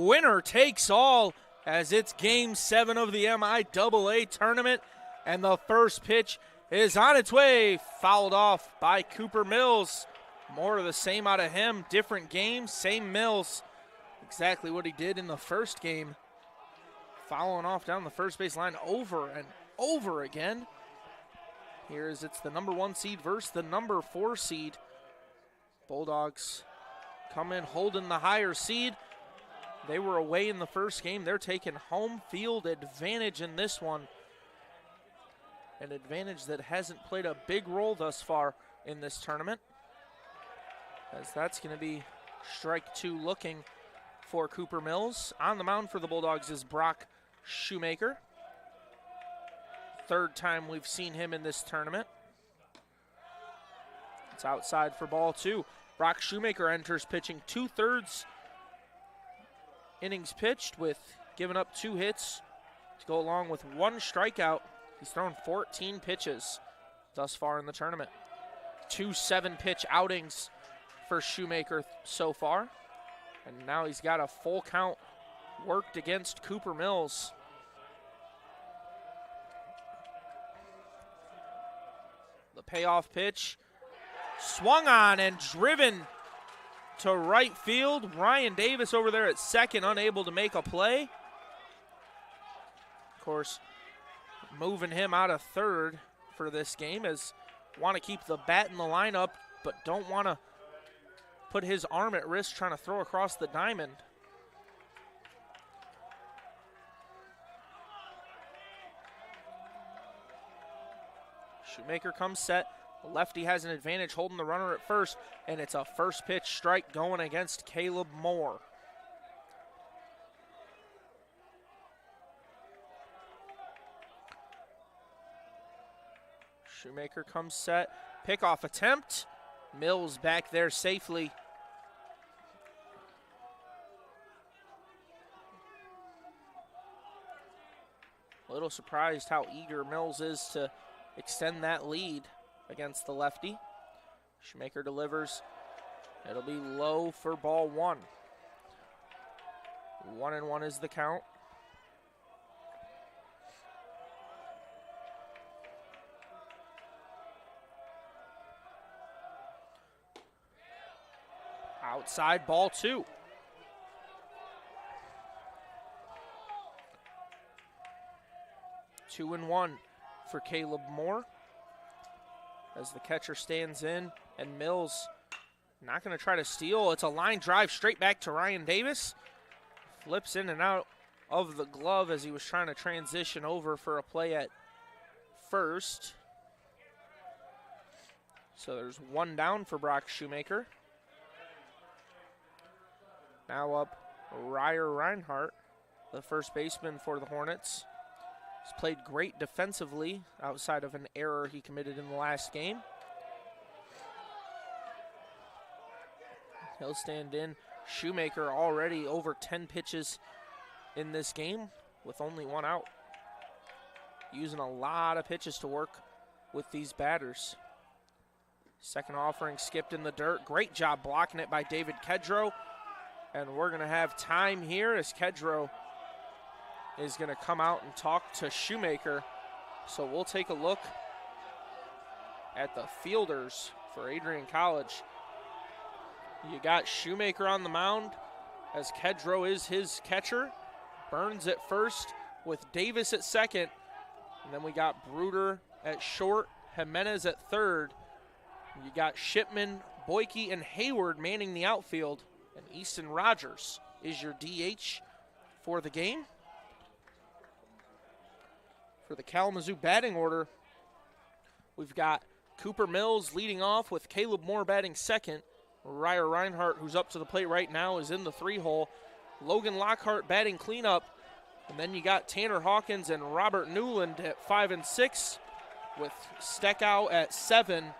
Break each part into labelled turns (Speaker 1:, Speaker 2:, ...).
Speaker 1: winner takes all as it's Game 7 of the MIAA tournament. And the first pitch is on its way, fouled off by Cooper Mills. More of the same out of him, different game, same Mills. Exactly what he did in the first game. Following off down the first base line over and over again. Here's it's the number 1 seed versus the number 4 seed. Bulldogs come in holding the higher seed. They were away in the first game. They're taking home field advantage in this one. An advantage that hasn't played a big role thus far in this tournament. As that's going to be strike 2 looking for Cooper Mills. On the mound for the Bulldogs is Brock Shoemaker. Third time we've seen him in this tournament. It's outside for ball 2. Brock Shoemaker enters pitching 2/3 innings pitched with giving up 2 hits to go along with 1 strikeout. He's thrown 14 pitches thus far in the tournament. 2 7-pitch outings for Shoemaker so far. And now he's got a full count worked against Cooper Mills. The payoff pitch swung on and driven to right field. Ryan Davis over there at second, unable to make a play. Of course, moving him out of third for this game as want to keep the bat in the lineup, but don't want to put his arm at risk trying to throw across the diamond. Shoemaker comes set. The lefty has an advantage holding the runner at first, and it's a first pitch strike going against Caleb Moore. Shoemaker comes set. Pickoff attempt. Mills back there safely. A little surprised how eager Mills is to extend that lead against the lefty. Shoemaker delivers. It'll be low for ball 1. 1-1 is the count. Outside ball 2. Two and 1 for Caleb Moore as the catcher stands in, and Mills not going to try to steal. It's a line drive straight back to Ryan Davis. Flips in and out of the glove as he was trying to transition over for a play at first. So there's 1 down for Brock Shoemaker. Now up Ryer Reinhardt, the first baseman for the Hornets. He's played great defensively outside of an error he committed in the last game. He'll stand in. Shoemaker already over 10 pitches in this game with only 1 out. Using a lot of pitches to work with these batters. Second offering skipped in the dirt. Great job blocking it by David Kedrow. And we're going to have time here as Kedrow is going to come out and talk to Shoemaker. So we'll take a look at the fielders for Adrian College. You got Shoemaker on the mound as Kedrow is his catcher. Burns at first with Davis at second. And then we got Bruder at short, Jimenez at third. You got Shipman, Boyke, and Hayward manning the outfield. And Easton Rogers is your DH for the game. For the Kalamazoo batting order, we've got Cooper Mills leading off with Caleb Moore batting second. Ryer Reinhardt, who's up to the plate right now, is in the 3-hole. Logan Lockhart batting cleanup. And then you got Tanner Hawkins and Robert Newland at 5 and 6, with Steckow at 7.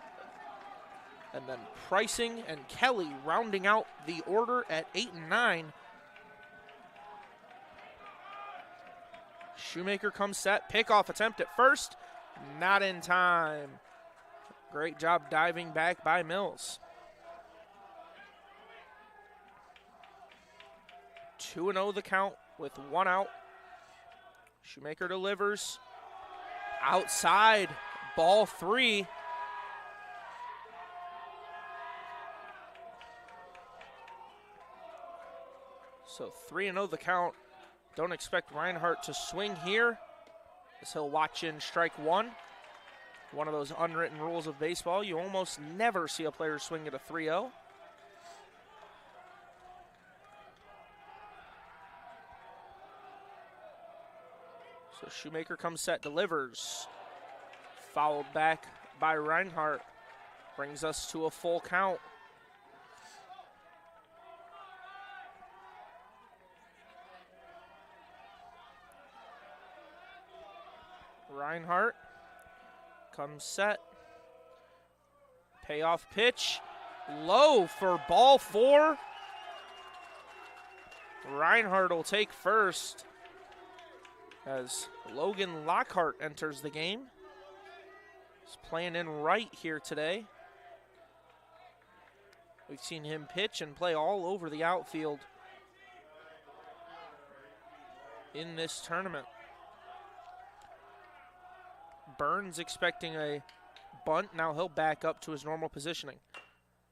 Speaker 1: And then Pricing and Kelly rounding out the order at 8 and 9. Shoemaker comes set. Pickoff attempt at first. Not in time. Great job diving back by Mills. 2-0 the count with 1 out. Shoemaker delivers. Outside, ball 3. So 3-0 the count. Don't expect Reinhardt to swing here, as he'll watch in strike 1. One of those unwritten rules of baseball. You almost never see a player swing at a 3-0. So Shoemaker comes set, delivers. Fouled back by Reinhardt. Brings us to a full count. Reinhardt comes set. Payoff pitch. Low for ball 4. Reinhardt will take first as Logan Lockhart enters the game. He's playing in right here today. We've seen him pitch and play all over the outfield in this tournament. Burns expecting a bunt. Now he'll back up to his normal positioning.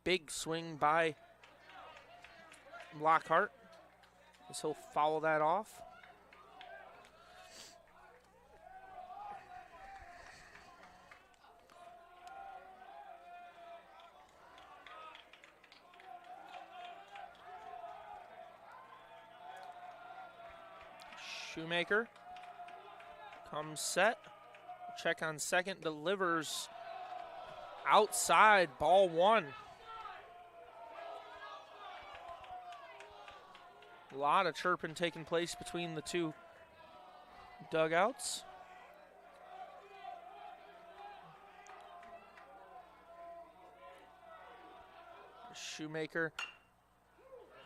Speaker 1: Big swing by Lockhart, as he'll foul that off. Shoemaker comes set. Check on second, delivers outside, ball 1. A lot of chirping taking place between the two dugouts. Shoemaker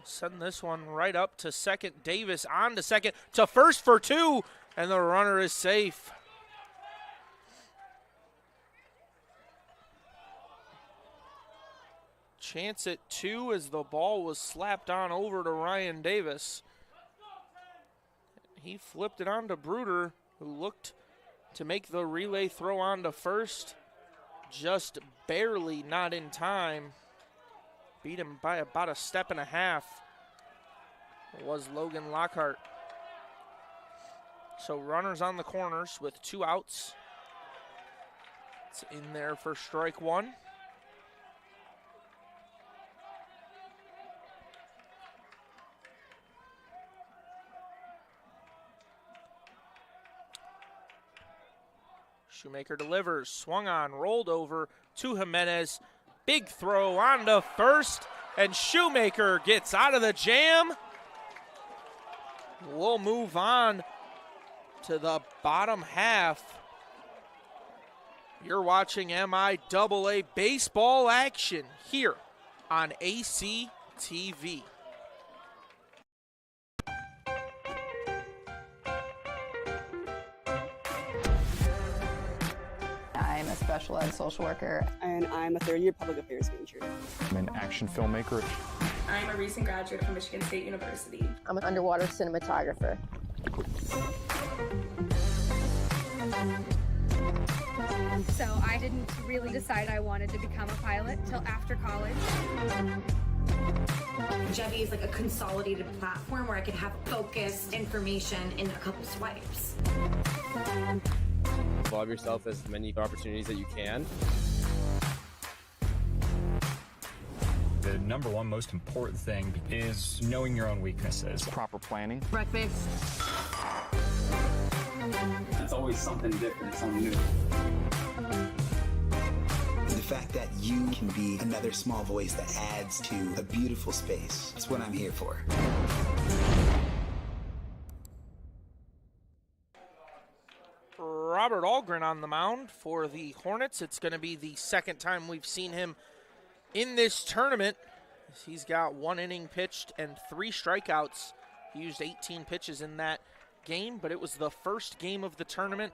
Speaker 1: sending this one right up to second. Davis on to second, to first for 2, and the runner is safe. Chance at 2 as the ball was slapped on over to Ryan Davis. He flipped it on to Bruder, who looked to make the relay throw on to first. Just barely not in time. Beat him by about a step and a half. It was Logan Lockhart. So runners on the corners with 2 outs. It's in there for strike 1. Shoemaker delivers, swung on, rolled over to Jimenez. Big throw on to first, and Shoemaker gets out of the jam. We'll move on to the bottom half. You're watching MIAA baseball action here on ACTV.
Speaker 2: I'm a special ed social worker.
Speaker 3: And I'm a third-year public affairs major.
Speaker 4: I'm an action filmmaker.
Speaker 5: I'm a recent graduate from Michigan State University.
Speaker 2: I'm an underwater cinematographer.
Speaker 6: So I didn't really decide I wanted to become a pilot till after college.
Speaker 7: Jevy is like a consolidated platform where I could have focused information in a couple swipes.
Speaker 8: Involve yourself as many opportunities that you can.
Speaker 4: The number one most important thing is knowing your own weaknesses. Proper planning.
Speaker 7: Breakfast.
Speaker 9: It's always something different, something new.
Speaker 10: The fact that you can be another small voice that adds to a beautiful space. That's what I'm here for.
Speaker 1: Robert Algren on the mound for the Hornets. It's going to be the second time we've seen him in this tournament. He's got 1 inning pitched and 3 strikeouts. He used 18 pitches in that game, but it was the first game of the tournament,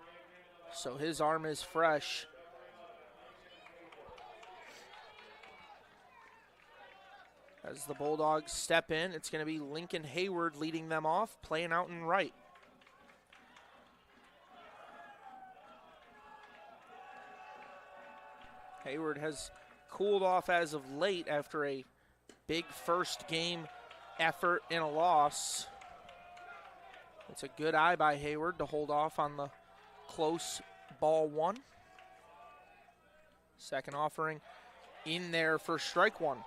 Speaker 1: so his arm is fresh. As the Bulldogs step in, it's going to be Lincoln Hayward leading them off, playing out in right. Hayward has cooled off as of late after a big first game effort in a loss. It's a good eye by Hayward to hold off on the close ball one. Second offering in there for strike one.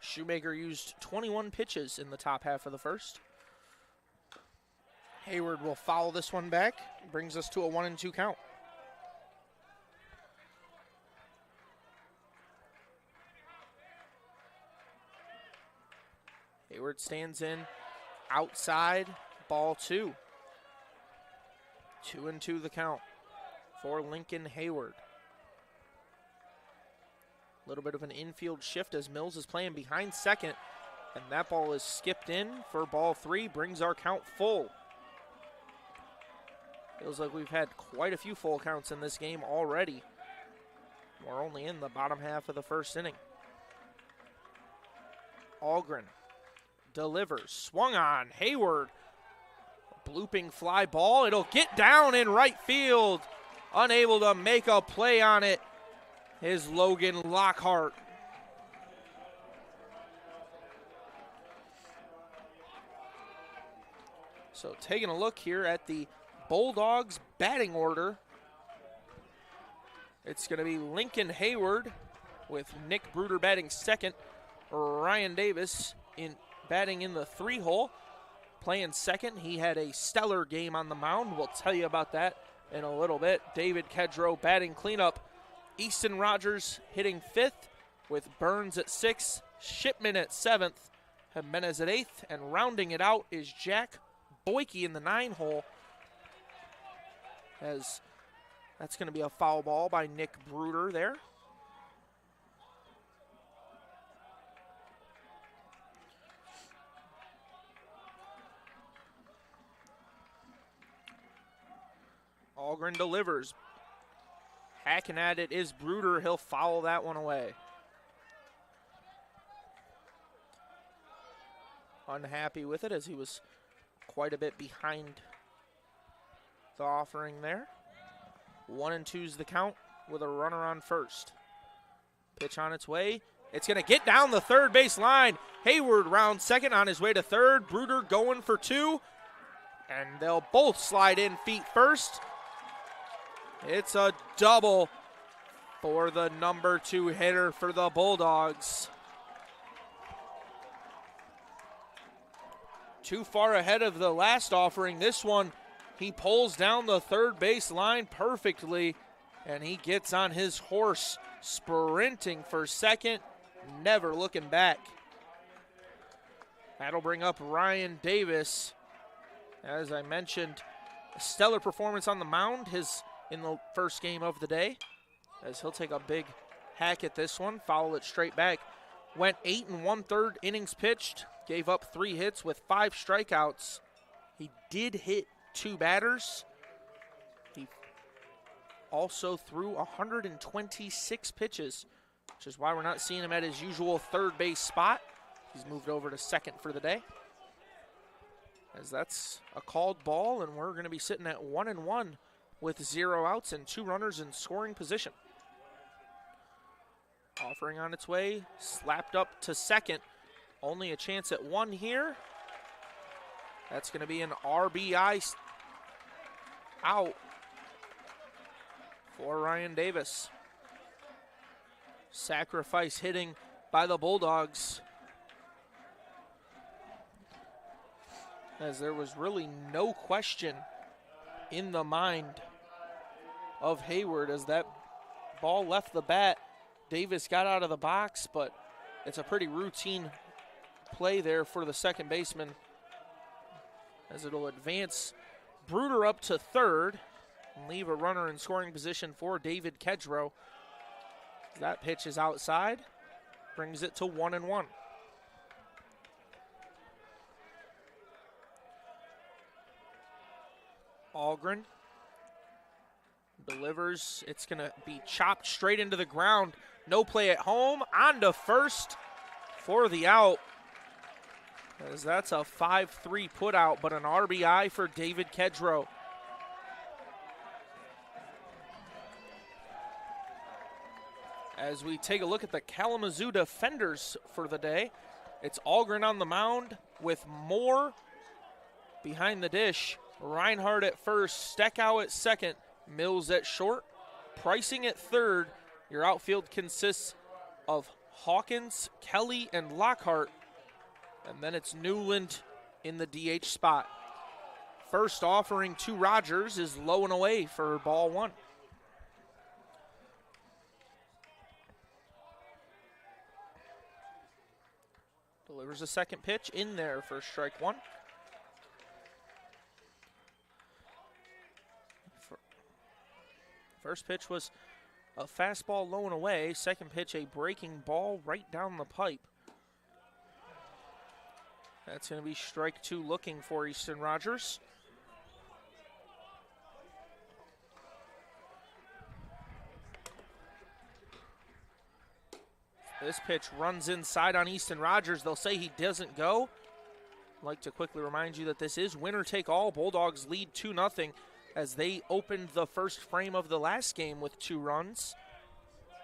Speaker 1: Shoemaker used 21 pitches in the top half of the first. Hayward will foul this one back. Brings us to a 1-2 count. Hayward stands in outside, ball two. 2-2 the count for Lincoln Hayward. A little bit of an infield shift as Mills is playing behind second, and that ball is skipped in for ball three, brings our count full. Feels like we've had quite a few full counts in this game already. We're only in the bottom half of the first inning. Algren delivers, swung on, Hayward. Blooping fly ball, it'll get down in right field. Unable to make a play on it is Logan Lockhart. So taking a look here at the Bulldogs batting order, it's going to be Lincoln Hayward with Nick Bruder batting second, Ryan Davis batting in the 3-hole. Playing second, he had a stellar game on the mound. We'll tell you about that in a little bit. David Kedrow batting cleanup. Easton Rogers hitting 5th with Burns at 6th, Shipman at 7th, Jimenez at 8th, and rounding it out is Jack Boyke in the 9-hole. As that's going to be a foul ball by Nick Bruder there. Algren delivers. Hacking at it is Bruder. He'll foul that one away. Unhappy with it as he was quite a bit behind the offering there. 1-2's the count with a runner on first. Pitch on its way. It's going to get down the third base line. Hayward round second on his way to third. Bruder going for 2. And they'll both slide in feet first. It's a double for the number 2 hitter for the Bulldogs. Too far ahead of the last offering. This one, he pulls down the third base line perfectly, and he gets on his horse, sprinting for second, never looking back. That'll bring up Ryan Davis. As I mentioned, a stellar performance on the mound in the first game of the day, as he'll take a big hack at this one, foul it straight back. Went 8 1/3 innings pitched, gave up 3 hits with 5 strikeouts. He did hit 2 batters. He also threw 126 pitches, which is why we're not seeing him at his usual third base spot. He's moved over to second for the day, as that's a called ball, and we're going to be sitting at 1-1 with 0 outs and 2 runners in scoring position. Offering on its way, slapped up to second. Only a chance at 1 here. That's going to be an RBI out for Ryan Davis. Sacrifice hitting by the Bulldogs, as there was really no question in the mind of Hayward as that ball left the bat. Davis got out of the box, but it's a pretty routine play there for the second baseman, as it'll advance Bruder up to third and leave a runner in scoring position for David Kedrow. That pitch is outside, brings it to 1-1. Algren Delivers. It's going to be chopped straight into the ground. No play at home. On to first for the out. As that's a 5-3 put out, but an RBI for David Kedrow. As we take a look at the Kalamazoo defenders for the day, it's Algren on the mound with Moore behind the dish. Reinhardt at first, Steckow at second, Mills at short, Pricing at third. Your outfield consists of Hawkins, Kelly, and Lockhart. And then it's Newland in the DH spot. First offering to Rogers is low and away for ball one. Delivers a second pitch in there for strike one. First pitch was a fastball low and away. Second pitch, a breaking ball right down the pipe. That's going to be strike two looking for Easton Rogers. This pitch runs inside on Easton Rogers. They'll say he doesn't go. I'd like to quickly remind you that this is winner take all. Bulldogs lead 2-0 as they opened the first frame of the last game with 2 runs.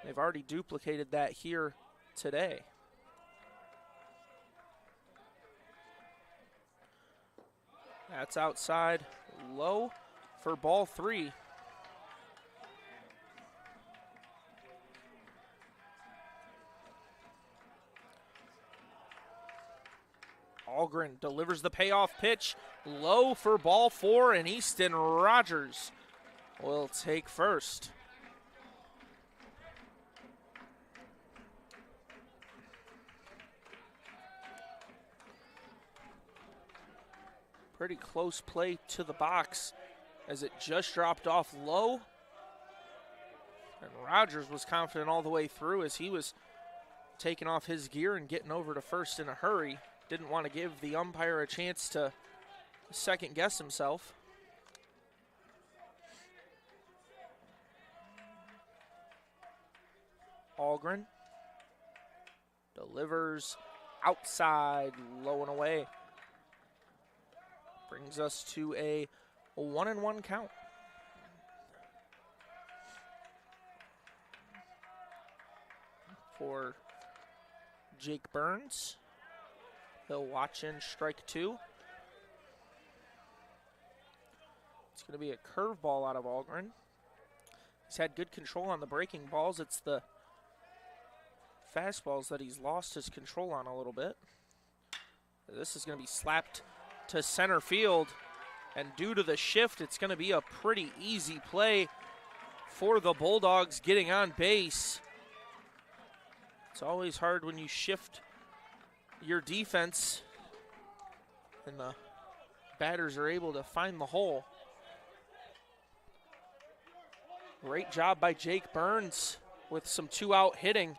Speaker 1: They've already duplicated that here today. That's outside low for ball 3. Algren delivers the payoff pitch low for ball 4, and Easton Rogers will take first. Pretty close play to the box as it just dropped off low. And Rogers was confident all the way through as he was taking off his gear and getting over to first in a hurry. Didn't want to give the umpire a chance to second guess himself. Algren delivers outside, low and away. Brings us to a 1-1 count. For Jake Burns. He'll watch in strike 2. It's going to be a curveball out of Algren. He's had good control on the breaking balls. It's the fastballs that he's lost his control on a little bit. This is going to be slapped to center field. And due to the shift, it's going to be a pretty easy play for the Bulldogs getting on base. It's always hard when you shift your defense and the batters are able to find the hole. Great job by Jake Burns with some 2-out hitting.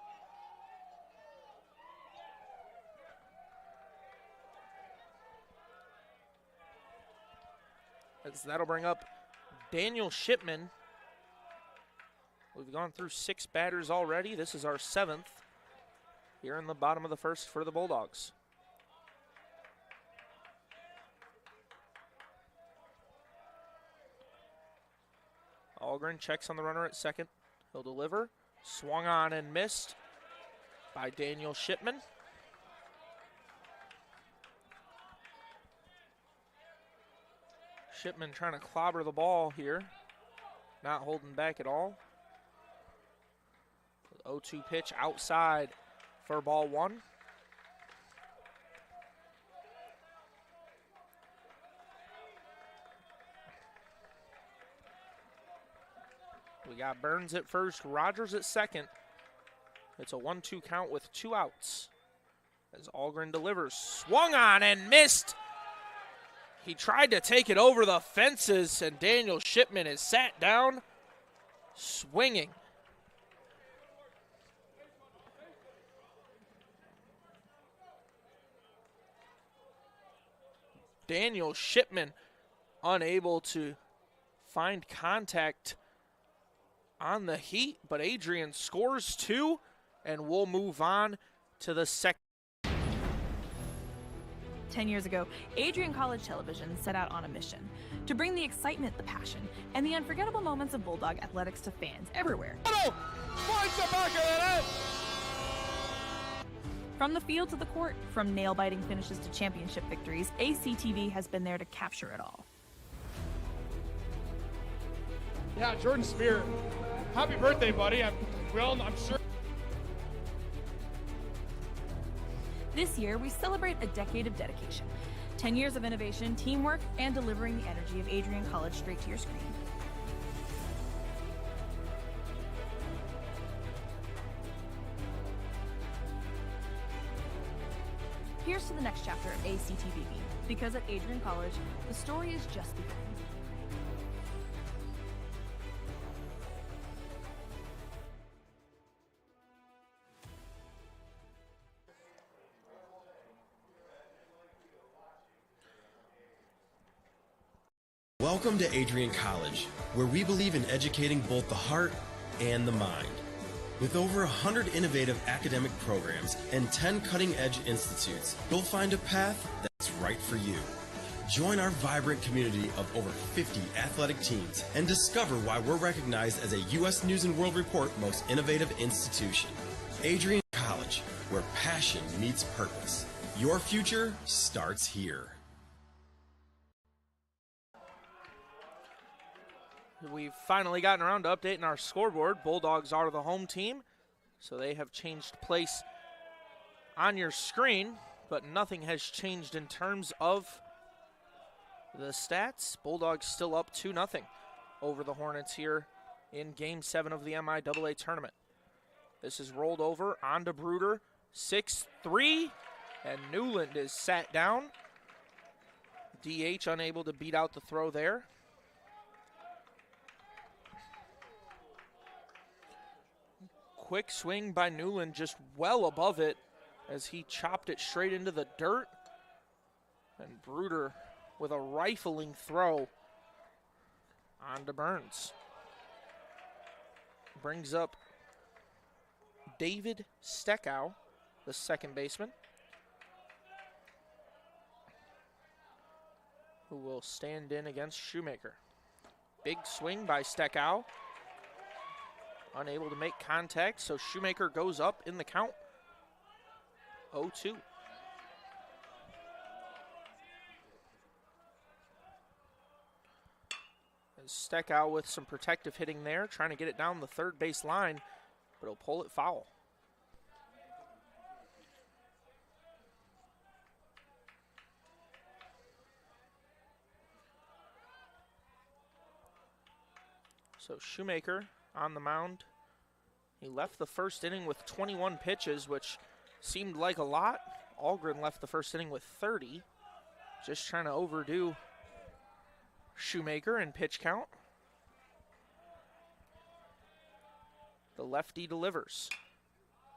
Speaker 1: As that'll bring up Daniel Shipman. We've gone through 6 batters already. This is our 7th. Here in the bottom of the first for the Bulldogs. Algren checks on the runner at second. He'll deliver. Swung on and missed by Daniel Shipman. Shipman trying to clobber the ball here. Not holding back at all. 0-2 pitch outside for ball 1. We got Burns at first, Rogers at second. It's a 1-2 count with 2 outs. As Algren delivers, swung on and missed. He tried to take it over the fences, and Daniel Shipman is sat down, swinging. Daniel Shipman unable to find contact on the heat, but Adrian scores 2, and we'll move on to the second.
Speaker 11: 10 years ago, Adrian College Television set out on a mission to bring the excitement, the passion, and the unforgettable moments of Bulldog athletics to fans everywhere. From the field to the court, from nail-biting finishes to championship victories, ACTV has been there to capture it all.
Speaker 12: Yeah, Jordan Spear, happy birthday, buddy. I'm sure.
Speaker 11: This year, we celebrate a decade of dedication, 10 years of innovation, teamwork, and delivering the energy of Adrian College straight to your screen. Here's to the next chapter of ACTV, because at Adrian College, the story is just beginning.
Speaker 13: Welcome to Adrian College, where we believe in educating both the heart and the mind. With over 100 innovative academic programs and 10 cutting-edge institutes, you'll find a path that's right for you. Join our vibrant community of over 50 athletic teams and discover why we're recognized as a U.S. News & World Report Most Innovative Institution. Adrian College, where passion meets purpose. Your future starts here.
Speaker 1: We've finally gotten around to updating our scoreboard. Bulldogs are the home team, so they have changed place on your screen, but nothing has changed in terms of the stats. Bulldogs still up 2-0 over the Hornets here in Game 7 of the MIAA tournament. This is rolled over onto Bruder, 6-3, and Newland is sat down. DH unable to beat out the throw there. Quick swing by Newland, just well above it as he chopped it straight into the dirt. And Bruder with a rifling throw onto Burns. Brings up David Steckow, the second baseman, who will stand in against Shoemaker. Big swing by Steckow. Unable to make contact, so Shoemaker goes up in the count. 0-2. Steckow with some protective hitting there, trying to get it down the third base line, but he'll pull it foul. So Shoemaker on the mound. He left the first inning with 21 pitches, which seemed like a lot. Algren left the first inning with 30. Just trying to overdo Shoemaker in pitch count. The lefty delivers.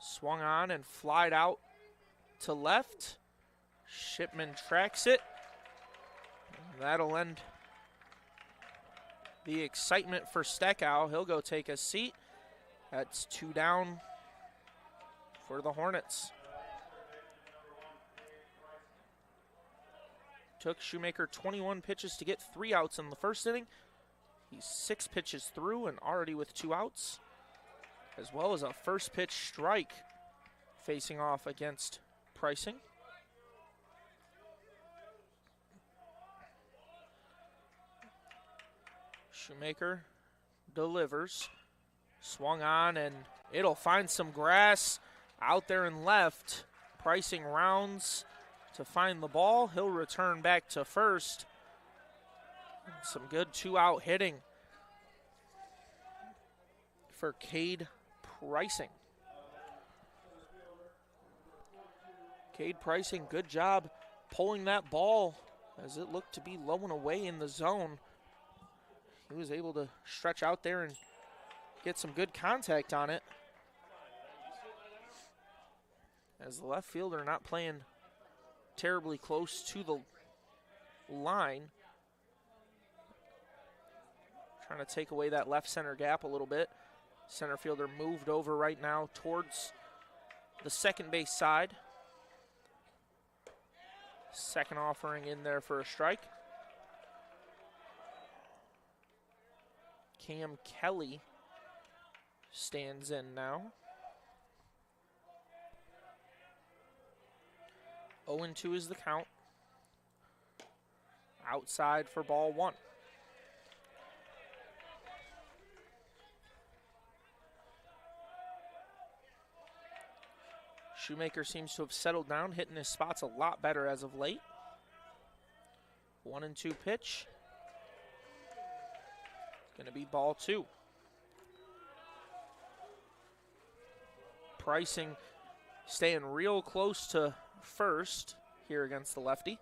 Speaker 1: Swung on and flied out to left. Shipman tracks it. And that'll end the excitement for Steckow. He'll go take a seat. That's 2 down for the Hornets. Took Shoemaker 21 pitches to get 3 outs in the first inning. He's 6 pitches through and already with 2 outs, as well as a first pitch strike facing off against Pricing. Shoemaker delivers, swung on, and it'll find some grass out there in left. Pricing rounds to find the ball. He'll return back to first. Some good 2-out hitting for Cade Pricing. Cade Pricing, good job pulling that ball as it looked to be low and away in the zone. He was able to stretch out there and get some good contact on it, as the left fielder not playing terribly close to the line. Trying to take away that left center gap a little bit. Center fielder moved over right now towards the second base side. Second offering in there for a strike. Cam Kelly stands in now. 0-2 is the count. Outside for ball one. Shoemaker seems to have settled down, hitting his spots a lot better as of late. 1-2 pitch. Gonna be ball two. Pricing staying real close to first here against the lefty.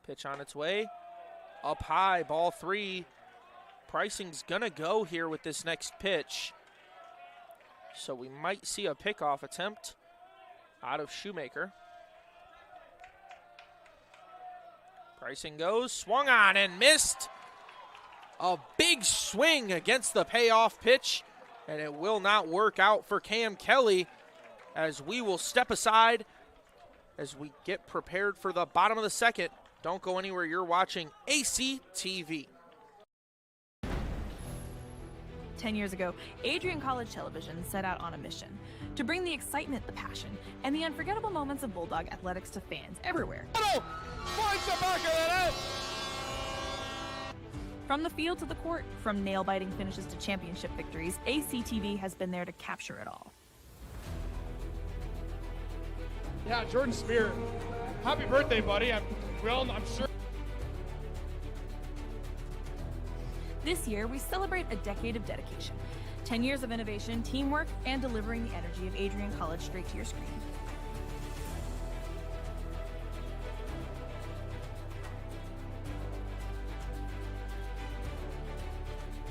Speaker 1: Pitch on its way. Up high, ball three. Pricing's gonna go here with this next pitch. So we might see a pickoff attempt out of Shoemaker. Pricing goes, swung on and missed. A big swing against the payoff pitch, and it will not work out for Cam Kelly, as we will step aside as we get prepared for the bottom of the second. Don't go anywhere, you're watching ACTV.
Speaker 11: 10 years ago, Adrian College Television set out on a mission to bring the excitement, the passion, and the unforgettable moments of Bulldog athletics to fans everywhere. From the field to the court, from nail-biting finishes to championship victories, ACTV has been there to capture it all.
Speaker 12: Yeah, Jordan Spear. Happy birthday, buddy. I'm sure.
Speaker 11: This year, we celebrate a decade of dedication, 10 years of innovation, teamwork, and delivering the energy of Adrian College straight to your screen.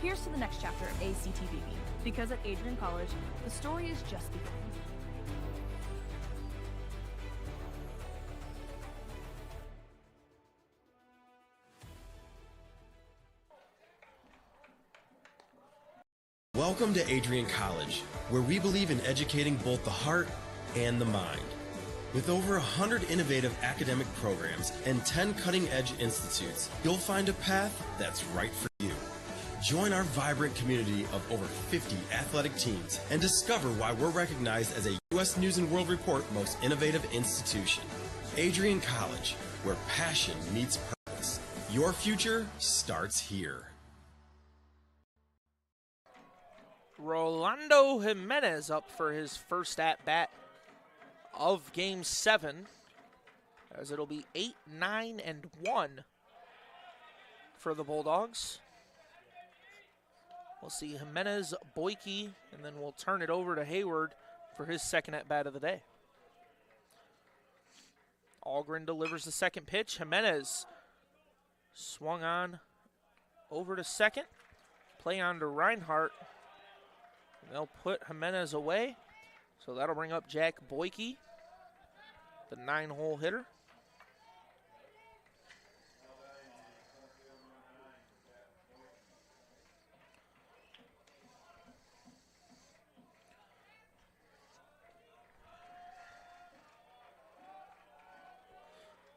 Speaker 11: Here's to the next chapter of ACTV, because at Adrian College, the story is just beginning.
Speaker 13: Welcome to Adrian College, where we believe in educating both the heart and the mind. With over 100 innovative academic programs and 10 cutting-edge institutes, you'll find a path that's right for you. Join our vibrant community of over 50 athletic teams and discover why we're recognized as a U.S. News & World Report Most Innovative Institution. Adrian College, where passion meets purpose. Your future starts here.
Speaker 1: Rolando Jimenez up for his first at-bat of Game 7, as it'll be 8-9-1 for the Bulldogs. We'll see Jimenez, Boyke, and then we'll turn it over to Hayward for his second at-bat of the day. Algren delivers the second pitch. Jimenez swung on over to second. Play on to Reinhardt. They'll put Jimenez away, so that'll bring up Jack Boyke, the 9-hole hitter.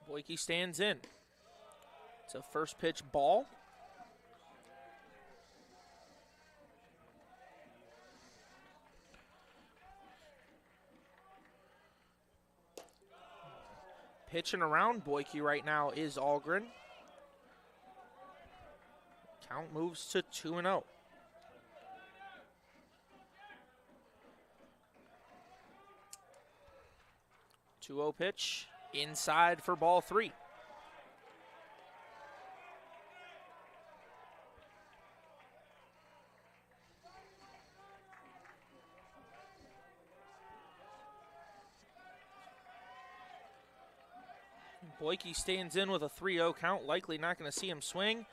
Speaker 1: Boyke stands in. It's a first pitch ball. Pitching around Boyke right now is Algren. Count moves to 2-0. Two-0 pitch inside for ball three. Boyke stands in with a 3-0 count, likely not going to see him swing.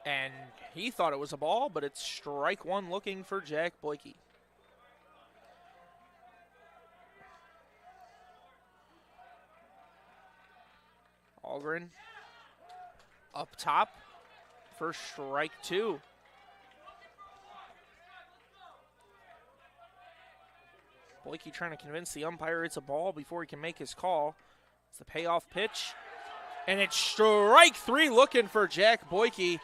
Speaker 1: And he thought it was a ball, but it's strike one looking for Jack Boyke. Algren up top, for strike 2. Boyke trying to convince the umpire it's a ball before he can make his call. It's the payoff pitch. And it's strike 3 looking for Jack Boyke.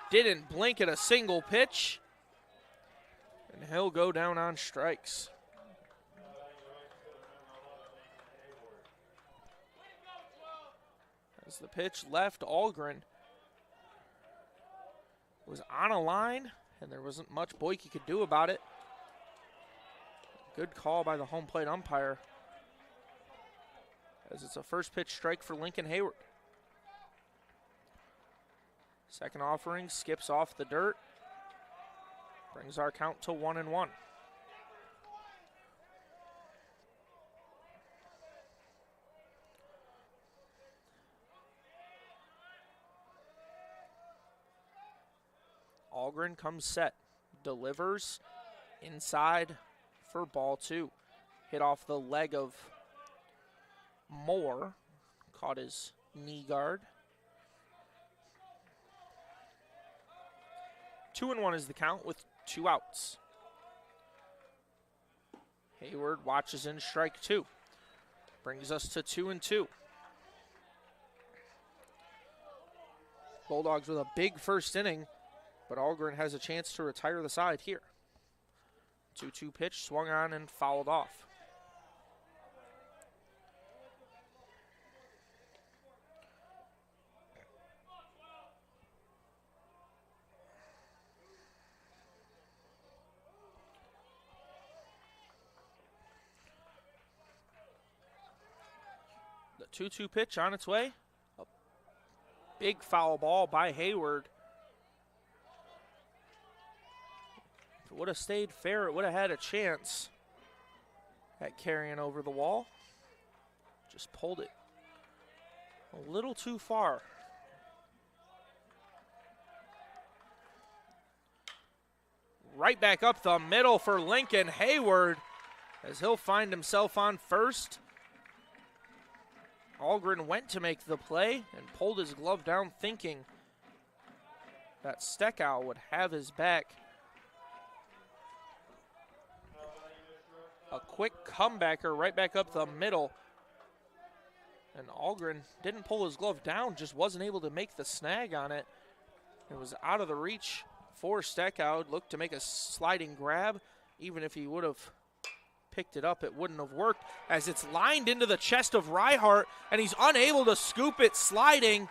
Speaker 1: Didn't blink at a single pitch. And he'll go down on strikes. As the pitch left, Algren was on a line, and there wasn't much Boyke could do about it. Good call by the home plate umpire, as it's a first pitch strike for Lincoln Hayward. Second offering skips off the dirt, brings our count to 1-1. Algren comes set, delivers inside for ball 2. Hit off the leg of Moore, caught his knee guard. 2-1 is the count with 2 outs. Hayward watches in strike 2. Brings us to 2-2. Bulldogs with a big first inning, but Algren has a chance to retire the side here. 2-2 pitch, swung on and fouled off. The 2-2 pitch on its way. A big foul ball by Hayward. If it would have stayed fair, it would have had a chance at carrying over the wall. Just pulled it a little too far. Right back up the middle for Lincoln Hayward, as he'll find himself on first. Algren went to make the play and pulled his glove down, thinking that Steckow would have his back. A quick comebacker right back up the middle. And Algren didn't pull his glove down, just wasn't able to make the snag on it. It was out of the reach for Steckow. Looked to make a sliding grab. Even if he would have picked it up, it wouldn't have worked, as it's lined into the chest of Reihart, and he's unable to scoop it sliding.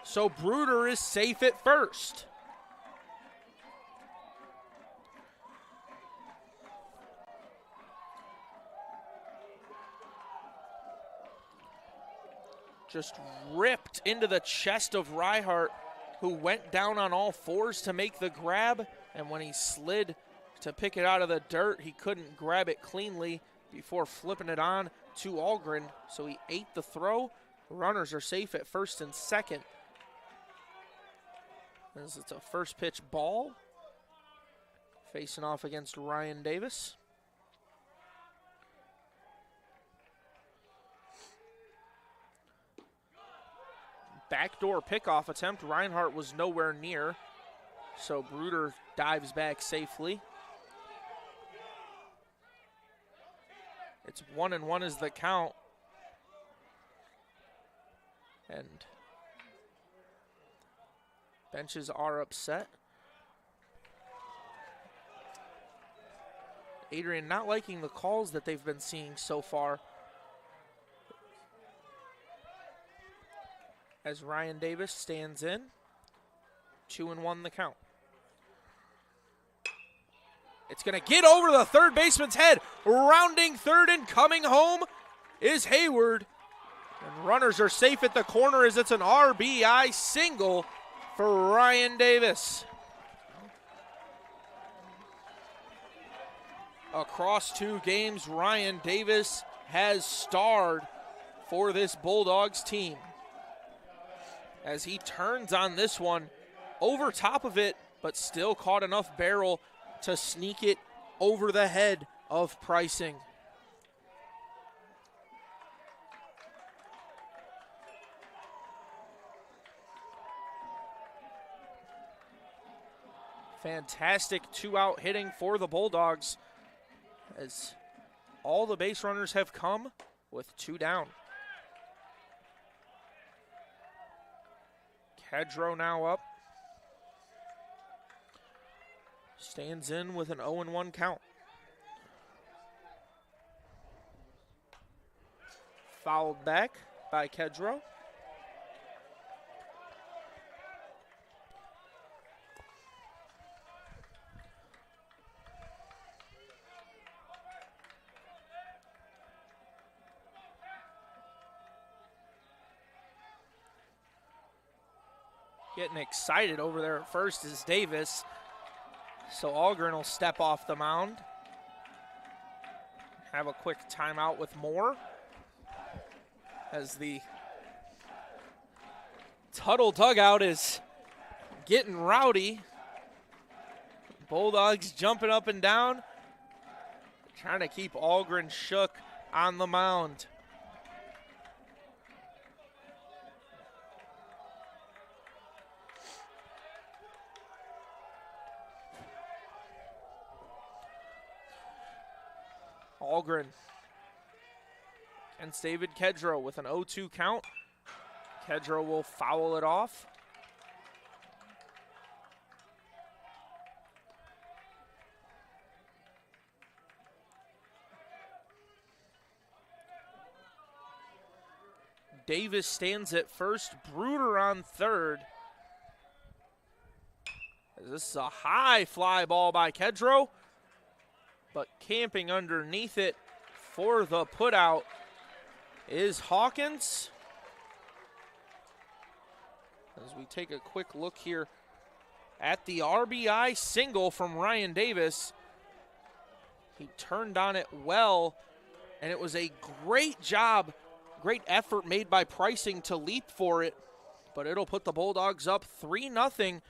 Speaker 1: So Bruder is safe at first. Just ripped into the chest of Reihart, who went down on all fours to make the grab, and when he slid to pick it out of the dirt, he couldn't grab it cleanly before flipping it on to Algren, so he ate the throw. Runners are safe at first and second, as it's a first pitch ball, facing off against Ryan Davis. Backdoor pickoff attempt. Reinhardt was nowhere near, so Bruder dives back safely. It's 1-1 is the count. And benches are upset. Adrian not liking the calls that they've been seeing so far, as Ryan Davis stands in. 2-1 the count. It's going to get over the third baseman's head. Rounding third and coming home is Hayward. And runners are safe at the corner, as it's an RBI single for Ryan Davis. Across 2 games, Ryan Davis has starred for this Bulldogs team, as he turns on this one over top of it, but still caught enough barrel to sneak it over the head of Pricing. Fantastic two-out hitting for the Bulldogs as all the base runners have come with 2 down. Kedro now up. Stands in with an 0-1 count. Fouled back by Kedro. Getting excited over there at first is Davis. So Algren will step off the mound. Have a quick timeout with Moore as the Tuttle dugout is getting rowdy. Bulldogs jumping up and down, trying to keep Algren shook on the mound. Algren against David Kedro with an 0-2 count. Kedro will foul it off. Davis stands at first, Bruder on third. This is a high fly ball by Kedro, but camping underneath it for the putout is Hawkins. As we take a quick look here at the RBI single from Ryan Davis. He turned on it well, and it was a great job, great effort made by Pricing to leap for it, but it'll put the Bulldogs up 3-0.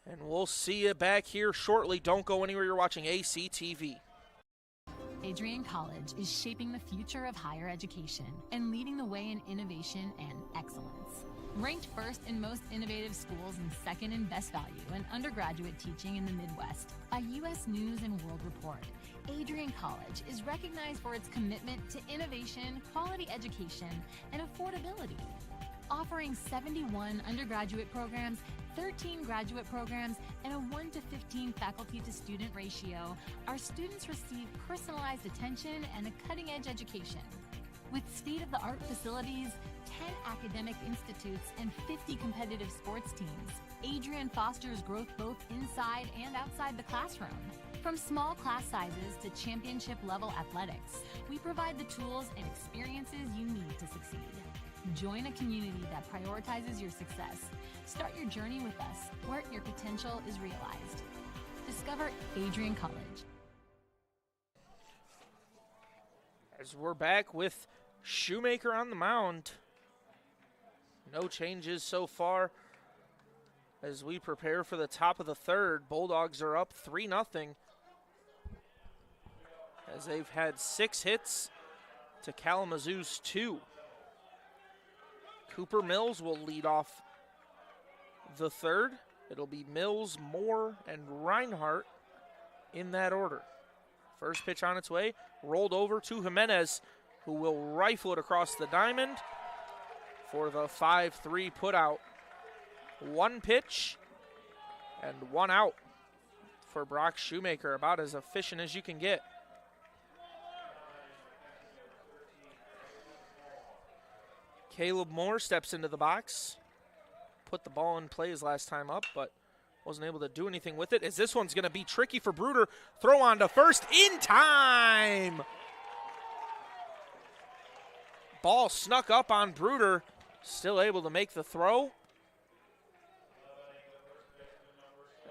Speaker 1: And we'll see you back here shortly. Don't go anywhere. You're watching ACTV.
Speaker 14: Adrian College is shaping the future of higher education and leading the way in innovation and excellence. Ranked first in most innovative schools and second in best value in undergraduate teaching in the Midwest by U.S. News and World Report, Adrian College is recognized for its commitment to innovation, quality education, and affordability. Offering 71 undergraduate programs, 13 graduate programs, and a 1-to-15 faculty-to-student ratio, our students receive personalized attention and a cutting-edge education. With state-of-the-art facilities, 10 academic institutes, and 50 competitive sports teams, Adrian fosters growth both inside and outside the classroom. From small class sizes to championship-level athletics, we provide the tools and experiences you need to succeed. Join a community that prioritizes your success. Start your journey with us, where your potential is realized. Discover Adrian College.
Speaker 1: As we're back with Shoemaker on the mound. No changes so far as we prepare for the top of the third. Bulldogs are up 3-0 as they've had 6 hits to Kalamazoo's 2. Cooper Mills will lead off the third. It'll be Mills, Moore, and Reinhardt in that order. First pitch on its way, rolled over to Jimenez, who will rifle it across the diamond for the 5-3 putout. 1 pitch and 1 out for Brock Shoemaker, about as efficient as you can get. Caleb Moore steps into the box. Put the ball in play his last time up, but wasn't able to do anything with it, as this one's going to be tricky for Bruder. Throw on to first in time. Ball snuck up on Bruder, still able to make the throw,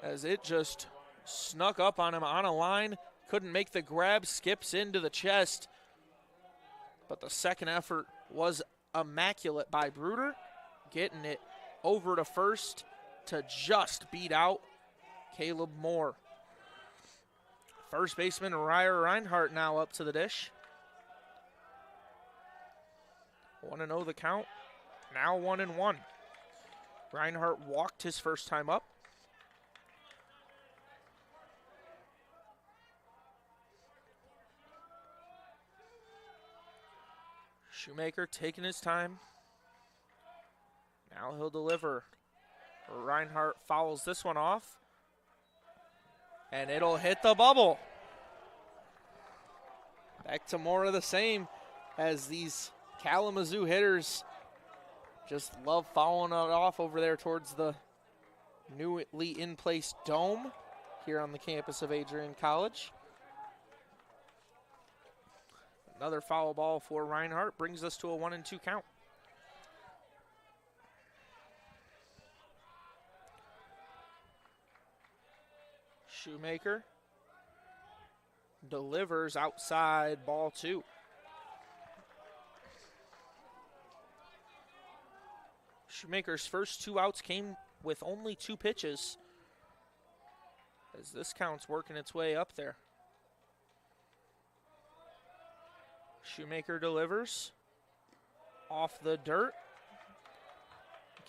Speaker 1: as it just snuck up on him on a line. Couldn't make the grab, skips into the chest, but the second effort was immaculate by Bruder, getting it over to first to just beat out Caleb Moore. First baseman Ryer Reinhardt now up to the dish. 1-0 the count, now 1-1. Reinhardt walked his first time up. Shoemaker taking his time. Now he'll deliver. Reinhardt fouls this one off. And it'll hit the bubble. Back to more of the same as these Kalamazoo hitters just love fouling it off over there towards the newly in place dome here on the campus of Adrian College. Another foul ball for Reinhardt brings us to a 1-2 count. Shoemaker delivers outside, ball 2. Shoemaker's first 2 outs came with only 2 pitches, as this count's working its way up there. Shoemaker delivers off the dirt.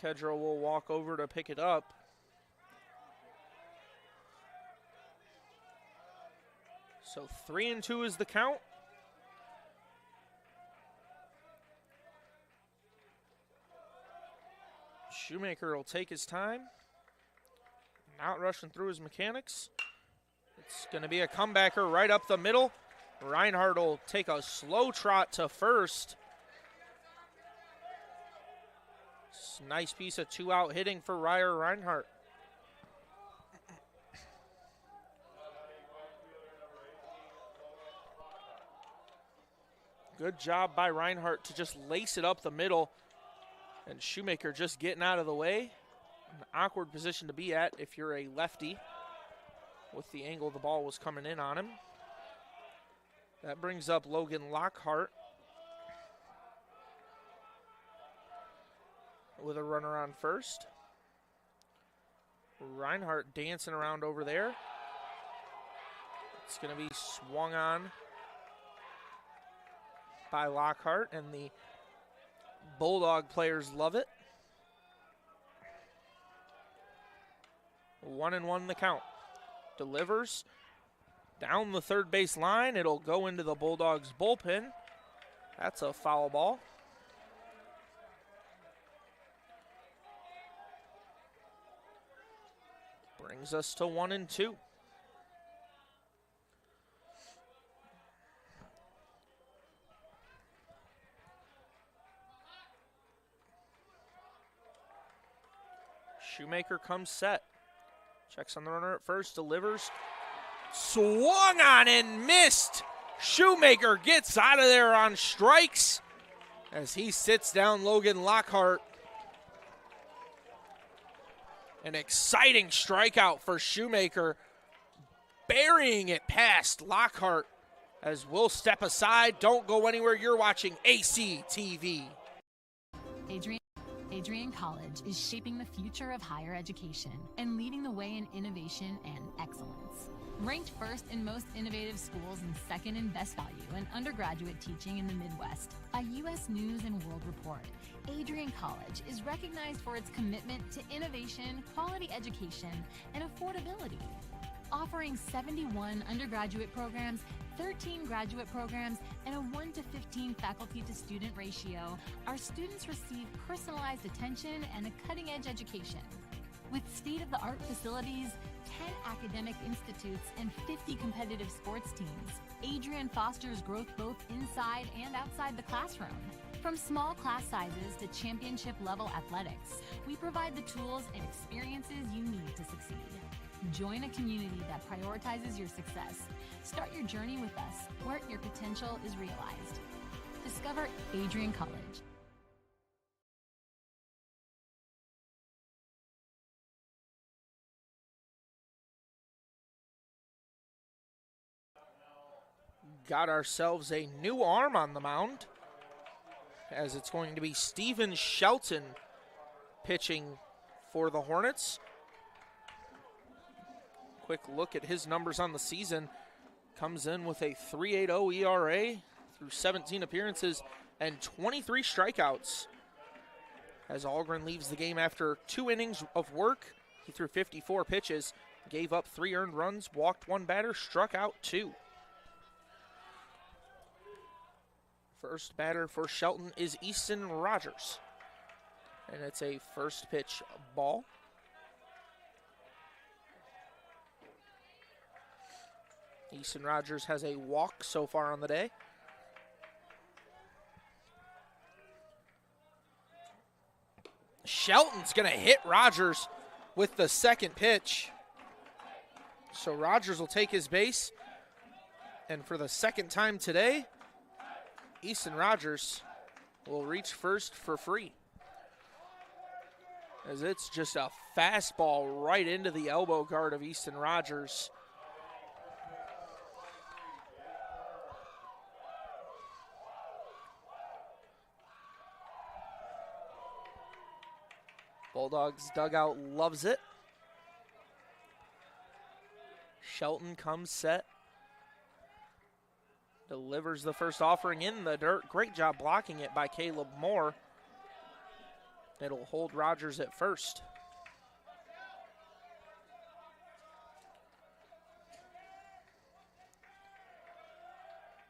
Speaker 1: Kedra will walk over to pick it up. So 3-2 is the count. Shoemaker will take his time, not rushing through his mechanics. It's going to be a comebacker right up the middle. Reinhardt will take a slow trot to first. Nice piece of 2-out hitting for Ryer Reinhardt. Good job by Reinhardt to just lace it up the middle. And Shoemaker just getting out of the way. An awkward position to be at if you're a lefty with the angle the ball was coming in on him. That brings up Logan Lockhart with a runner on first. Reinhardt dancing around over there. It's going to be swung on by Lockhart, and the Bulldog players love it. 1-1 the count. Delivers down the third base line. It'll go into the Bulldogs bullpen. That's a foul ball. Brings us to 1-2. Shoemaker comes set. Checks on the runner at first, delivers. Swung on and missed. Shoemaker gets out of there on strikes as he sits down Logan Lockhart. An exciting strikeout for Shoemaker, burying it past Lockhart as we'll step aside. Don't go anywhere. You're watching ACTV.
Speaker 14: Adrian College is shaping the future of higher education and leading the way in innovation and excellence. Ranked first in most innovative schools and second in best value in undergraduate teaching in the Midwest by U.S. News and World Report, Adrian College is recognized for its commitment to innovation, quality education, and affordability. Offering 71 undergraduate programs, 13 graduate programs, and a 1-to-15 faculty-to-student ratio, our students receive personalized attention and a cutting-edge education. With state-of-the-art facilities, 10 academic institutes, and 50 competitive sports teams, Adrian fosters growth both inside and outside the classroom. From small class sizes to championship-level athletics, we provide the tools and experiences you need to succeed. Join a community that prioritizes your success. Start your journey with us, where your potential is realized. Discover Adrian College.
Speaker 1: Got ourselves a new arm on the mound, as it's going to be Steven Shelton pitching for the Hornets. Quick look at his numbers on the season. Comes in with a 3.80 ERA through 17 appearances and 23 strikeouts. As Algren leaves the game after 2 innings of work, he threw 54 pitches, gave up 3 earned runs, walked 1 batter, struck out 2. First batter for Shelton is Easton Rogers. And it's a first pitch ball. Easton Rogers has a walk so far on the day. Shelton's going to hit Rogers with the second pitch. So Rogers will take his base. And for the second time today, Easton Rogers will reach first for free. As it's just a fastball right into the elbow guard of Easton Rogers. Bulldogs dugout loves it. Shelton comes set. Delivers the first offering in the dirt. Great job blocking it by Caleb Moore. It'll hold Rogers at first.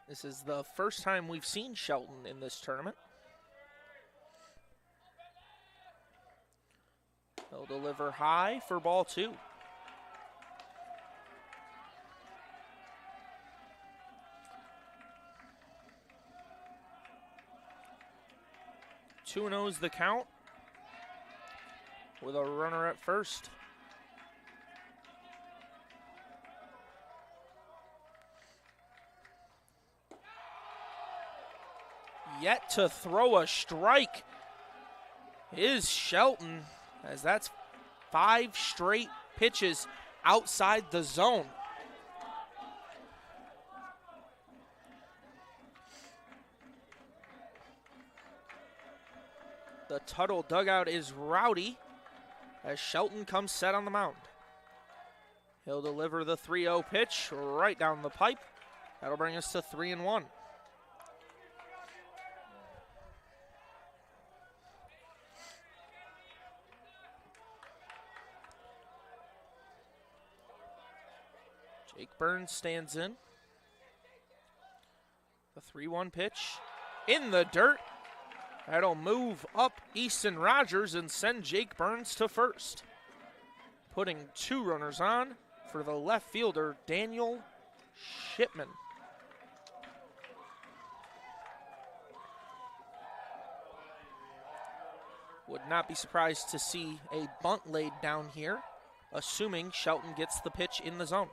Speaker 1: This is the first time we've seen Shelton in this tournament. He'll deliver high for ball 2. Two knows the count with a runner at first. Yet to throw a strike is Shelton, as that's 5 straight pitches outside the zone. The Tuttle dugout is rowdy as Shelton comes set on the mound. He'll deliver the 3-0 pitch right down the pipe. That'll bring us to 3-1. Jake Burns stands in. The 3-1 pitch in the dirt. That'll move up Easton Rogers and send Jake Burns to first. Putting 2 runners on for the left fielder, Daniel Shipman. Would not be surprised to see a bunt laid down here, assuming Shelton gets the pitch in the zone.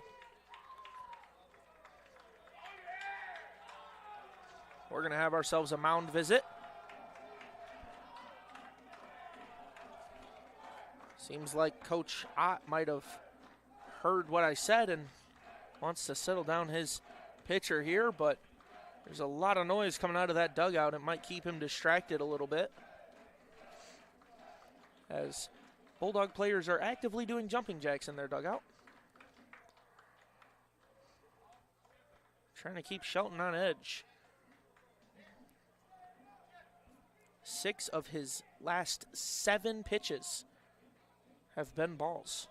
Speaker 1: We're going to have ourselves a mound visit. Seems like Coach Ott might have heard what I said and wants to settle down his pitcher here, but there's a lot of noise coming out of that dugout. It might keep him distracted a little bit, as Bulldog players are actively doing jumping jacks in their dugout. Trying to keep Shelton on edge. 6 of his last 7 pitches have been balls.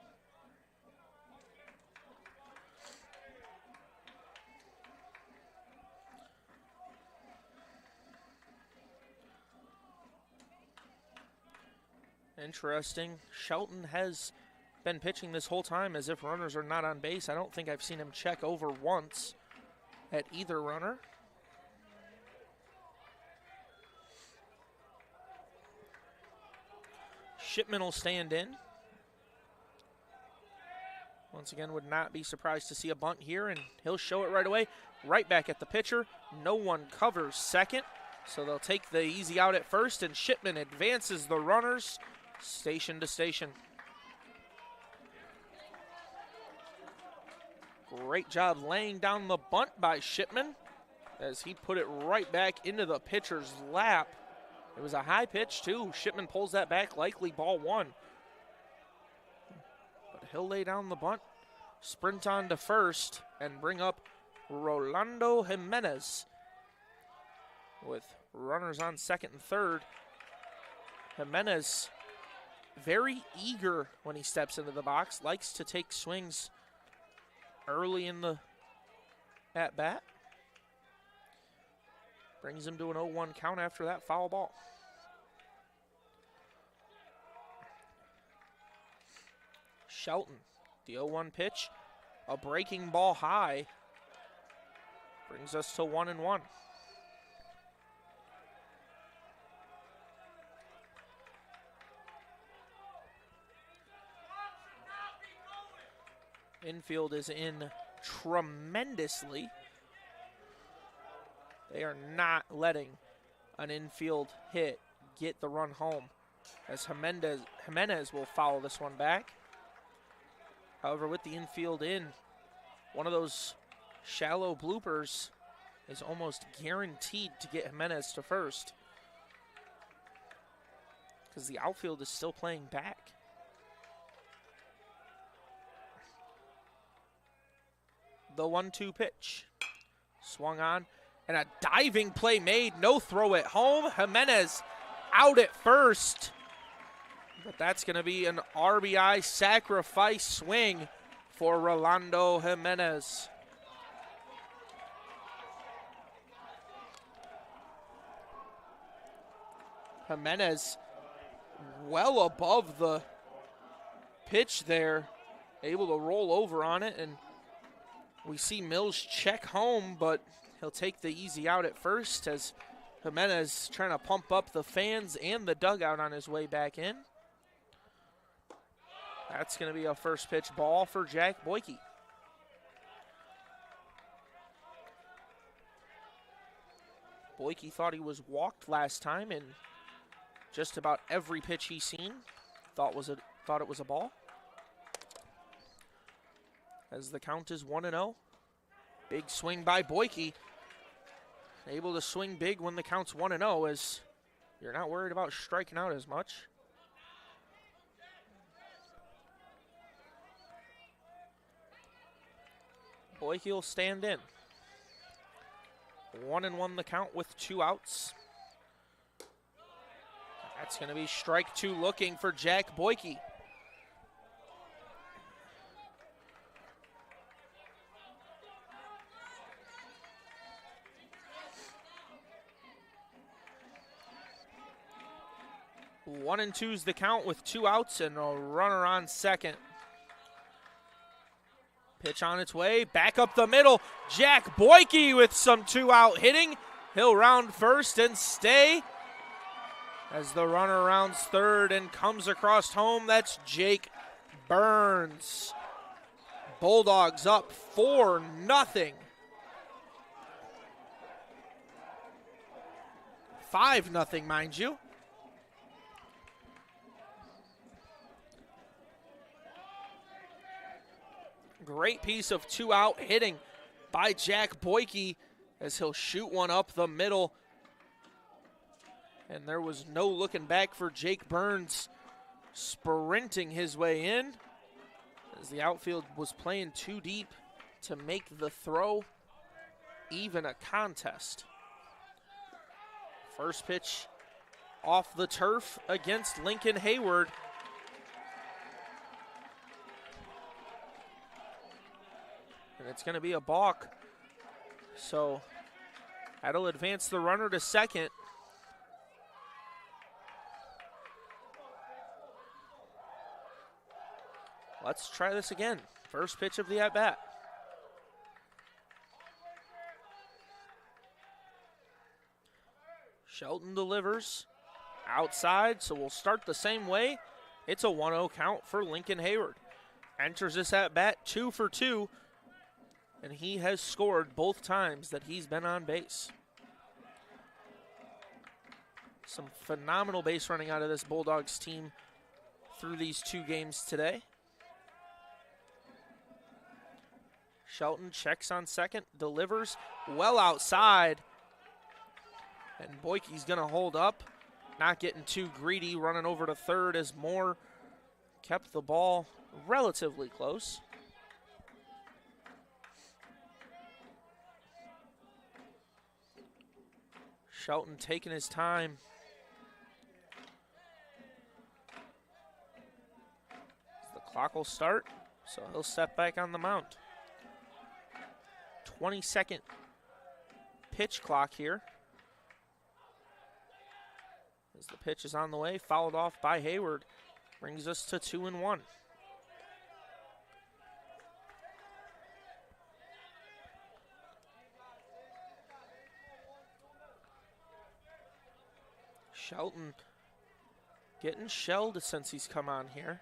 Speaker 1: Interesting. Shelton has been pitching this whole time as if runners are not on base. I don't think I've seen him check over once at either runner. Shipman will stand in. Once again, would not be surprised to see a bunt here, and he'll show it right away. Right back at the pitcher. No one covers second, so they'll take the easy out at first, and Shipman advances the runners station to station. Great job laying down the bunt by Shipman as he put it right back into the pitcher's lap. It was a high pitch, too. Shipman pulls that back, likely ball 1. But he'll lay down the bunt, sprint on to first, and bring up Rolando Jimenez with runners on second and third. Jimenez, very eager when he steps into the box, likes to take swings early in the at-bat. Brings him to an 0-1 count after that foul ball. Shelton, the 0-1 pitch, a breaking ball high, brings us to 1-1. Infield is in tremendously. They are not letting an infield hit get the run home, as Jimenez will foul this one back. However, with the infield in, one of those shallow bloopers is almost guaranteed to get Jimenez to first, because the outfield is still playing back. The 1-2 pitch. Swung on, and a diving play made. No throw at home. Jimenez out at first. But that's going to be an RBI sacrifice swing for Rolando Jimenez. Jimenez well above the pitch there, able to roll over on it, and we see Mills check home, but he'll take the easy out at first as Jimenez trying to pump up the fans and the dugout on his way back in. That's going to be a first pitch ball for Jack Boyke. Boyke thought he was walked last time, and just about every pitch he's seen thought it was a ball. As the count is 1-0. Big swing by Boyke. Able to swing big when the count's 1-0, as you're not worried about striking out as much. Boyke will stand in. 1-1 the count with 2 outs. That's going to be strike 2 looking for Jack Boyke. One and two's the count with 2 outs and a runner on second. Pitch on its way, back up the middle. Jack Boyke with some 2-out hitting. He'll round first and stay as the runner rounds third and comes across home. That's Jake Burns. Bulldogs up 4-0. 5-0, mind you. Great piece of 2-out hitting by Jack Boyke as he'll shoot one up the middle. And there was no looking back for Jake Burns, sprinting his way in as the outfield was playing too deep to make the throw even a contest. First pitch off the turf against Lincoln Hayward. And it's going to be a balk. So that'll advance the runner to second. Let's try this again. First pitch of the at-bat. Shelton delivers outside, so we'll start the same way. It's a 1-0 count for Lincoln Hayward. Enters this at-bat 2 for 2. And he has scored both times that he's been on base. Some phenomenal base running out of this Bulldogs team through these 2 games today. Shelton checks on second, delivers well outside. And Boyke's going to hold up, not getting too greedy, running over to third as Moore kept the ball relatively close. Shelton taking his time. The clock will start, so he'll step back on the mound. 20-second pitch clock here. As the pitch is on the way, fouled off by Hayward. Brings us to 2-1. Shelton getting shelled since he's come on here.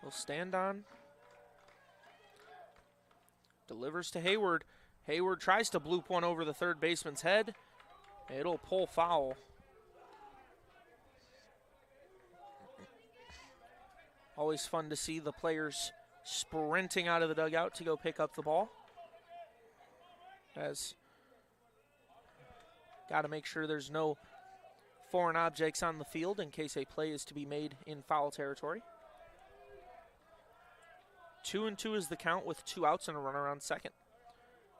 Speaker 1: Will stand on. Delivers to Hayward. Hayward tries to bloop one over the third baseman's head. It'll pull foul. Always fun to see the players sprinting out of the dugout to go pick up the ball. As got to make sure there's no foreign objects on the field in case a play is to be made in foul territory. 2-2 is the count with 2 outs and a runner on second.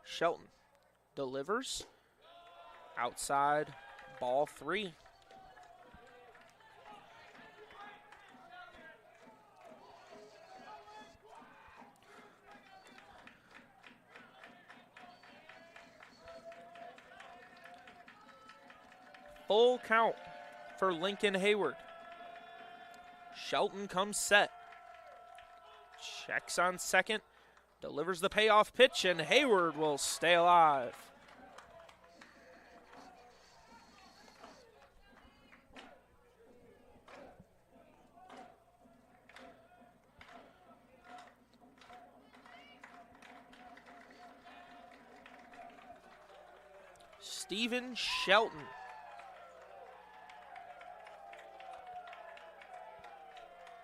Speaker 1: Shelton delivers. Outside, ball 3. Full count for Lincoln Hayward. Shelton comes set. Checks on second. Delivers the payoff pitch, and Hayward will stay alive. Stephen Shelton.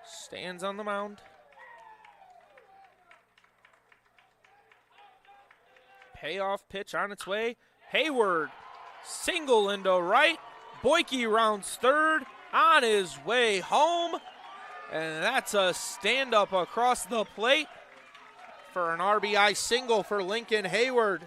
Speaker 1: Stands on the mound. Payoff pitch on its way. Hayward, single into right. Boyke rounds third, on his way home. And that's a stand-up across the plate for an RBI single for Lincoln Hayward.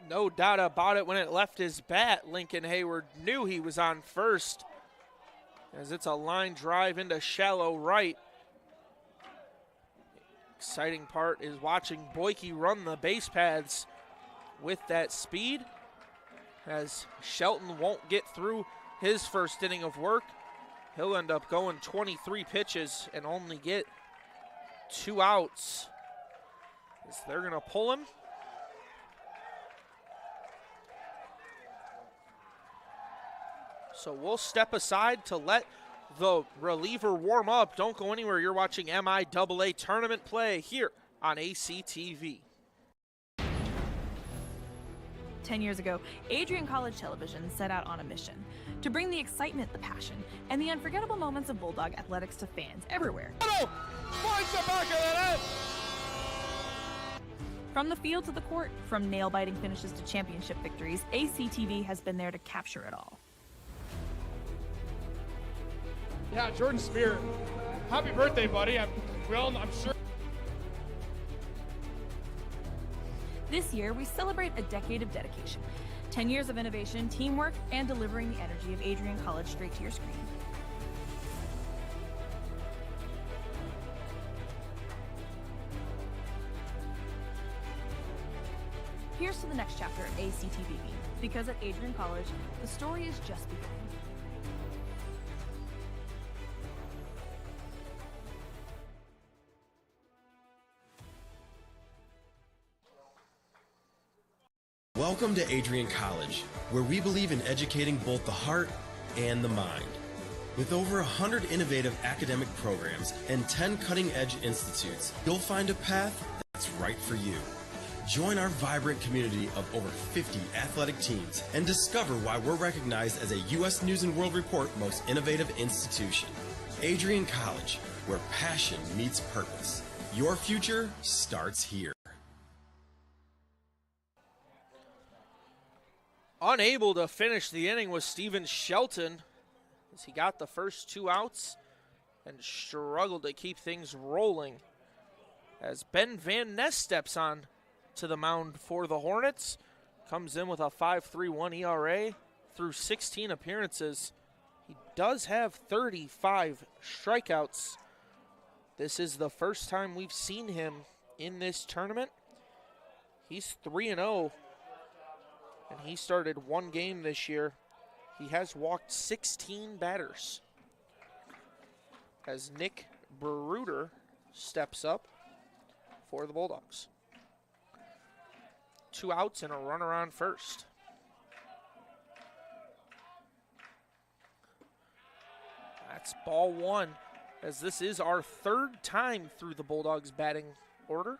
Speaker 1: No doubt about it, when it left his bat, Lincoln Hayward knew he was on first, as it's a line drive into shallow right. Exciting part is watching Boyke run the base paths with that speed, as Shelton won't get through his first inning of work. He'll end up going 23 pitches and only get 2 outs, as they're going to pull him. So we'll step aside to let the reliever warm up. Don't go anywhere. You're watching MIAA tournament play here on ACTV.
Speaker 11: 10 years ago, Adrian College Television set out on a mission to bring the excitement, the passion, and the unforgettable moments of Bulldog athletics to fans everywhere. From the field to the court, from nail-biting finishes to championship victories, ACTV has been there to capture it all.
Speaker 12: Yeah, Jordan Spear. Happy birthday, buddy. I'm sure.
Speaker 11: This year, we celebrate a decade of dedication, 10 years of innovation, teamwork, and delivering the energy of Adrian College straight to your screen. Here's to the next chapter of ACTV, because at Adrian College, the story is just beginning.
Speaker 13: Welcome to Adrian College, where we believe in educating both the heart and the mind. With over 100 innovative academic programs and 10 cutting-edge institutes, you'll find a path that's right for you. Join our vibrant community of over 50 athletic teams and discover why we're recognized as a U.S. News & World Report Most Innovative Institution. Adrian College, where passion meets purpose. Your future starts here.
Speaker 1: Unable to finish the inning was Stephen Shelton, as he got the first 2 outs and struggled to keep things rolling. As Ben Van Ness steps on to the mound for the Hornets, comes in with a 5.31 ERA through 16 appearances. He does have 35 strikeouts. This is the first time we've seen him in this tournament. He's 3-0, and he started one game this year. He has walked 16 batters. As Nick Bruder steps up for the Bulldogs. 2 outs and a runner on first. That's ball 1, as this is our 3rd time through the Bulldogs batting order.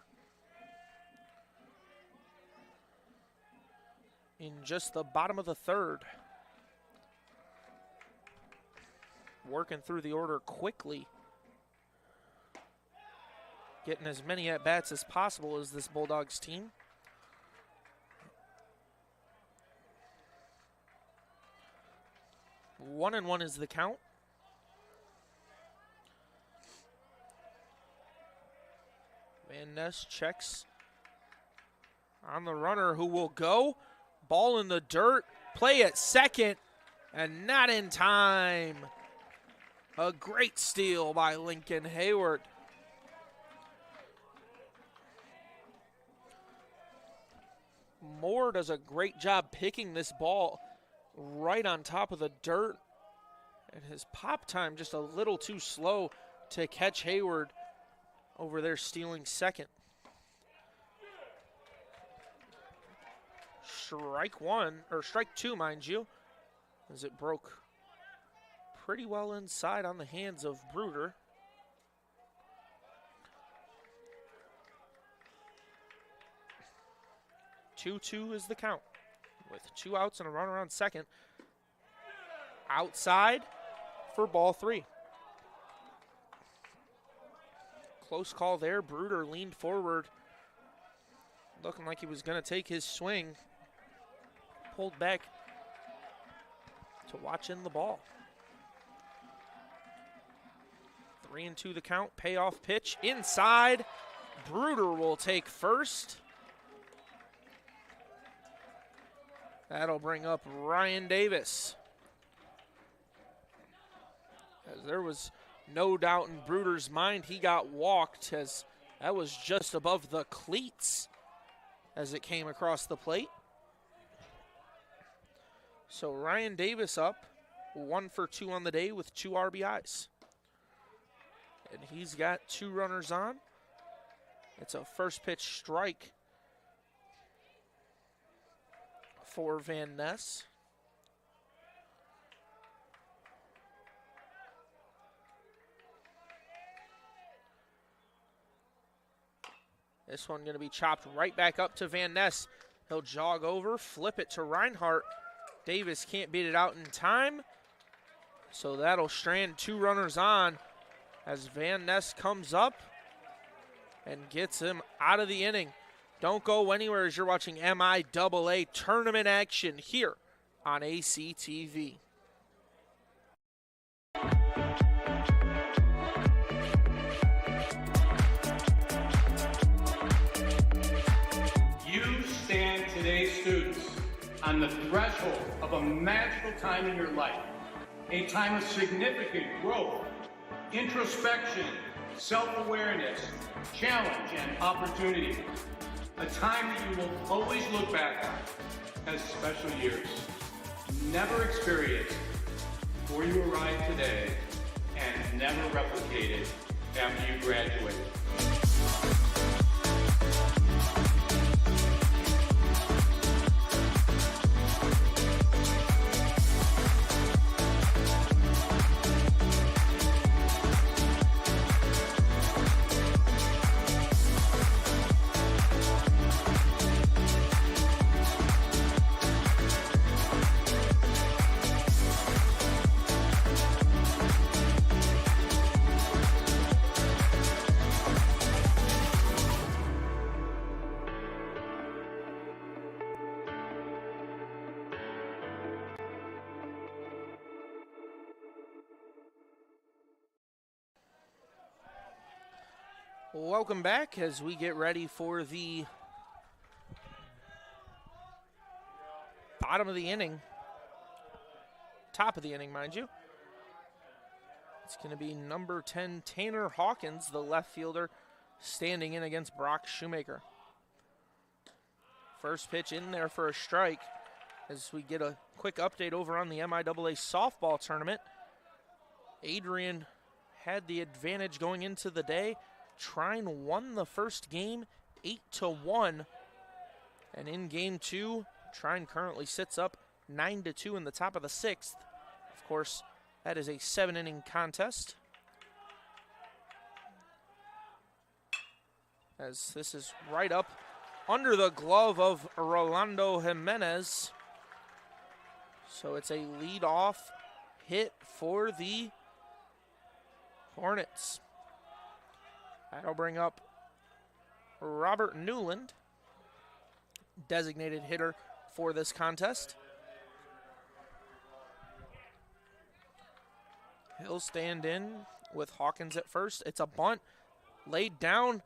Speaker 1: In just the bottom of the 3rd. Working through the order quickly. Getting as many at-bats as possible as this Bulldogs team. One and one is the count. Van Ness checks on the runner who will go. Ball in the dirt. Play at second and not in time. A great steal by Lincoln Hayward. Moore does a great job picking this ball right on top of the dirt. And his pop time just a little too slow to catch Hayward over there stealing second. Strike 1, or strike 2, mind you, as it broke pretty well inside on the hands of Bruder. Two is the count, with 2 outs and a runner on second. Outside for ball 3. Close call there. Bruder leaned forward, looking like he was going to take his swing. Pulled back to watch in the ball. 3-2 the count. Payoff pitch inside. Bruder will take first. That'll bring up Ryan Davis. As there was no doubt in Bruder's mind, he got walked, as that was just above the cleats as it came across the plate. So Ryan Davis up, 1 for 2 on the day with 2 RBIs. And he's got 2 runners on. It's a first pitch strike for Van Ness. This one going to be chopped right back up to Van Ness. He'll jog over, flip it to Reinhardt. Davis can't beat it out in time, so that'll strand 2 runners on as Van Ness comes up and gets him out of the inning. Don't go anywhere as you're watching MIAA tournament action here on ACTV.
Speaker 9: You stand today, students, on the threshold of a magical time in your life, a time of significant growth, introspection, self-awareness, challenge, and opportunity. A time that you will always look back on as special years. Never experienced before you arrived today, and never replicated after you graduate.
Speaker 1: Welcome back as we get ready for the bottom of the inning. Top of the inning, mind you. It's going to be number 10, Tanner Hawkins, the left fielder, standing in against Brock Shoemaker. First pitch in there for a strike as we get a quick update over on the MIAA softball tournament. Adrian had the advantage going into the day. Trine won the first game 8-1. And in game 2, Trine currently sits up 9-2 in the top of the 6th. Of course, that is a 7-inning contest. As this is right up under the glove of Rolando Jimenez. So it's a lead-off hit for the Hornets. That'll bring up Robert Newland, designated hitter for this contest. He'll stand in with Hawkins at first. It's a bunt laid down,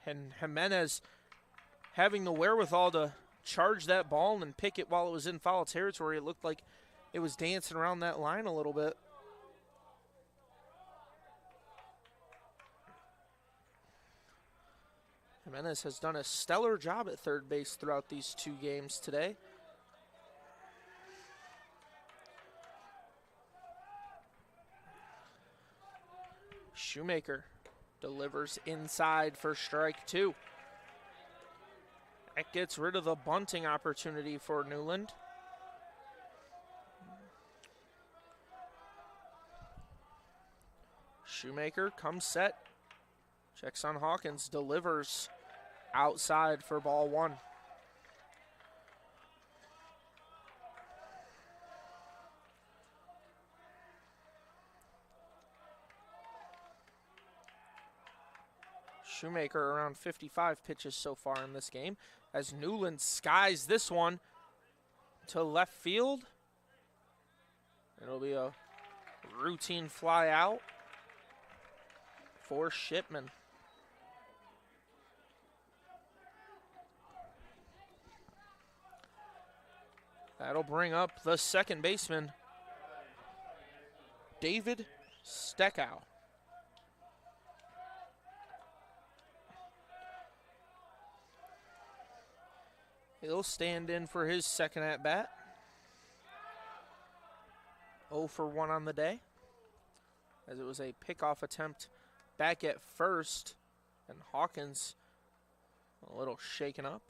Speaker 1: and Jimenez having the wherewithal to charge that ball and pick it while it was in foul territory. It looked like it was dancing around that line a little bit. Jimenez has done a stellar job at third base throughout these 2 games today. Shoemaker delivers inside for strike 2. That gets rid of the bunting opportunity for Newland. Shoemaker comes set, checks on Hawkins, delivers outside for ball 1. Shoemaker around 55 pitches so far in this game as Newland skies this one to left field. It'll be a routine fly out for Shipman. That'll bring up the second baseman, David Steckow. He'll stand in for his second at-bat. 0 for 1 on the day, as it was a pickoff attempt back at first, and Hawkins a little shaken up.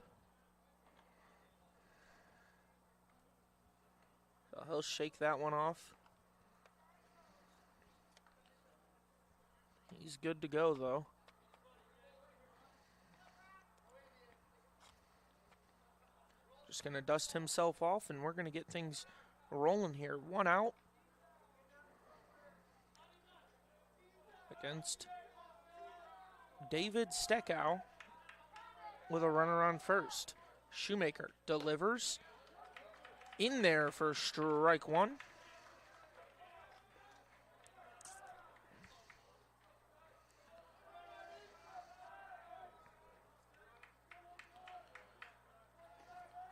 Speaker 1: So he'll shake that one off. He's good to go, though. Just going to dust himself off, and we're going to get things rolling here. 1 out against David Steckow with a runner on first. Shoemaker delivers in there for strike 1.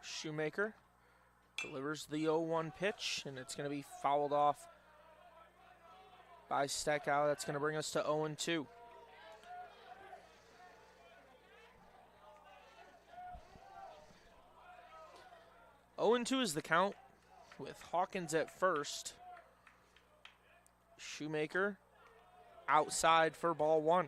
Speaker 1: Shoemaker delivers the 0-1 pitch, and it's going to be fouled off by Steckow. That's going to bring us to 0-2. Oh, 2 is the count with Hawkins at first. Shoemaker outside for ball 1.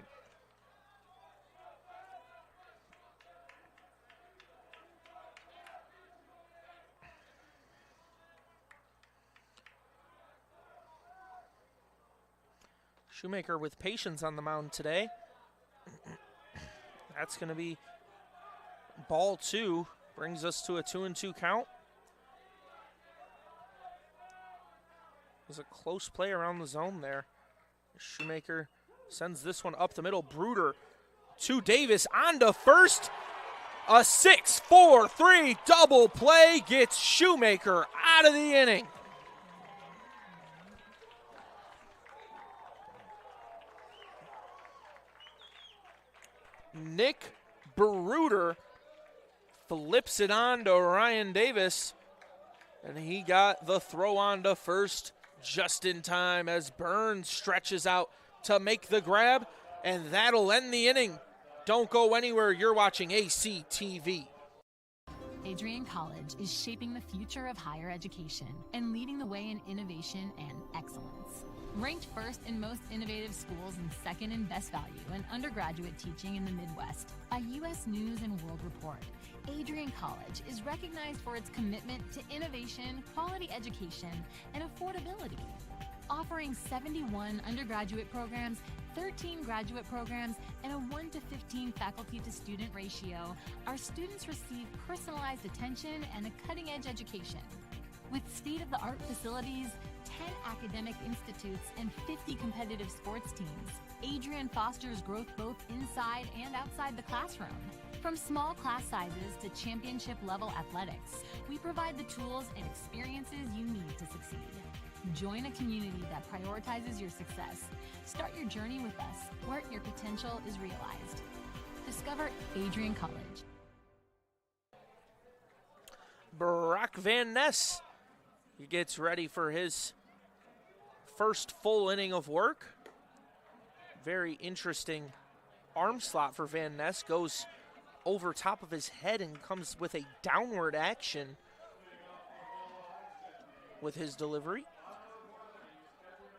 Speaker 1: Shoemaker with patience on the mound today. That's going to be ball 2. Brings us to a 2-2 count. There's a close play around the zone there. Shoemaker sends this one up the middle. Bruder to Davis on to first. A 6-4-3 double play gets Shoemaker out of the inning. Nick Bruder flips it on to Ryan Davis, and he got the throw on to first just in time as Burns stretches out to make the grab, and that'll end the inning. Don't go anywhere. You're watching ACTV.
Speaker 14: Adrian College is shaping the future of higher education and leading the way in innovation and excellence. Ranked first in most innovative schools and second in best value in undergraduate teaching in the Midwest by U.S. News and World Report, Adrian College is recognized for its commitment to innovation, quality education, and affordability. Offering 71 undergraduate programs, 13 graduate programs, and a 1:15 faculty to student ratio, our students receive personalized attention and a cutting-edge education. With state-of-the-art facilities, 10 academic institutes, and 50 competitive sports teams, Adrian fosters growth both inside and outside the classroom. From small class sizes to championship-level athletics, we provide the tools and experiences you need to succeed. Join a community that prioritizes your success. Start your journey with us, where your potential is realized. Discover Adrian College.
Speaker 1: Brock Van Ness, he gets ready for his first full inning of work. Very interesting arm slot for Van Ness. Goes over top of his head and comes with a downward action with his delivery.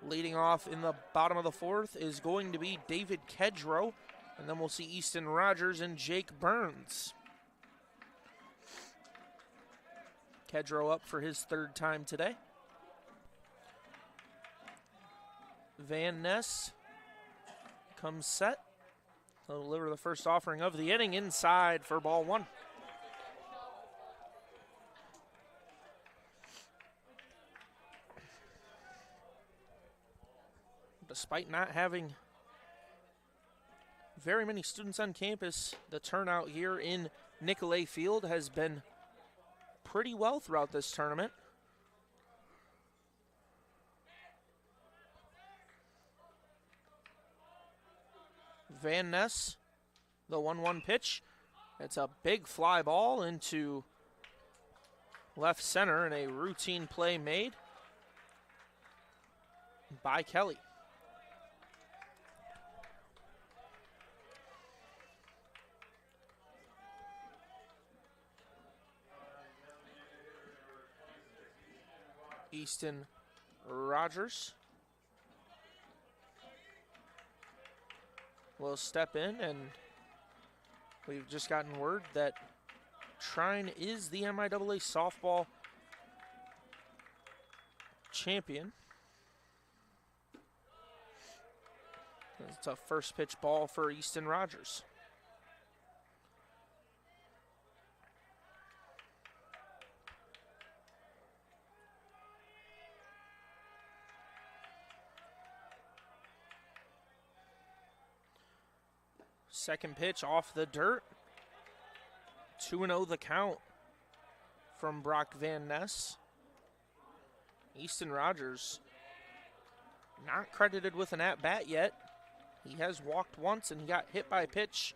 Speaker 1: Leading off in the bottom of the fourth is going to be David Kedrow, and then we'll see Easton Rogers and Jake Burns. Kedrow up for his third time today. Van Ness comes set. He'll deliver the first offering of the inning inside for ball one. Despite not having very many students on campus, the turnout here in Nicolay Field has been pretty well throughout this tournament. Van Ness, the 1-1 pitch. It's a big fly ball into left center and a routine play made by Kelly. Easton Rogers will step in, and we've just gotten word that Trine is the MIAA softball champion. It's a first pitch ball for Easton Rogers. Second pitch off the dirt. 2-0 the count from Brock Van Ness. Easton Rogers not credited with an at-bat yet. He has walked once and he got hit by a pitch.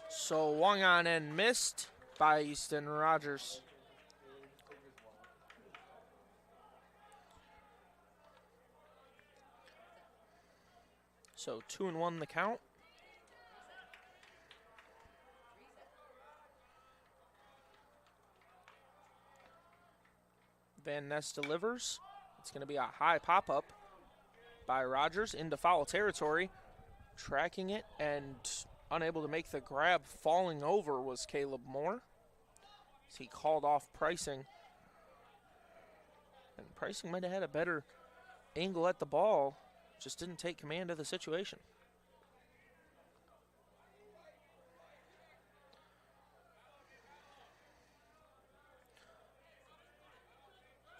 Speaker 1: So swung on and missed by Easton Rogers. So 2-1 the count. Van Ness delivers. It's going to be a high pop-up by Rogers into foul territory. Tracking it and unable to make the grab, falling over was Caleb Moore. As he called off Pricing. And Pricing might have had a better angle at the ball. Just didn't take command of the situation.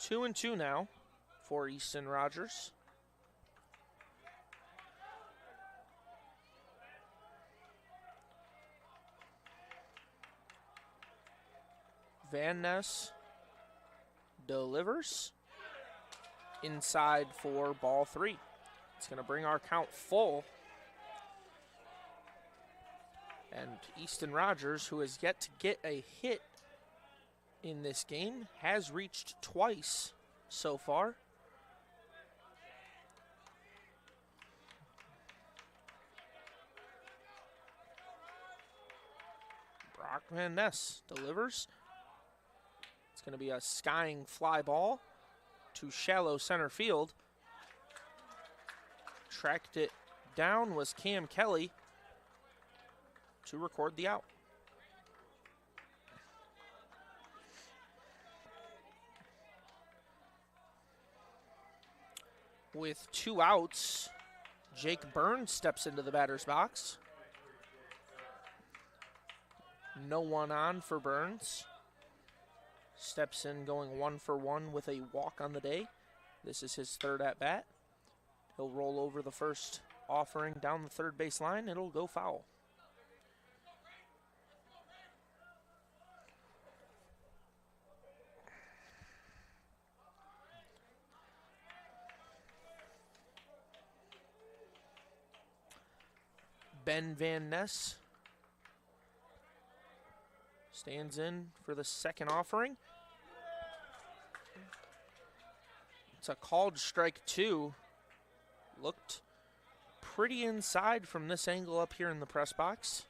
Speaker 1: Two and two now for Easton Rogers. Van Ness delivers inside for ball three. It's going to bring our count full. And Easton Rogers, who has yet to get a hit in this game, has reached twice so far. Brock Van Ness delivers. It's going to be a skying fly ball to shallow center field. Tracked it down was Cam Kelly to record the out. With 2 outs, Jake Burns steps into the batter's box. No one on for Burns. Steps in going 1 for 1 with a walk on the day. This is his 3rd at bat. He'll roll over the first offering down the third base line. It'll go foul. Ben Van Ness stands in for the second offering. It's a called strike 2. Looked pretty inside from this angle up here in the press box.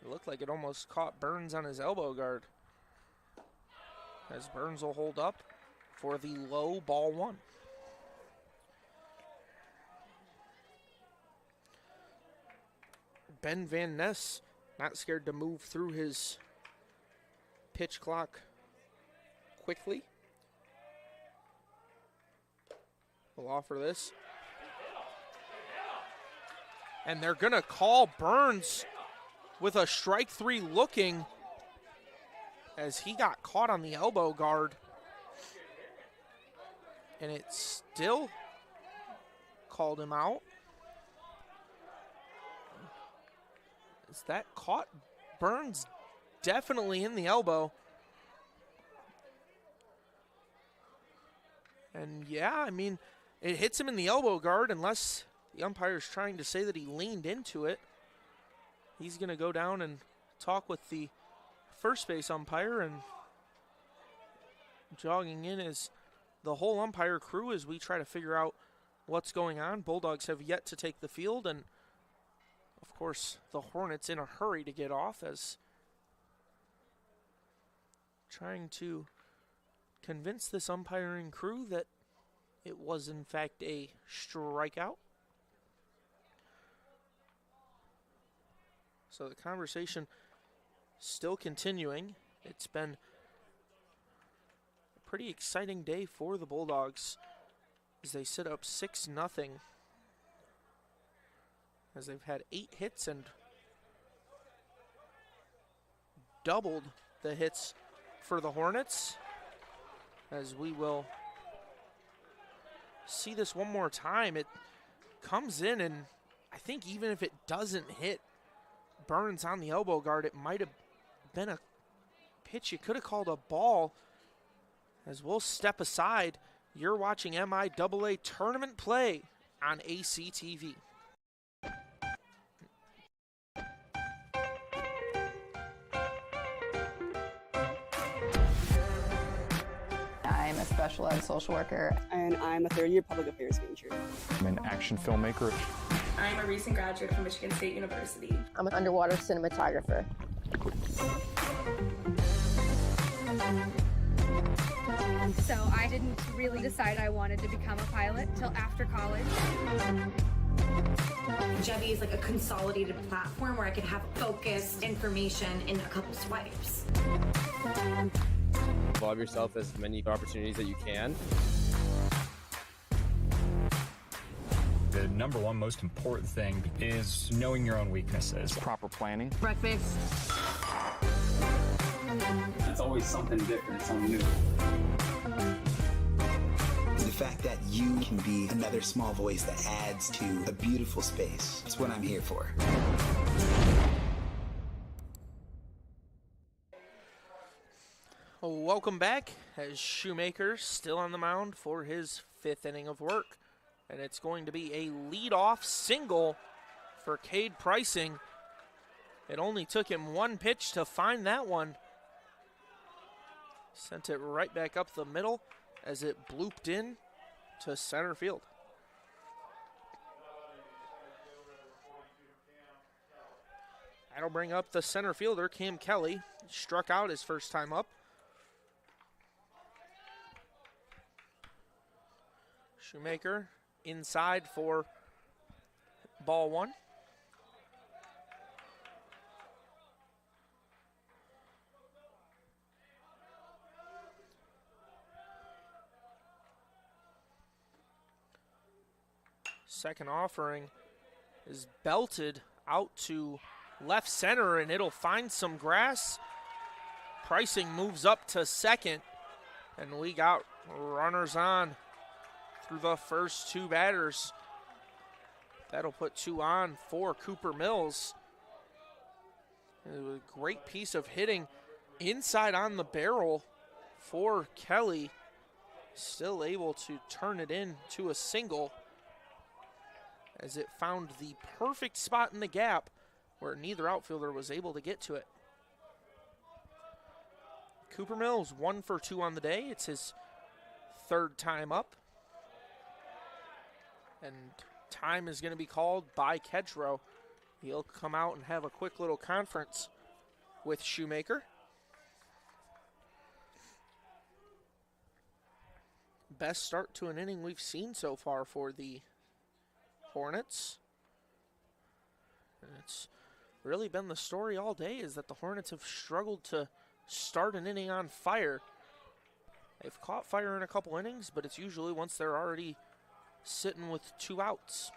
Speaker 1: It looked like it almost caught Burns on his elbow guard. As Burns will hold up for the low ball 1. Ben Van Ness not scared to move through his pitch clock quickly. We'll offer this. And they're going to call Burns with a strike 3 looking as he got caught on the elbow guard. And it still called him out. Is that caught Burns definitely in the elbow. And yeah, I mean, it hits him in the elbow guard unless the umpire's trying to say that he leaned into it. He's going to go down and talk with the first base umpire, and jogging in is the whole umpire crew as we try to figure out what's going on. Bulldogs have yet to take the field, and of course, the Hornets in a hurry to get off as trying to convince this umpiring crew that it was in fact a strikeout. So the conversation still continuing. It's been a pretty exciting day for the Bulldogs as they sit up 6-0. As they've had 8 hits and doubled the hits for the Hornets. As we will see this one more time, it comes in, and I think even if it doesn't hit Burns on the elbow guard, it might have been a pitch you could have called a ball. As we'll step aside, you're watching MIAA tournament play on ACTV.
Speaker 2: I'm a special ed social worker.
Speaker 3: And I'm a 3rd-year public affairs major.
Speaker 4: I'm an action filmmaker.
Speaker 5: I'm a recent graduate from Michigan State University.
Speaker 2: I'm an underwater cinematographer.
Speaker 6: So I didn't really decide I wanted to become a pilot till after college.
Speaker 7: Jevy is like a consolidated platform where I could have focused information in a couple swipes.
Speaker 8: Involve yourself as many opportunities that you can.
Speaker 4: The number one most important thing is knowing your own weaknesses. Proper planning.
Speaker 7: Breakfast.
Speaker 15: It's always something different, something new.
Speaker 10: The fact that you can be another small voice that adds to a beautiful space. That's what I'm here for.
Speaker 1: Welcome back as Shoemaker still on the mound for his 5th inning of work. And it's going to be a leadoff single for Cade Pricing. It only took him 1 pitch to find that one. Sent it right back up the middle as it blooped in to center field. That'll bring up the center fielder, Cam Kelly. Struck out his first time up. Shoemaker inside for ball one. Second offering is belted out to left center, and it'll find some grass. Pricing moves up to second, and we got runners on through the first two batters. That'll put two on for Cooper Mills. It was a great piece of hitting inside on the barrel for Kelly. Still able to turn it into a single as it found the perfect spot in the gap where neither outfielder was able to get to it. Cooper Mills 1 for 2 on the day. It's his third time up. And time is going to be called by Kedgerow. He'll come out and have a quick little conference with Shoemaker. Best start to an inning we've seen so far for the Hornets. And it's really been the story all day, is that the Hornets have struggled to start an inning on fire. They've caught fire in a couple innings, but it's usually once they're already sitting with two outs.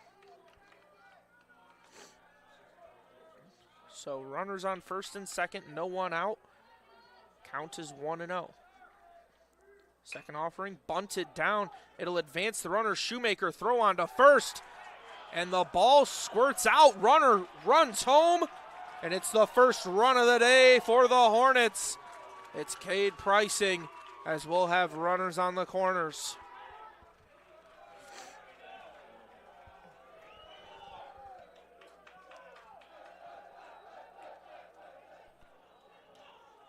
Speaker 1: So runners on first and second, no one out. Count is 1-0. Second offering, bunted down. It'll advance the runner. Shoemaker throw on to first. And the ball squirts out. Runner runs home. And it's the first run of the day for the Hornets. It's Cade Pricing, as we'll have runners on the corners.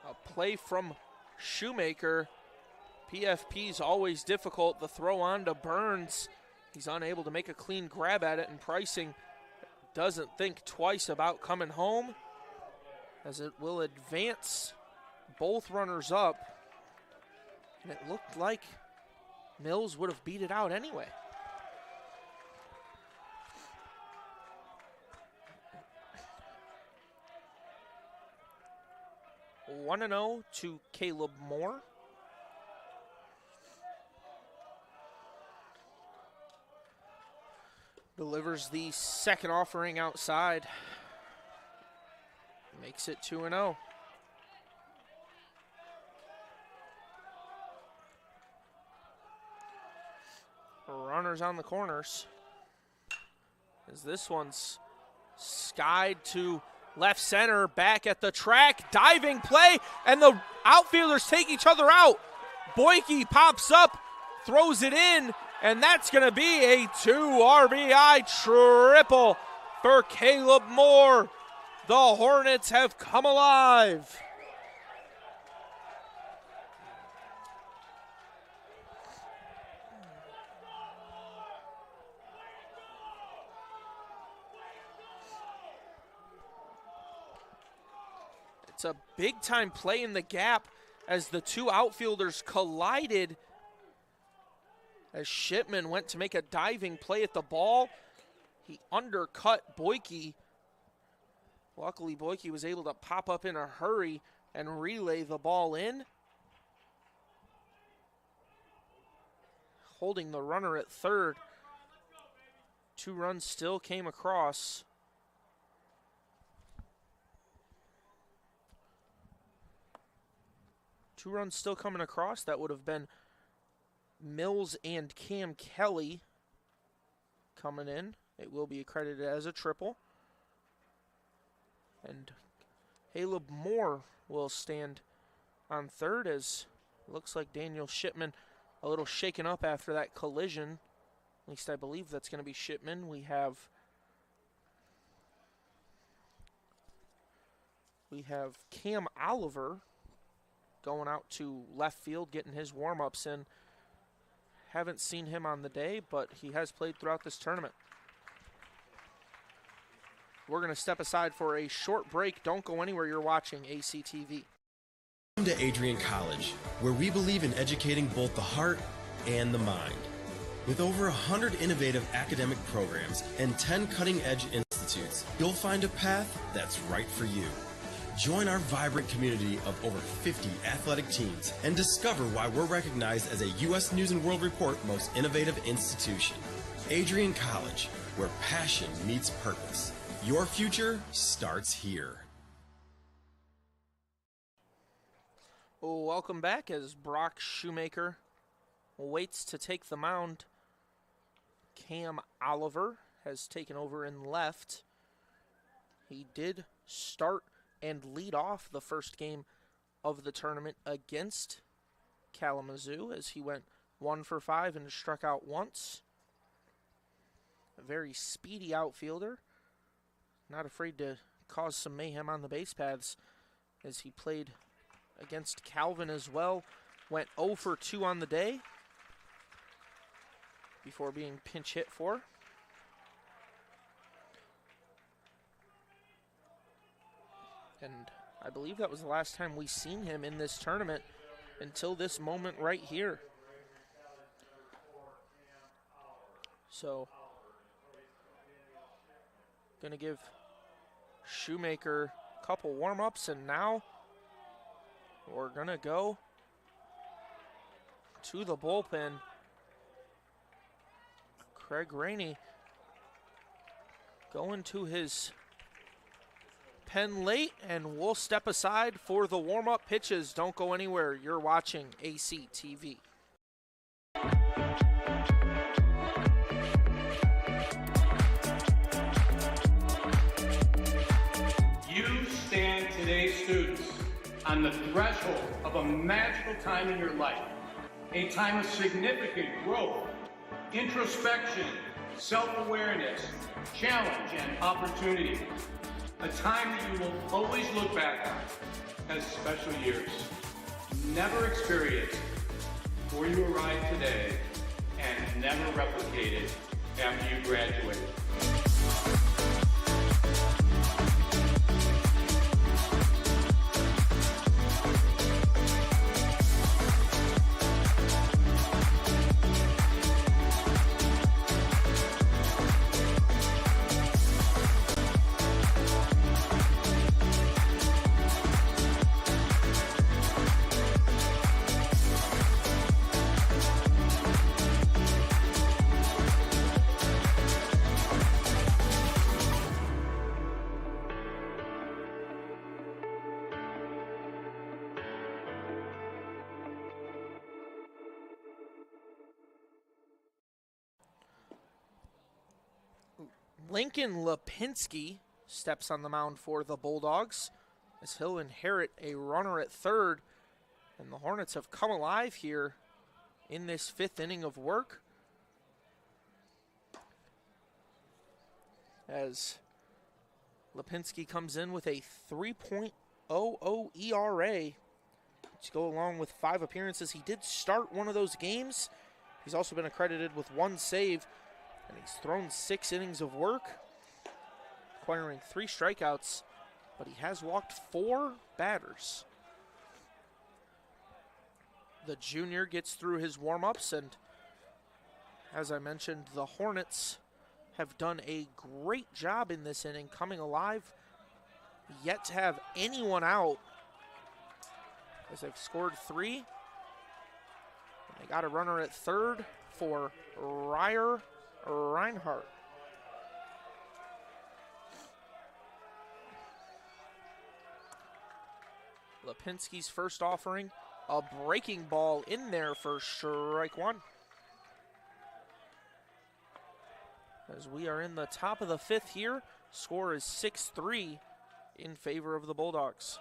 Speaker 1: A play from Shoemaker. PFP's always difficult. The throw on to Burns. He's unable to make a clean grab at it, and Pricing doesn't think twice about coming home, as it will advance both runners up. And it looked like Mills would have beat it out anyway. – 1-0 to Caleb Moore. Delivers the second offering outside. Makes it 2-0. Runners on the corners. As this one's skied to left center, back at the track, diving play, and the outfielders take each other out. Boyke pops up, throws it in, and that's going to be a 2 RBI triple for Caleb Moore. The Hornets have come alive. It's a big-time play in the gap as the two outfielders collided. As Shipman went to make a diving play at the ball, he undercut Boyke. Luckily, Boyke was able to pop up in a hurry and relay the ball in. Holding the runner at third. 2 runs still came across. Two runs still coming across. That would have been Mills and Cam Kelly coming in. It will be accredited as a triple. And Caleb Moore will stand on third, as it looks like Daniel Shipman a little shaken up after that collision. At least I believe that's going to be Shipman. We have Cam Oliver going out to left field, getting his warm-ups in. Haven't seen him on the day, but he has played throughout this tournament. We're going to step aside for a short break. Don't go anywhere. You're watching ACTV.
Speaker 13: Welcome to Adrian College, where we believe in educating both the heart and the mind. With over 100 innovative academic programs and 10 cutting-edge institutes, you'll find a path that's right for you. Join our vibrant community of over 50 athletic teams and discover why we're recognized as a U.S. News & World Report Most Innovative Institution. Adrian College, where passion meets purpose. Your future starts here.
Speaker 1: Welcome back as Brock Shoemaker waits to take the mound. Cam Oliver has taken over in left. He did start and lead off the first game of the tournament against Kalamazoo as he went 1 for 5 and struck out once. A very speedy outfielder, not afraid to cause some mayhem on the base paths as he played against Calvin as well. Went 0 for 2 on the day before being pinch hit for. And I believe that was the last time we seen him in this tournament until this moment right here. So, gonna give Shoemaker a couple warm-ups, and now we're gonna go to the bullpen. Craig Rainey going to his pen late, and we'll step aside for the warm-up pitches. Don't go anywhere. You're watching ACTV.
Speaker 9: You stand today, students, on the threshold of a magical time in your life, a time of significant growth, introspection, self-awareness, challenge, and opportunity. A time that you will always look back on as special years. Never experienced before you arrived today, and never replicated after you graduate.
Speaker 1: Lincoln Lipinski steps on the mound for the Bulldogs as he'll inherit a runner at third. And the Hornets have come alive here in this 5th inning of work, as Lipinski comes in with a 3.00 ERA to go along with 5 appearances. He did start one of those games. He's also been accredited with 1 save, and he's thrown 6 innings of work, acquiring 3 strikeouts, but he has walked 4 batters. The junior gets through his warm-ups, and as I mentioned, the Hornets have done a great job in this inning, coming alive, yet to have anyone out, as they've scored 3. And they got a runner at third for Ryer Reinhardt. Lipinski's first offering, a breaking ball in there for strike 1. As we are in the top of the 5th here, score is 6-3 in favor of the Bulldogs.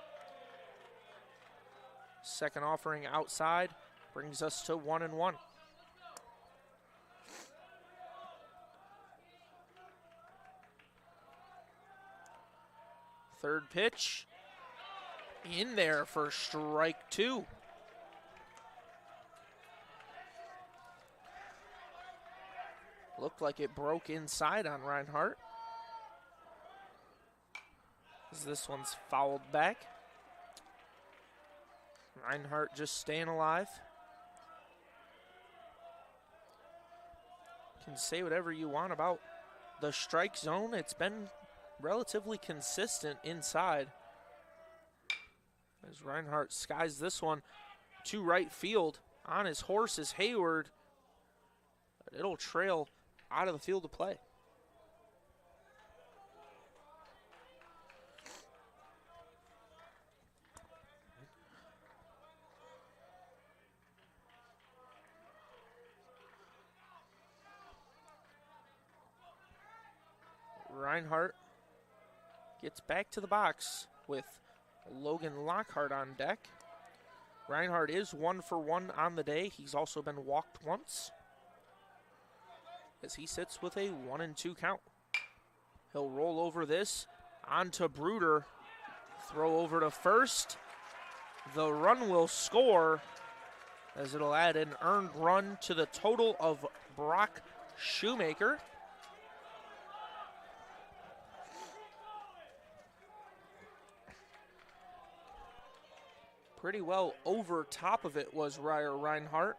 Speaker 1: Second offering outside brings us to 1-1. Third pitch in there for strike 2. Looked like it broke inside on Reinhardt. As this one's fouled back. Reinhardt just staying alive. Can say whatever you want about the strike zone. It's been relatively consistent inside. As Reinhardt skies this one to right field. On his horse is Hayward. But it'll trail out of the field of play. Reinhardt gets back to the box with Logan Lockhart on deck. Reinhardt is 1 for 1 on the day. He's also been walked once as he sits with a 1-2 count. He'll roll over this onto Bruder. Throw over to first. The run will score as it'll add an earned run to the total of Brock Shoemaker. Pretty well over top of it was Ryer Reinhardt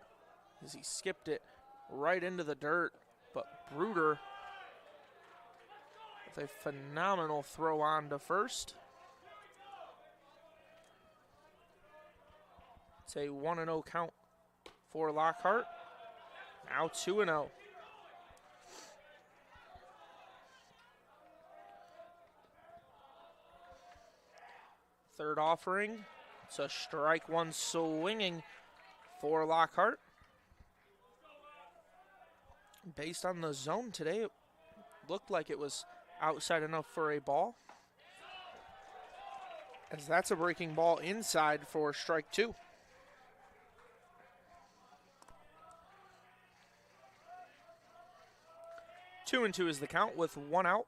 Speaker 1: as he skipped it right into the dirt. But Bruder with a phenomenal throw on to first. It's a 1-0 count for Lockhart. Now 2-0. Third offering. It's a strike one swinging for Lockhart. Based on the zone today, it looked like it was outside enough for a ball. As that's a breaking ball inside for strike 2. Two and 2 is the count with 1 out.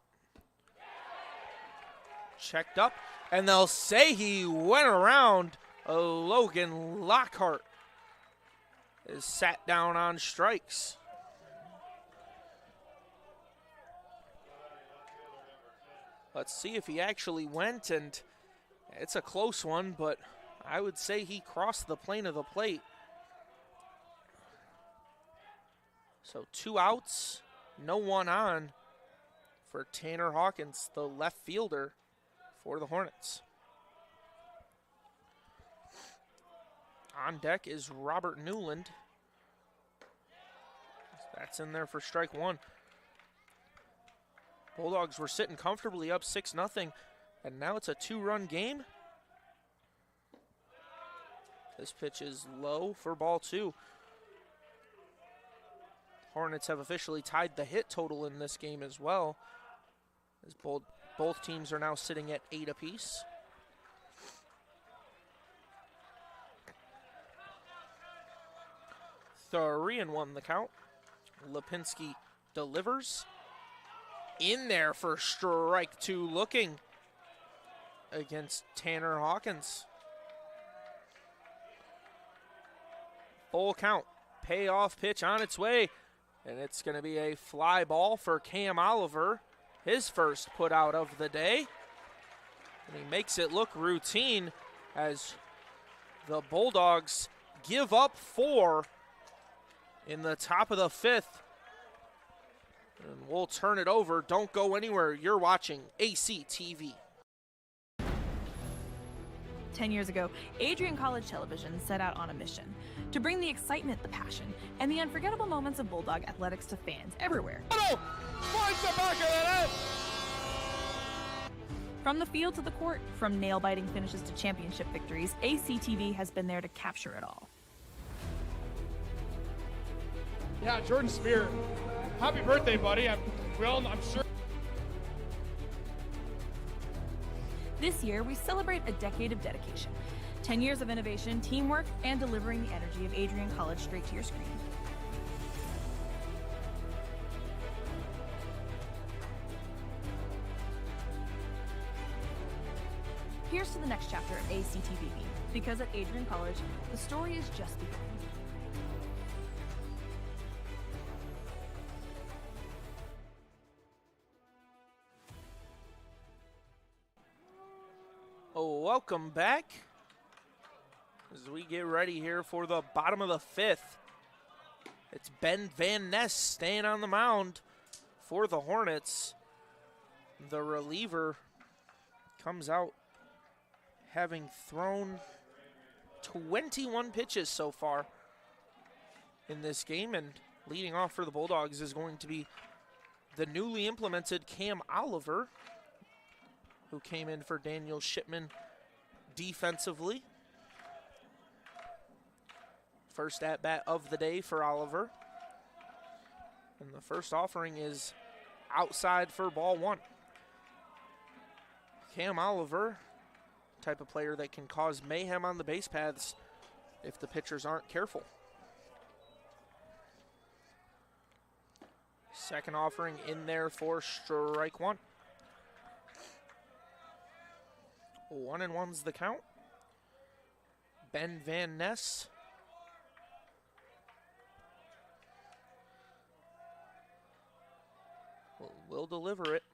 Speaker 1: Checked up, and they'll say he went around. Logan Lockhart is sat down on strikes. Let's see if he actually went, and it's a close one, but I would say he crossed the plane of the plate. So 2 outs, no one on for Tanner Hawkins, the left fielder for the Hornets. On deck is Robert Newland. That's in there for strike 1. Bulldogs were sitting comfortably up 6-0, and now it's a 2-run game. This pitch is low for ball 2. Hornets have officially tied the hit total in this game as well, as both teams are now sitting at 8 apiece. Three and 1 the count. Lipinski delivers. In there for strike 2 looking against Tanner Hawkins. Full count. Payoff pitch on its way. And it's going to be a fly ball for Cam Oliver. His first put out of the day. And he makes it look routine as the Bulldogs give up 4 in the top of the 5th. And we'll turn it over. Don't go anywhere. You're watching ACTV.
Speaker 11: 10 years ago, Adrian College Television set out on a mission to bring the excitement, the passion, and the unforgettable moments of Bulldog athletics to fans everywhere. From the field to the court, from nail-biting finishes to championship victories, ACTV has been there to capture it all.
Speaker 12: Yeah, Jordan Spear. Happy birthday, buddy. I'm sure.
Speaker 11: This year, we celebrate a decade of dedication, 10 years of innovation, teamwork, and delivering the energy of Adrian College straight to your screen. Here's to the next chapter of ACTV, because at Adrian College, the story is just beginning.
Speaker 1: Welcome back as we get ready here for the bottom of the 5th. It's Ben Van Ness staying on the mound for the Hornets. The reliever comes out having thrown 21 pitches so far in this game, and leading off for the Bulldogs is going to be the newly implemented Cam Oliver, who came in for Daniel Shipman defensively. First at-bat of the day for Oliver. And the first offering is outside for ball 1. Cam Oliver, type of player that can cause mayhem on the base paths if the pitchers aren't careful. Second offering in there for strike 1. 1-1's the count. Ben Van Ness will deliver it.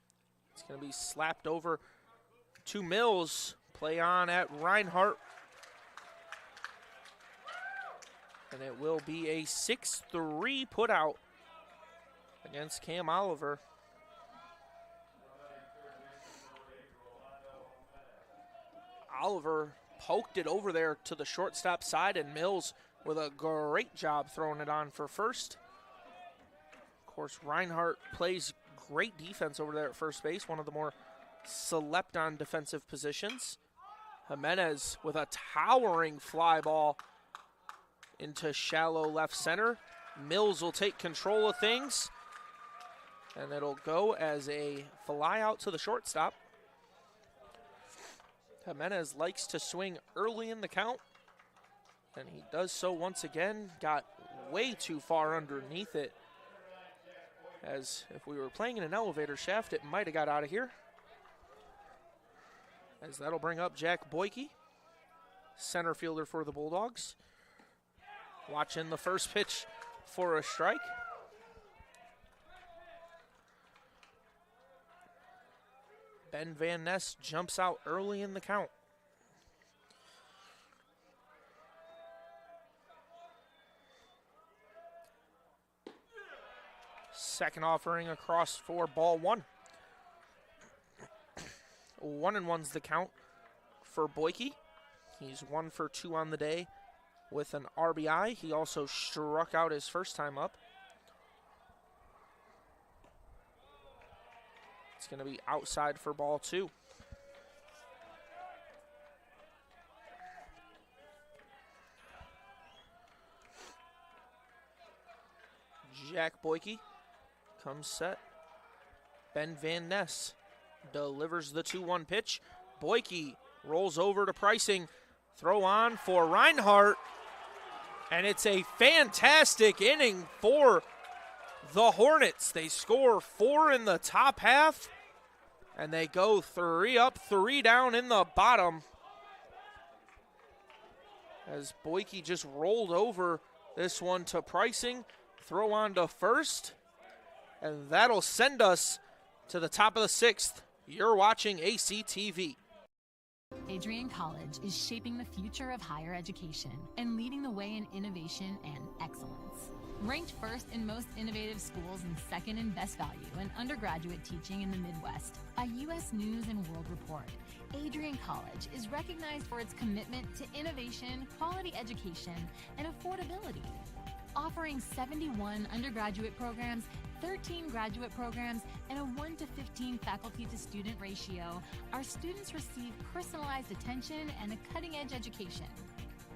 Speaker 1: It's going to be slapped over to Mills. Play on at Reinhardt. And it will be a 6-3 put out against Cam Oliver. Oliver poked it over there to the shortstop side, and Mills with a great job throwing it on for first. Of course, Reinhardt plays great defense over there at first base, one of the more slept on defensive positions. Jimenez with a towering fly ball into shallow left center. Mills will take control of things, and it'll go as a fly out to the shortstop. Jimenez likes to swing early in the count, and he does so once again. Got way too far underneath it, as if we were playing in an elevator shaft, it might have got out of here. As that'll bring up Jack Boyke, center fielder for the Bulldogs. Watching the first pitch for a strike. Ben Van Ness jumps out early in the count. Second offering across for ball 1. 1-1's the count for Boyke. He's 1 for 2 on the day with an RBI. He also struck out his first time up. It's going to be outside for ball 2. Jack Boyke comes set. Ben Van Ness delivers the 2-1 pitch. Boyke rolls over to Pricing. Throw on for Reinhardt. And it's a fantastic inning for the Hornets. They score 4 in the top half, and they go 3 up, 3 down in the bottom. As Boyke just rolled over this one to Pricing. Throw on to first, and that'll send us to the top of the 6th. You're watching ACTV.
Speaker 14: Adrian College is shaping the future of higher education and leading the way in innovation and excellence. Ranked first in most innovative schools and second in best value in undergraduate teaching in the Midwest by U.S. News and World Report, Adrian College is recognized for its commitment to innovation, quality education, and affordability. Offering 71 undergraduate programs, 13 graduate programs, and a 1-to-15 faculty-to-student ratio, our students receive personalized attention and a cutting-edge education.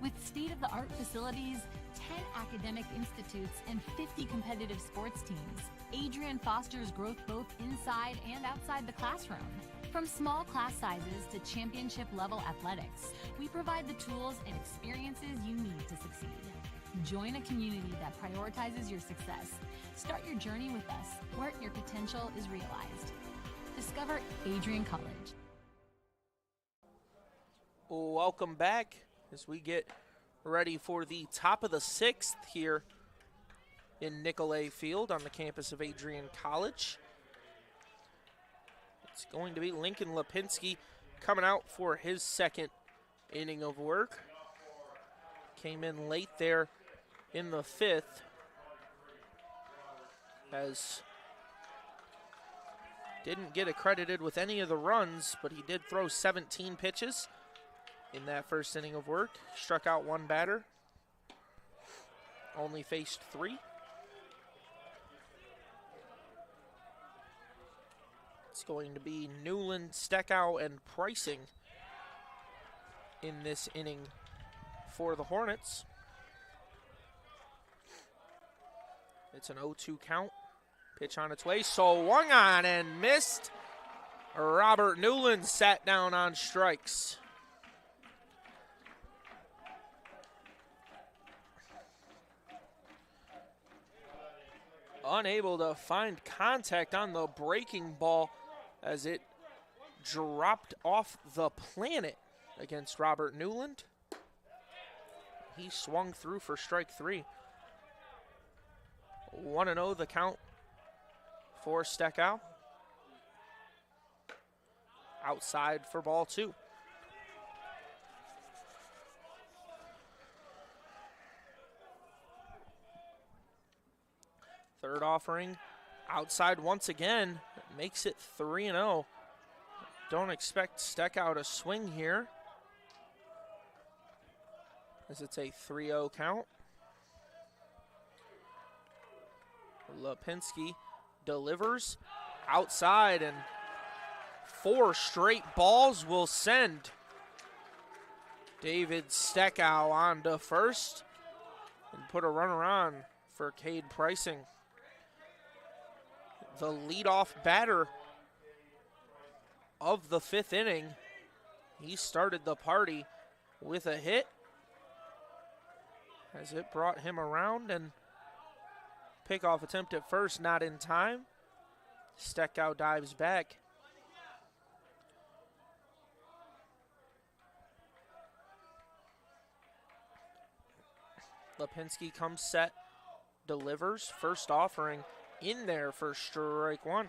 Speaker 14: With state-of-the-art facilities, 10 academic institutes, and 50 competitive sports teams, Adrian fosters growth both inside and outside the classroom. From small class sizes to championship-level athletics, we provide the tools and experiences you need to succeed. Join a community that prioritizes your success. Start your journey with us, where your potential is realized. Discover Adrian College.
Speaker 1: Welcome back as we get ready for the top of the 6th here in Nicolay Field on the campus of Adrian College. It's going to be Lincoln Lipinski coming out for his second inning of work. Came in late there in the 5th. As didn't get accredited with any of the runs, but he did throw 17 pitches in that first inning of work. Struck out 1 batter. Only faced 3. It's going to be Newland, Steckow, and Pricing in this inning for the Hornets. It's an 0-2 count. Pitch on its way, swung on and missed. Robert Newland sat down on strikes. Unable to find contact on the breaking ball as it dropped off the planet against Robert Newland. He swung through for strike 3. 1-0 the count for Steckow. Outside for ball 2. Third offering, outside once again, makes it 3-0. Don't expect Steckow to swing here, as it's a 3-0 count. Lipinski delivers outside, and 4 straight balls will send David Steckow on to first and put a runner on for Cade Pricing. The leadoff batter of the 5th inning. He started the party with a hit as it brought him around, and pickoff attempt at first not in time. Steckow dives back. Lipinski comes set, delivers, first offering in there for strike 1.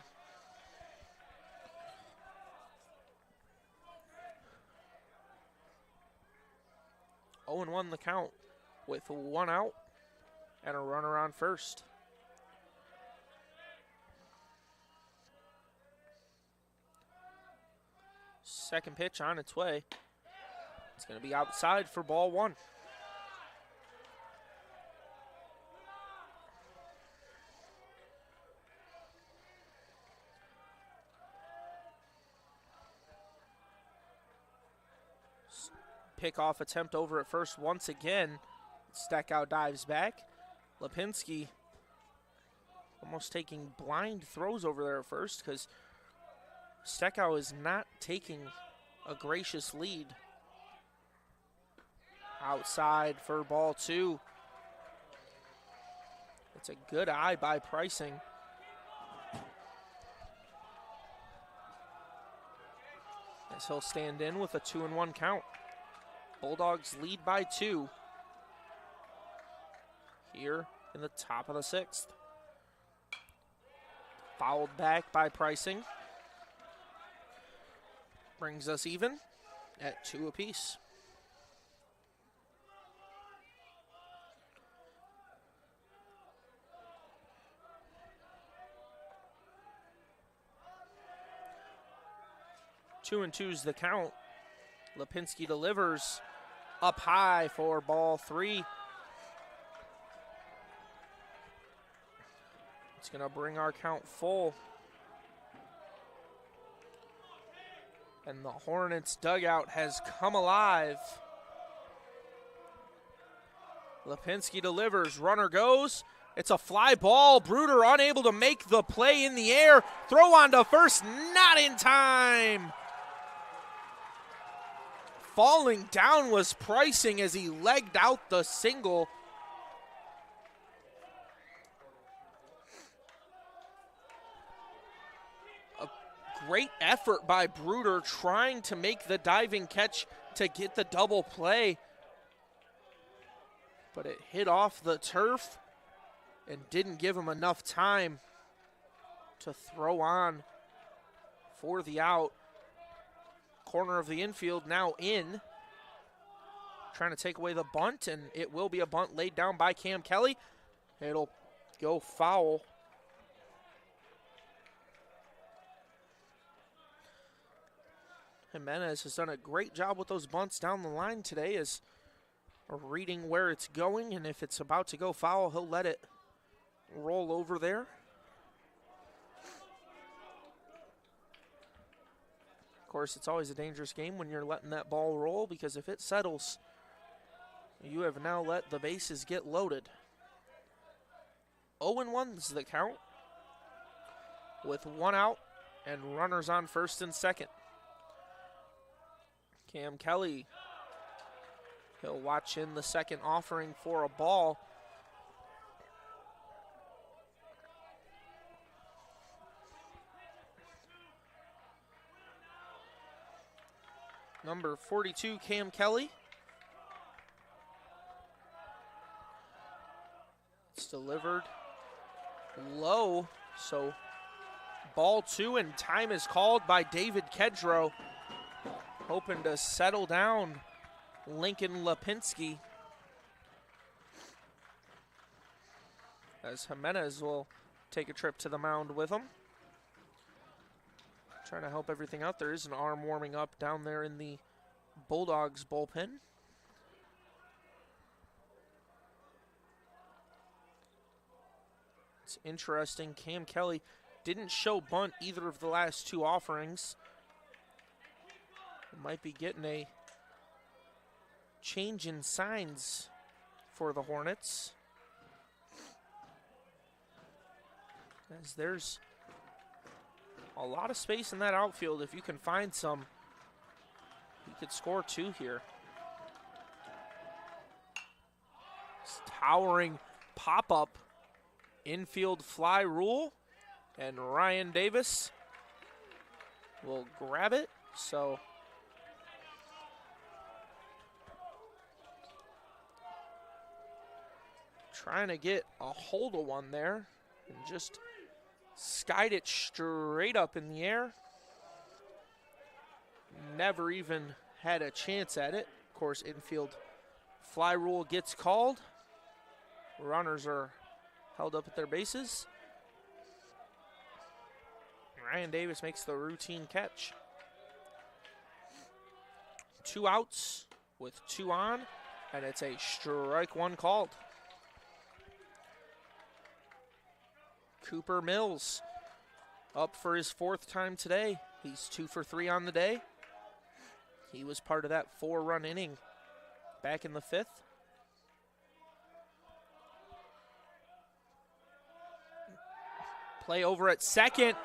Speaker 1: Oh, and 1 the count with 1 out and a runner on first. Second pitch on its way. It's going to be outside for ball 1. Pickoff attempt over at first once again. Steckow dives back. Lipinski almost taking blind throws over there at first because Steckow is not taking a gracious lead. Outside for ball 2. It's a good eye by Pricing. As he'll stand in with a 2-1 count. Bulldogs lead by 2 here in the top of the 6th. Fouled back by Pricing. Brings us even at 2 apiece. Two and two's the count. Lipinski delivers up high for ball 3. It's going to bring our count full. And the Hornets dugout has come alive. Lipinski delivers, runner goes. It's a fly ball. Bruder unable to make the play in the air. Throw on to first, not in time. Falling down was Pricing as he legged out the single. A great effort by Bruder trying to make the diving catch to get the double play. But it hit off the turf and didn't give him enough time to throw on for the out. corner of the infield, now in. Trying to take away the bunt, and it will be a bunt laid down by Cam Kelly. It'll go foul. Jimenez has done a great job with those bunts down the line today, as reading where it's going, and if it's about to go foul, he'll let it roll over there. Of course, it's always a dangerous game when you're letting that ball roll, because if it settles, you have now let the bases get loaded. 0-1 is the count, with 1 out and runners on first and second. Cam Kelly, he'll watch in the second offering for a ball. Number 42, Cam Kelly. It's delivered low, so ball 2, and time is called by David Kedrow, hoping to settle down Lincoln Lipinski, as Jimenez will take a trip to the mound with him. Trying to help everything out. There is an arm warming up down there in the Bulldogs bullpen. It's interesting, Cam Kelly didn't show bunt either of the last 2 offerings. Might be getting a change in signs for the Hornets, as there's a lot of space in that outfield. If you can find some, you could score 2 here. It's towering pop-up infield fly rule, and Ryan Davis will grab it. So trying to get a hold of one there, and just skied it straight up in the air. Never even had a chance at it. Of course, infield fly rule gets called. Runners are held up at their bases. Ryan Davis makes the routine catch. 2 outs with 2 on, and it's a strike 1 called. Cooper Mills up for his 4th time today. He's 2 for 3 on the day. He was part of that 4-run inning back in the 5th. Play over at second,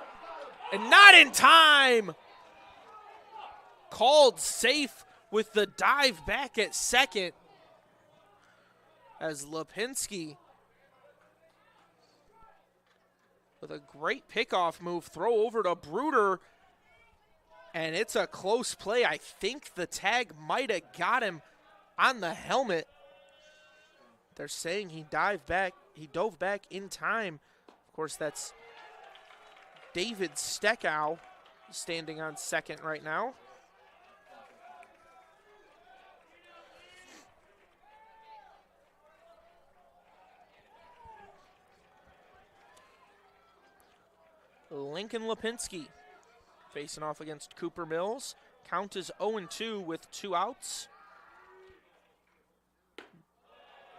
Speaker 1: and not in time. Called safe with the dive back at second, as Lipinski, with a great pickoff move, throw over to Bruder, and it's a close play. I think the tag might have got him on the helmet. They're saying he dove back in time. Of course, that's David Steckow standing on second right now. Lincoln Lipinski facing off against Cooper Mills. Count is 0-2 with 2 outs.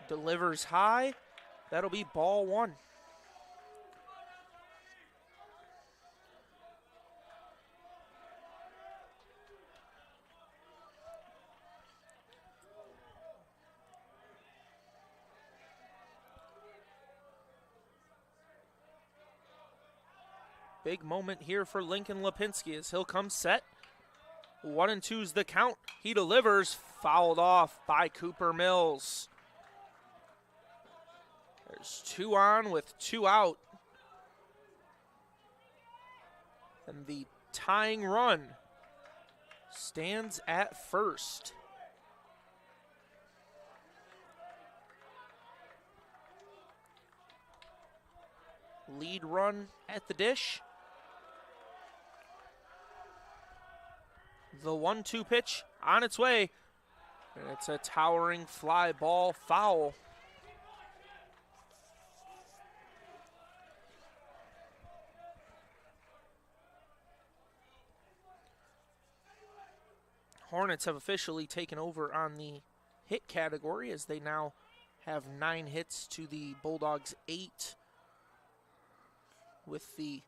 Speaker 1: Delivers high. That'll be ball 1. Big moment here for Lincoln Lipinski as he'll come set. 1-2's the count. He delivers, fouled off by Cooper Mills. There's 2 on with 2 out. And the tying run stands at first. Lead run at the dish. The 1-2 pitch on its way. And it's a towering fly ball foul. Hornets have officially taken over on the hit category as they now have 9 hits to the Bulldogs' 8 with the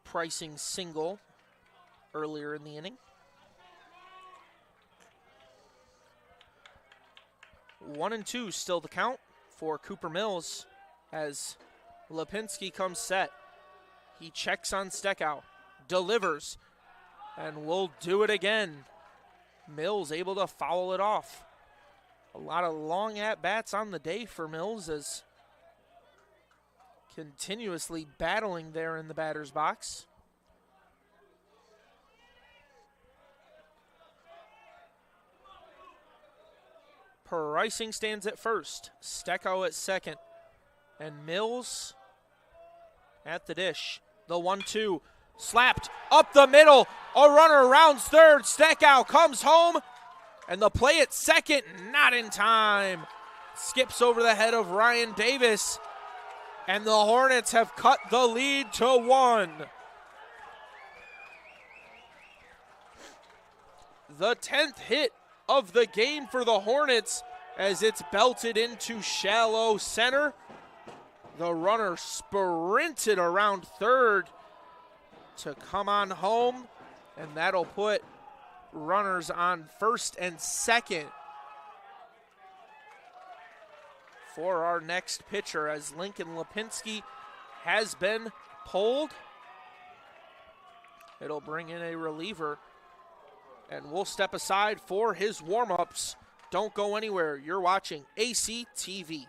Speaker 1: pricing single earlier in the inning. 1-2 still the count for Cooper Mills as Lipinski comes set. He checks on Steckow, delivers, and will do it again. Mills able to foul it off. A lot of long at-bats on the day for Mills as continuously battling there in the batter's box. Pricing stands at first, Steckow at second, and Mills at the dish. The 1-2 slapped up the middle. A runner rounds third. Steckow comes home, and the play at second, not in time. Skips over the head of Ryan Davis, and the Hornets have cut the lead to 1. The 10th hit of the game for the Hornets as it's belted into shallow center. The runner sprinted around third to come on home, and that'll put runners on first and second for our next pitcher as Lincoln Lipinski has been pulled. It'll bring in a reliever, and we'll step aside for his warm-ups. Don't go anywhere. You're watching ACTV.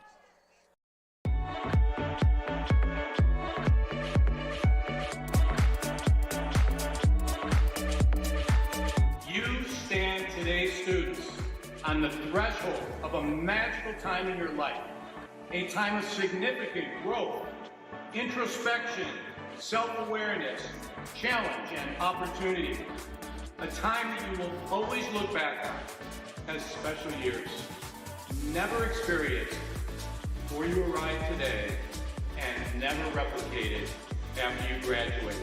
Speaker 9: You stand today, students, on the threshold of a magical time in your life, a time of significant growth, introspection, self-awareness, challenge, and opportunity. A time that you will always look back on as special years, never experienced before you arrive today, and never replicated after you graduate.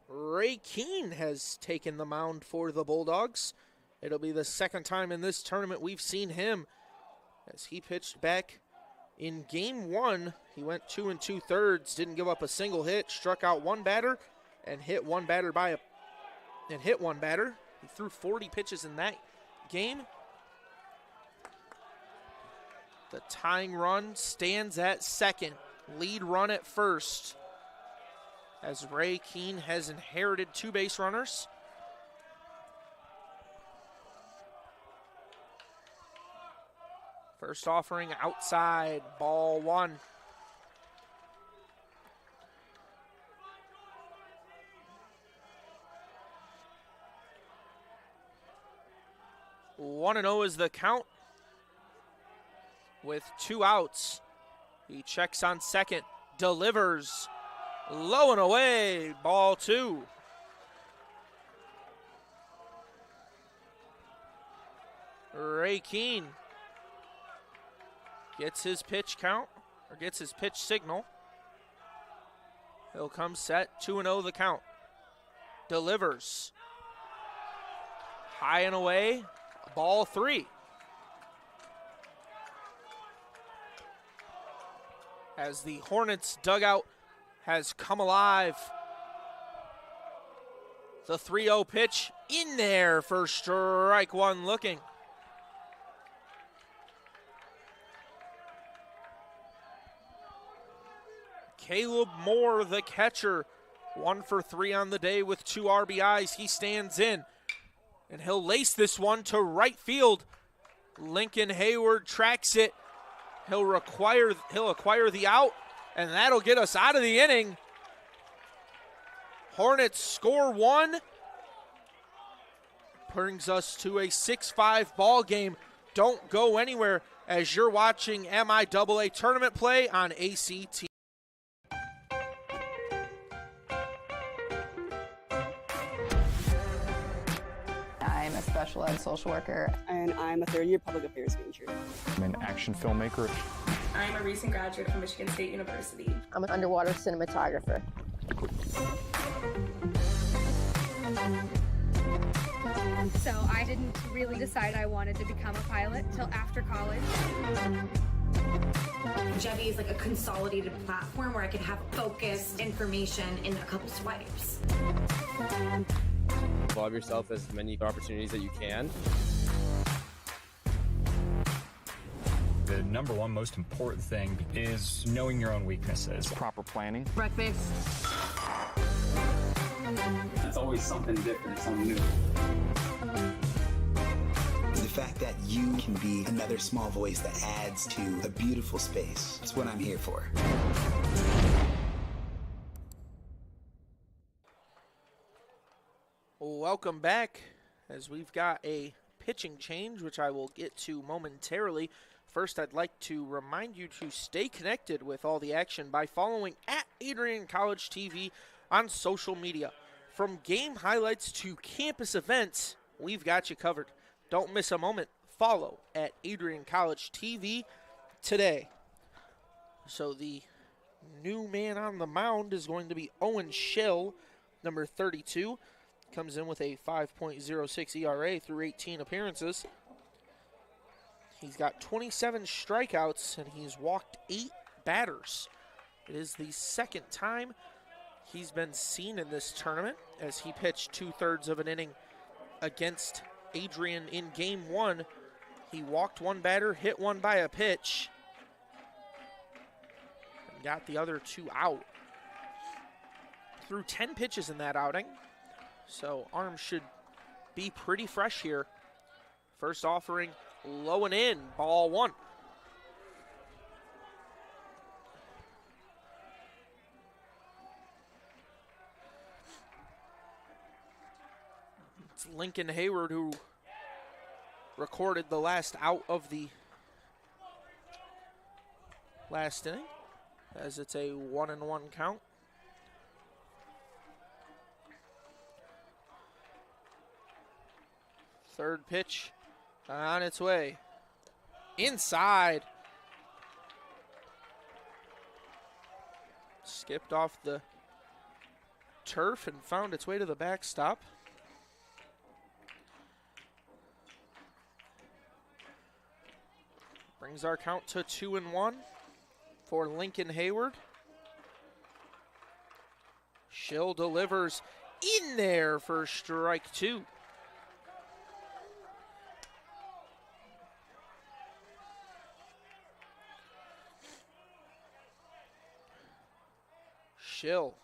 Speaker 1: Ray Keene has taken the mound for the Bulldogs. It'll be the second time in this tournament we've seen him as he pitched back in game 1. He went 2 2/3, didn't give up a single hit, struck out one batter, and hit one batter He threw 40 pitches in that game. The tying run stands at second, lead run at first, as Ray Keene has inherited 2 base runners. First offering outside, ball 1. One and 0 is the count with 2 outs. He checks on second, delivers. Low and away, ball 2. Ray Keene gets his pitch count, or gets his pitch signal. He'll come set, 2-0 the count. Delivers. High and away, ball 3. As the Hornets dugout has come alive The 3-0 pitch in there for strike one looking. Caleb Moore, the catcher, 1 for 3 on the day with 2 RBIs. He stands in, and he'll lace this one to right field. Lincoln Hayward tracks it. He'll acquire the out, and that'll get us out of the inning. Hornets score 1. Brings us to a 6-5 ball game. Don't go anywhere as you're watching MIAA tournament play on ACT.
Speaker 2: I'm a special ed social worker.
Speaker 3: And I'm a third-year public affairs major.
Speaker 4: I'm an action filmmaker.
Speaker 5: I'm a recent graduate from Michigan State University.
Speaker 16: I'm an underwater cinematographer.
Speaker 6: So I didn't really decide I wanted to become a pilot till after college.
Speaker 7: Jevy is like a consolidated platform where I could have focused information in a couple swipes.
Speaker 8: Involve yourself as many opportunities that you can.
Speaker 4: The number one most important thing is knowing your own weaknesses. Proper planning.
Speaker 16: Breakfast.
Speaker 15: It's always something different, something new.
Speaker 10: The fact that you can be another small voice that adds to a beautiful space. That's what I'm here for.
Speaker 1: Welcome back, as we've got a pitching change, which I will get to momentarily. First, I'd like to remind you to stay connected with all the action by following at Adrian College TV on social media. From game highlights to campus events, we've got you covered. Don't miss a moment. Follow at Adrian College TV today. So the new man on the mound is going to be Owen Schill, number 32. Comes in with a 5.06 ERA through 18 appearances. He's got 27 strikeouts, and he's walked 8 batters. It is the second time he's been seen in this tournament, as he pitched 2/3 of an inning against Adrian in game 1. He walked 1 batter, hit 1 by a pitch, and got the other 2 out. Threw 10 pitches in that outing, so arms should be pretty fresh here. First offering, low and in, ball 1. It's Lincoln Hayward who recorded the last out of the last inning, as it's a 1-1 count. Third pitch on its way. Inside. Skipped off the turf and found its way to the backstop. Brings our count to 2-1 for Lincoln Hayward. Schill delivers in there for strike 2. Schill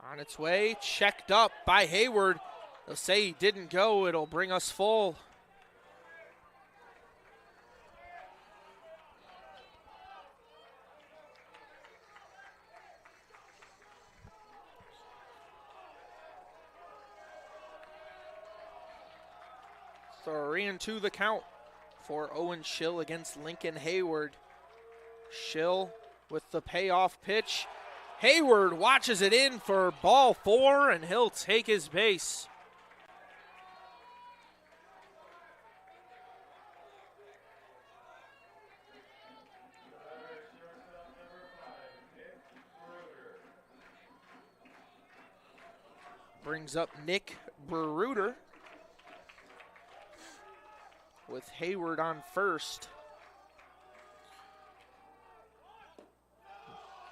Speaker 1: on its way, checked up by Hayward. They'll say he didn't go. It'll bring us full. Three and 2 the count for Owen Schill against Lincoln Hayward. Schill with the payoff pitch. Hayward watches it in for ball 4, and he'll take his base. Brings up Nick Bruder with Hayward on first.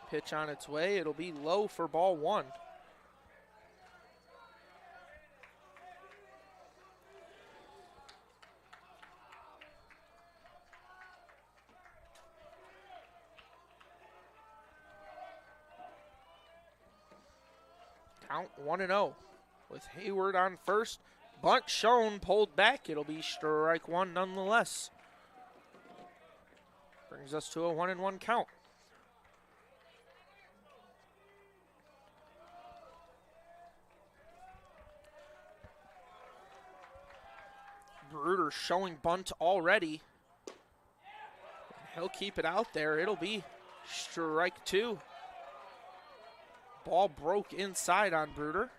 Speaker 1: Pitch on its way. It'll be low for ball 1. Count 1-0 with Hayward on first. Bunt shown, pulled back. It'll be strike one nonetheless. Brings us to a 1-1 count. Bruder showing bunt already. He'll keep it out there. It'll be strike two. Ball broke inside on Bruder.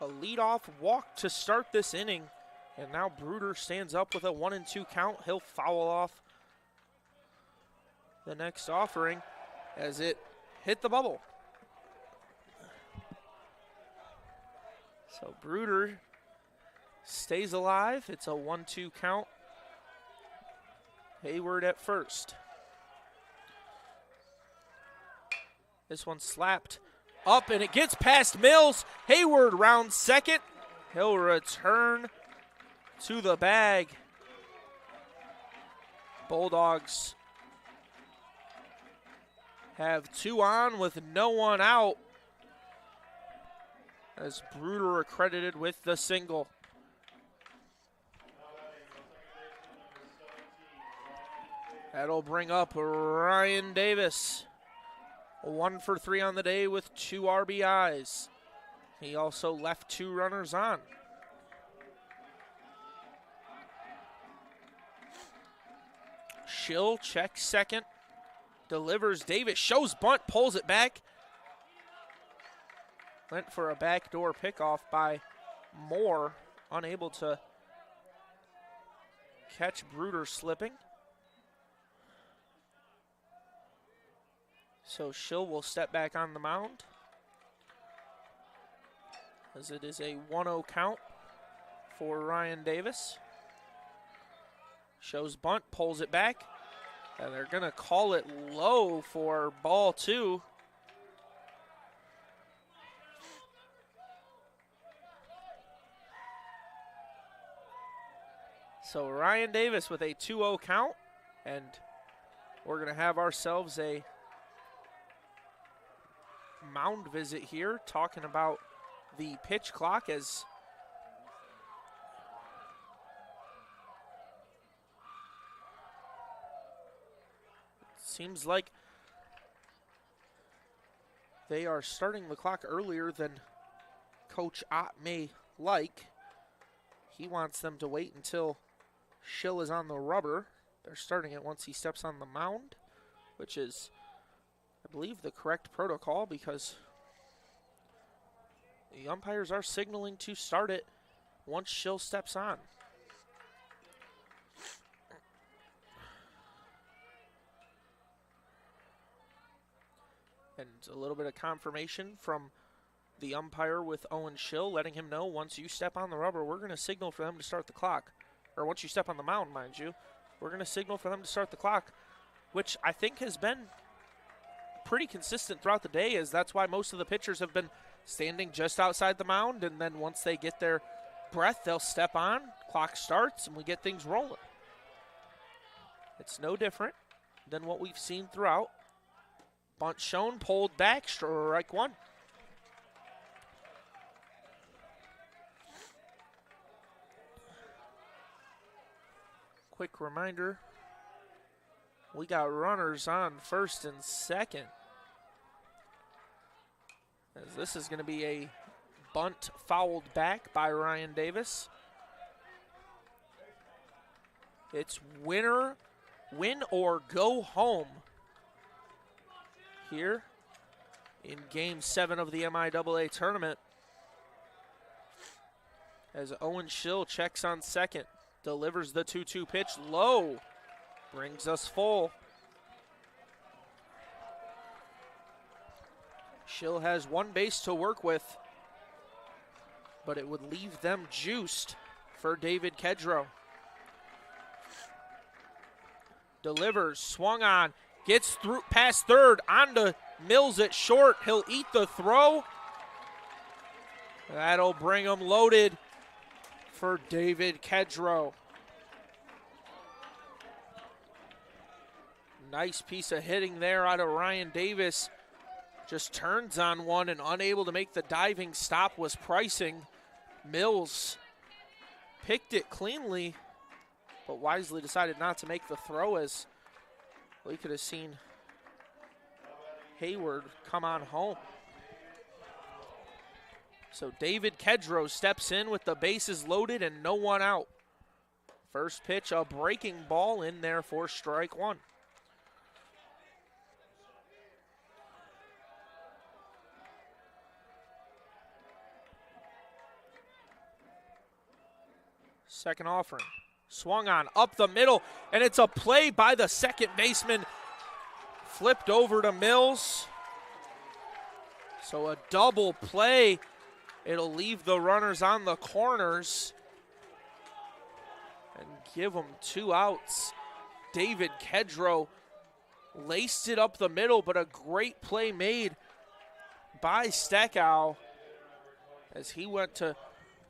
Speaker 1: A leadoff walk to start this inning. And now Bruder stands up with a 1-2 count. He'll foul off the next offering as it hit the bubble. So Bruder stays alive. It's a 1-2 count. Hayward at first. This one slapped up and it gets past Mills. Hayward rounds second. He'll return to the bag. Bulldogs have two on with no one out, as Bruder accredited with the single. That'll bring up Ryan Davis. 1 for 3 on the day with 2 RBIs. He also left 2 runners on. Schill checks second. Delivers. Davis shows bunt, pulls it back. Went for a backdoor pickoff by Moore. Unable to catch Bruder slipping. So Schill will step back on the mound, as it is a 1-0 count for Ryan Davis. Shows bunt, pulls it back, and they're going to call it low for ball 2. So Ryan Davis with a 2-0 count, and we're going to have ourselves a mound visit here, talking about the pitch clock, as it seems like they are starting the clock earlier than Coach Ott may like. He wants them to wait until Schill is on the rubber. They're starting it once he steps on the mound, which is, I believe, the correct protocol, because the umpires are signaling to start it once Schill steps on. And a little bit of confirmation from the umpire with Owen Schill, letting him know once you step on the rubber, we're going to signal for them to start the clock. Or once you step on the mound, mind you, we're going to signal for them to start the clock, which I think has been pretty consistent throughout the day, as that's why most of the pitchers have been standing just outside the mound, and then once they get their breath, they'll step on, clock starts, and we get things rolling. It's no different than what we've seen throughout. Bunt shown, pulled back, strike one. Quick reminder, we got runners on first and second, as this is going to be a bunt fouled back by Ryan Davis. It's win or go home here in Game 7 of the MIAA tournament, as Owen Schill checks on second. Delivers the 2-2 pitch low. Brings us full. Schill has one base to work with, but it would leave them juiced for David Kedrow. Delivers, swung on, gets through past third, onto Mills at short. He'll eat the throw. That'll bring him loaded for David Kedrow. Nice piece of hitting there out of Ryan Davis. Just turns on one and unable to make the diving stop was Pricing. Mills picked it cleanly, but wisely decided not to make the throw, as we could have seen Hayward come on home. So David Kedrow steps in with the bases loaded and no one out. First pitch, a breaking ball in there for strike one. Second offering, swung on up the middle, and it's a play by the second baseman. Flipped over to Mills. So a double play. It'll leave the runners on the corners and give them 2 outs. David Kedrow laced it up the middle, but a great play made by Steckow as he went to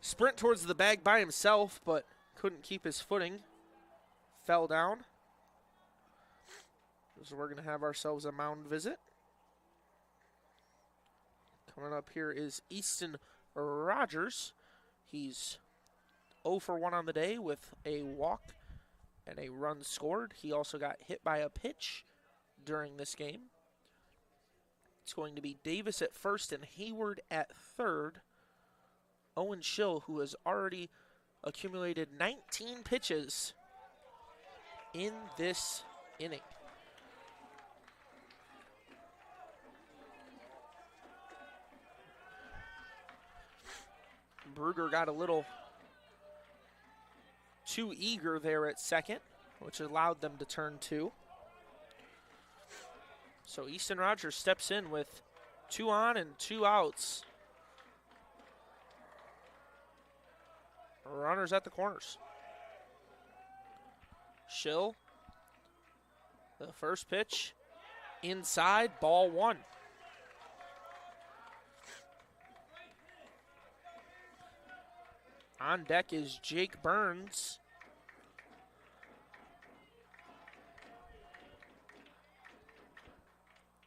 Speaker 1: sprint towards the bag by himself, but couldn't keep his footing. Fell down. So we're going to have ourselves a mound visit. Coming up here is Easton Rogers. He's 0 for 1 on the day with a walk and a run scored. He also got hit by a pitch during this game. It's going to be Davis at first and Hayward at third. Owen Schill, who has already accumulated 19 pitches in this inning. Brugger got a little too eager there at second, which allowed them to turn 2. So Easton Rogers steps in with 2 on and 2 outs. Runners at the corners. Schill, the first pitch, inside, ball 1. On deck is Jake Burns.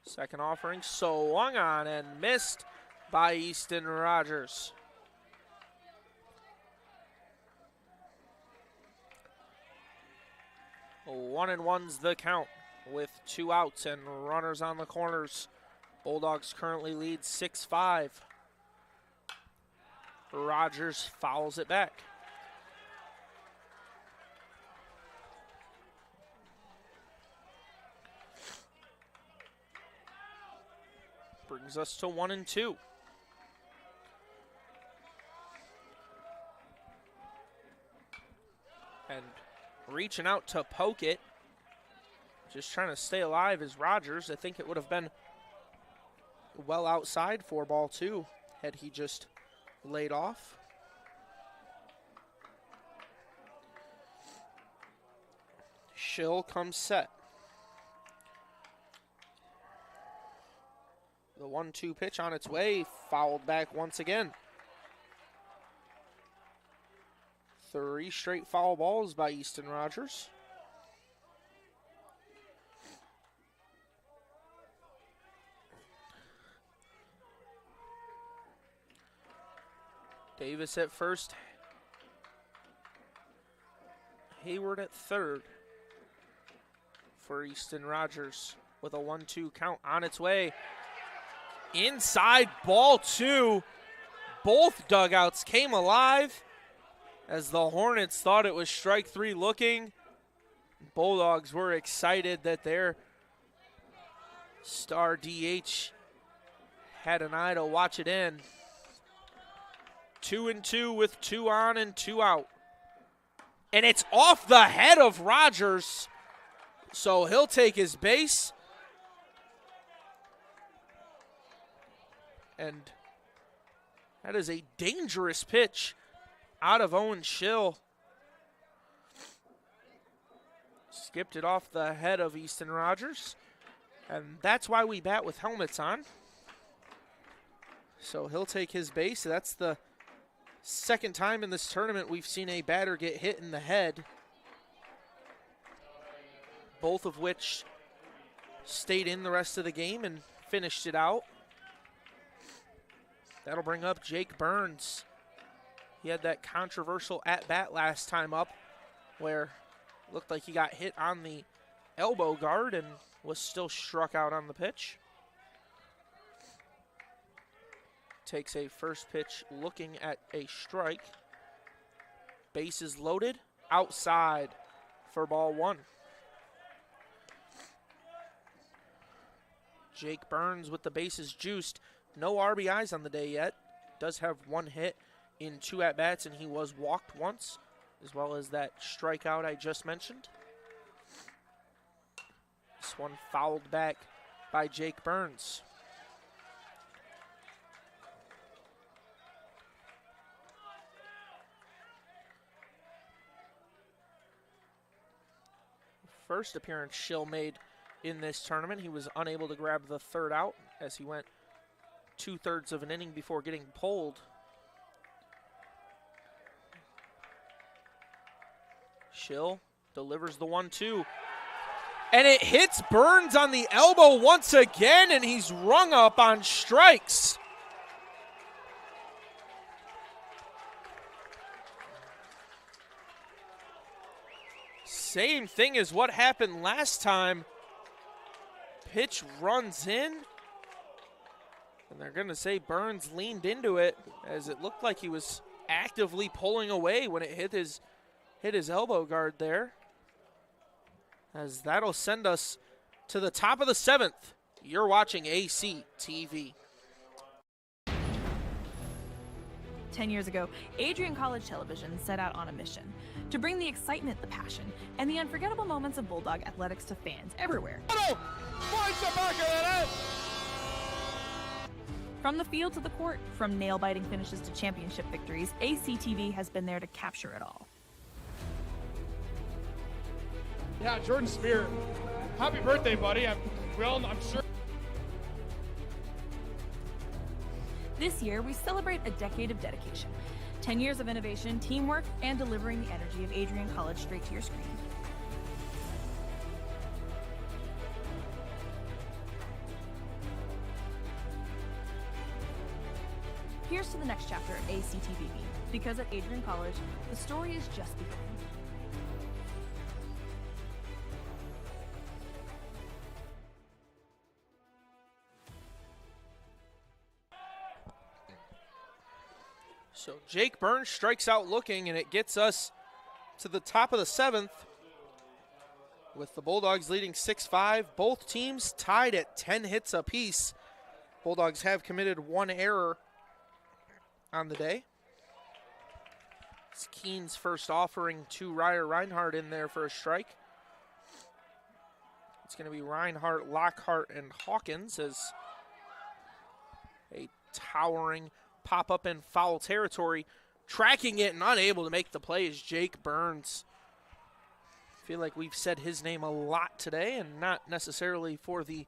Speaker 1: Second offering, swung on and missed by Easton Rogers. 1-1's the count with 2 outs and runners on the corners. Bulldogs currently lead 6-5. Rogers fouls it back. Brings us to 1-2. And reaching out to poke it, just trying to stay alive is Rogers. I think it would have been well outside for ball 2 had he just laid off. Schill comes set. The 1-2 pitch on its way, fouled back once again. 3 straight foul balls by Easton Rogers. Davis at first. Hayward at third for Easton Rogers with a 1-2 count on its way. Inside, ball 2. Both dugouts came alive as the Hornets thought it was strike 3 looking. Bulldogs were excited that their star DH had an eye to watch it in. 2-2 with 2 on and 2 out. And it's off the head of Rogers, so he'll take his base. And that is a dangerous pitch out of Owen Schill. Skipped it off the head of Easton Rogers. And that's why we bat with helmets on. So he'll take his base. That's the second time in this tournament we've seen a batter get hit in the head. Both of which stayed in the rest of the game and finished it out. That'll bring up Jake Burns. He had that controversial at-bat last time up where it looked like he got hit on the elbow guard and was still struck out on the pitch. Takes a first pitch looking at a strike. Bases loaded, outside for ball one. Jake Burns with the bases juiced. No RBIs on the day yet. Does have one hit in 2 at-bats, and he was walked once, as well as that strikeout I just mentioned. This one fouled back by Jake Burns. First appearance Schill made in this tournament. He was unable to grab the 3rd out as he went 2/3 of an inning before getting pulled. Schill delivers the 1-2. And it hits Burns on the elbow once again, and he's rung up on strikes. Same thing as what happened last time. Pitch runs in. And they're going to say Burns leaned into it, as it looked like he was actively pulling away when it hit his elbow guard there. As that'll send us to the top of the 7th. You're watching AC TV.
Speaker 11: 10 years ago, Adrian College Television set out on a mission to bring the excitement, the passion, and the unforgettable moments of Bulldog athletics to fans everywhere. From the field to the court, from nail-biting finishes to championship victories, ACTV has been there to capture it all.
Speaker 12: Yeah, Jordan Spear, happy birthday, buddy. I'm sure.
Speaker 11: This year, we celebrate a decade of dedication, 10 years of innovation, teamwork, and delivering the energy of Adrian College straight to your screen. Here's to the next chapter at ACTV, because at Adrian College, the story is just beginning.
Speaker 1: So Jake Burns strikes out looking, and it gets us to the top of the 7th with the Bulldogs leading 6-5. Both teams tied at 10 hits apiece. Bulldogs have committed 1 error on the day. It's Keen's first offering to Ryer Reinhardt in there for a strike. It's going to be Reinhardt, Lockhart, and Hawkins as a towering pop-up in foul territory. Tracking it and unable to make the play is Jake Burns. I feel like we've said his name a lot today, and not necessarily for the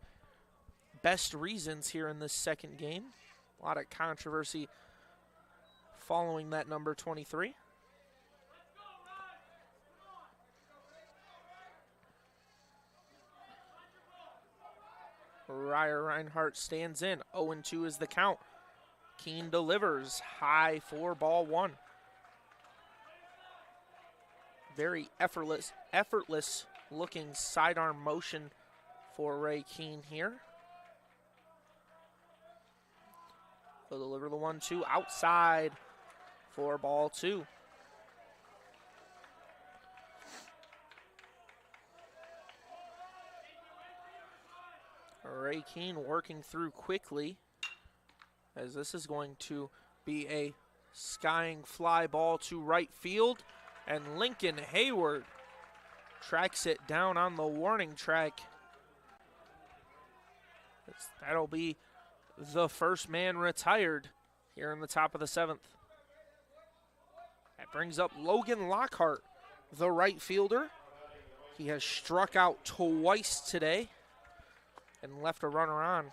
Speaker 1: best reasons here in this second game. A lot of controversy following that number 23. Ryer Reinhardt stands in. 0-2 is the count. Keen delivers high for ball 1. Very effortless looking sidearm motion for Ray Keen here. He'll deliver the 1-2 outside for ball 2. Ray Keen working through quickly, as this is going to be a skying fly ball to right field, and Lincoln Hayward tracks it down on the warning track. That'll be the first man retired here in the top of the 7th. That brings up Logan Lockhart, the right fielder. He has struck out twice today and left a runner on.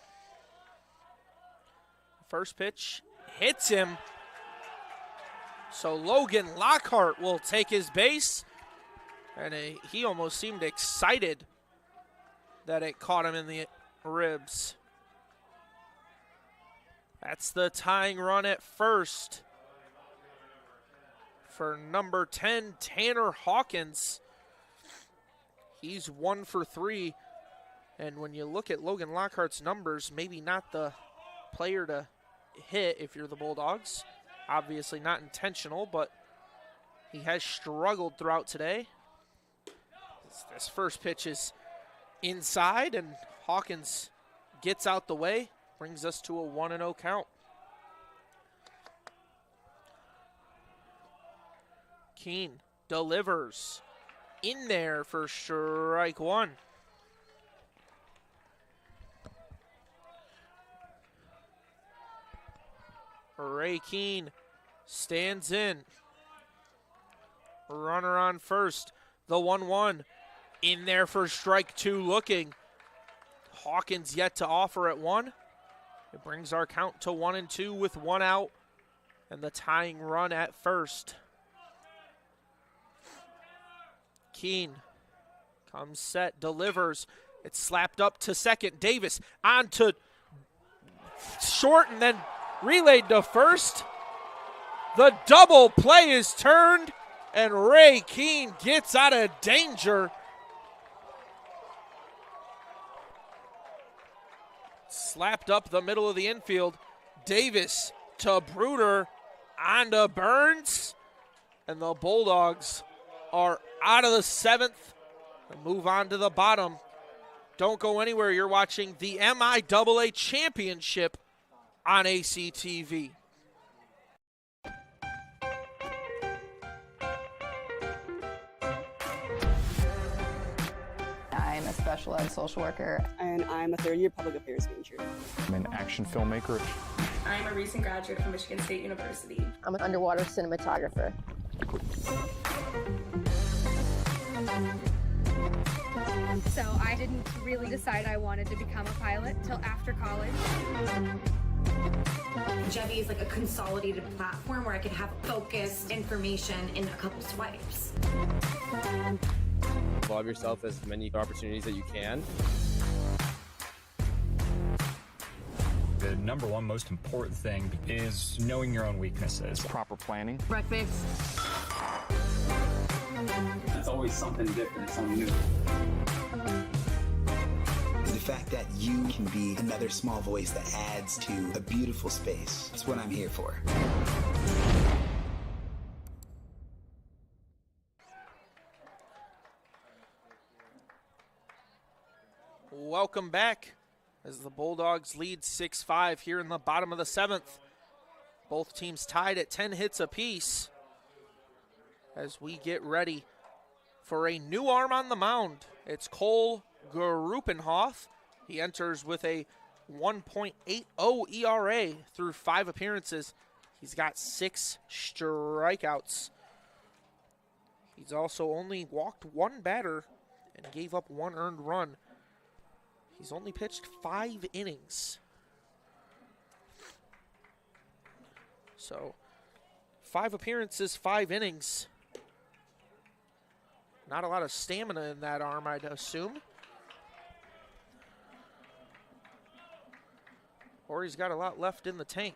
Speaker 1: First pitch hits him. So Logan Lockhart will take his base. And he almost seemed excited that it caught him in the ribs. That's the tying run at first for number 10, Tanner Hawkins. He's 1 for 3. And when you look at Logan Lockhart's numbers, maybe not the player to hit if you're the Bulldogs. Obviously not intentional, but he has struggled throughout today. This first pitch is inside, and Hawkins gets out the way, brings us to a 1-0 count. Keene delivers in there for strike one. Ray Keene stands in. Runner on first. The 1-1 in there for strike two looking. Hawkins yet to offer at one. It brings our count to 1-2 with one out and the tying run at first. Keene comes set, delivers. It's slapped up to second. Davis on to short and then relayed to first. The double play is turned and Ray Keene gets out of danger. Slapped up the middle of the infield. Davis to Bruder, on to Burns. And the Bulldogs are out of the seventh and move on to the bottom. Don't go anywhere. You're watching the MIAA Championship on ACTV.
Speaker 2: I'm a special ed social worker.
Speaker 3: And I'm a third-year public affairs major.
Speaker 4: I'm an action filmmaker.
Speaker 5: I'm a recent graduate from Michigan State University.
Speaker 16: I'm an underwater cinematographer.
Speaker 6: So I didn't really decide I wanted to become a pilot till after college.
Speaker 7: Jevy is like a consolidated platform where I could have focused information in a couple swipes.
Speaker 8: Involve yourself as many opportunities that you can.
Speaker 4: The number one most important thing is knowing your own weaknesses. Proper planning.
Speaker 7: Breakfast.
Speaker 15: It's always something different, something new.
Speaker 10: The fact that you can be another small voice that adds to a beautiful space. That's what I'm here for.
Speaker 1: Welcome back as the Bulldogs lead 6-5 here in the bottom of the seventh. Both teams tied at 10 hits apiece as we get ready for a new arm on the mound. It's Cole Grupenhoff. He enters with a 1.80 ERA through 5 appearances. He's got 6 strikeouts. He's also only walked 1 batter and gave up 1 earned run. He's only pitched 5 innings. So 5 appearances, 5 innings. Not a lot of stamina in that arm, I'd assume. Or he's got a lot left in the tank.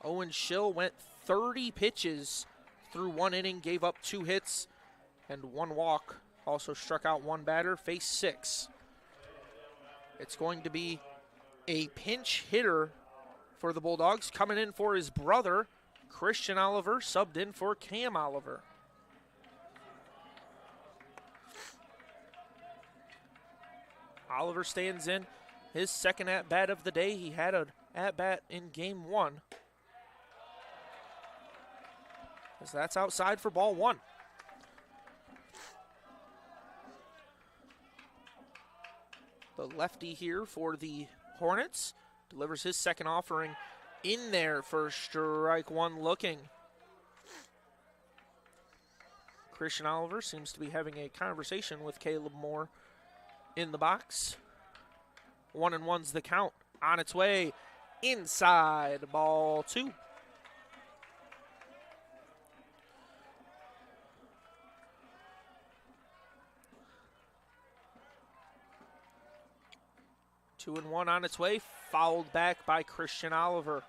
Speaker 1: Owen Schill went 30 pitches through 1 inning, gave up 2 hits and 1 walk. Also struck out 1 batter, faced 6. It's going to be a pinch hitter for the Bulldogs. Coming in for his brother, Christian Oliver, subbed in for Cam Oliver. Oliver stands in his second at-bat of the day. He had an at-bat in game 1. As that's outside for ball 1. The lefty here for the Hornets delivers his second offering in there for strike 1 looking. Christian Oliver seems to be having a conversation with Caleb Moore in the box. 1-1's the count. On its way inside, ball 2. 2-1 on its way, fouled back by Christian Oliver.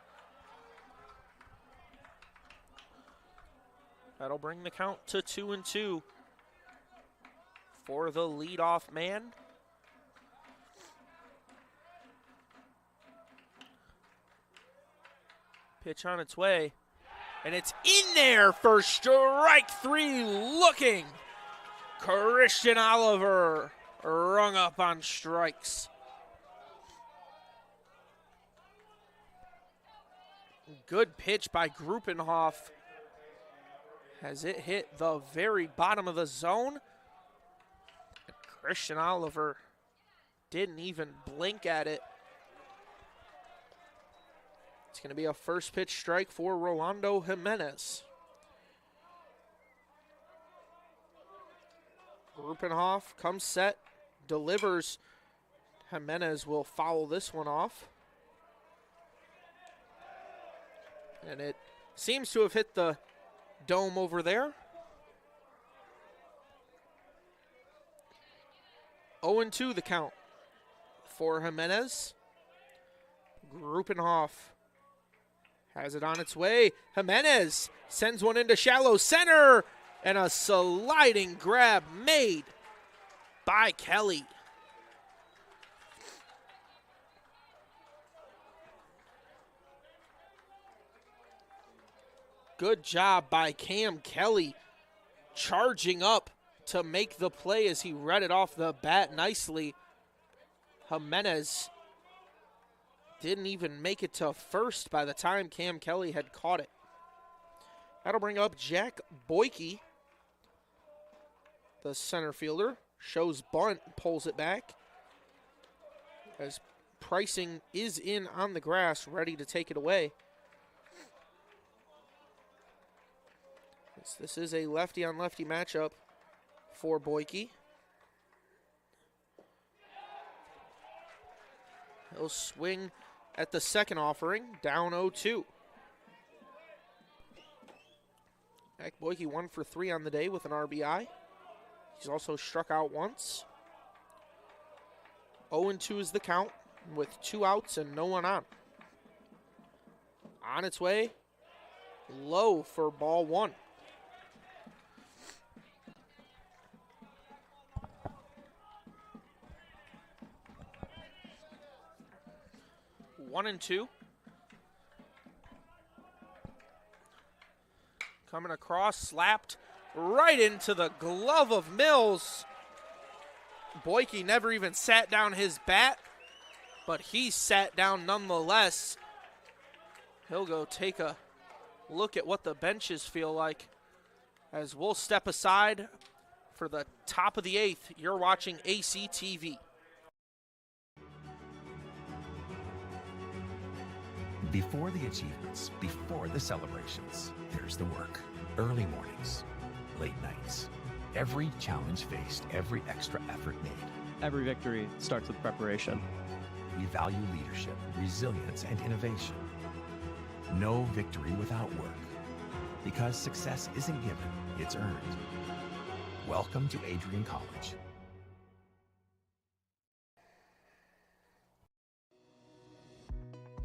Speaker 1: That'll bring the count to 2-2 for the leadoff man. Pitch on its way, and it's in there for strike three. Looking, Christian Oliver rung up on strikes. Good pitch by Gruppenhoff. Has it hit the very bottom of the zone? Christian Oliver didn't even blink at it. It's going to be a first pitch strike for Rolando Jimenez. Gruppenhoff comes set, delivers. Jimenez will foul this one off. And it seems to have hit the dome over there. 0-2 the count for Jimenez. Gruppenhoff has it on its way. Jimenez sends one into shallow center, and a sliding grab made by Kelly. Good job by Cam Kelly, charging up to make the play as he read it off the bat nicely. Jimenez didn't even make it to first by the time Cam Kelly had caught it. That'll bring up Jack Boyke, the center fielder. Shows bunt, pulls it back. As Pricing is in on the grass, ready to take it away. This is a lefty-on-lefty matchup for Boyke. He'll swing at the second offering, down 0-2. Jack Boyke 1 for 3 on the day with an RBI. He's also struck out once. 0-2 is the count with 2 outs and no one on. On its way, low for ball 1. One and two. Coming across, slapped right into the glove of Mills. Boyke never even sat down his bat, but he sat down nonetheless. He'll go take a look at what the benches feel like as we'll step aside for the top of the 8th. You're watching ACTV.
Speaker 17: Before the achievements, before the celebrations, there's the work. Early mornings, late nights. Every challenge faced, every extra effort made.
Speaker 18: Every victory starts with preparation.
Speaker 17: We value leadership, resilience, and innovation. No victory without work. Because success isn't given, it's earned. Welcome to Adrian College.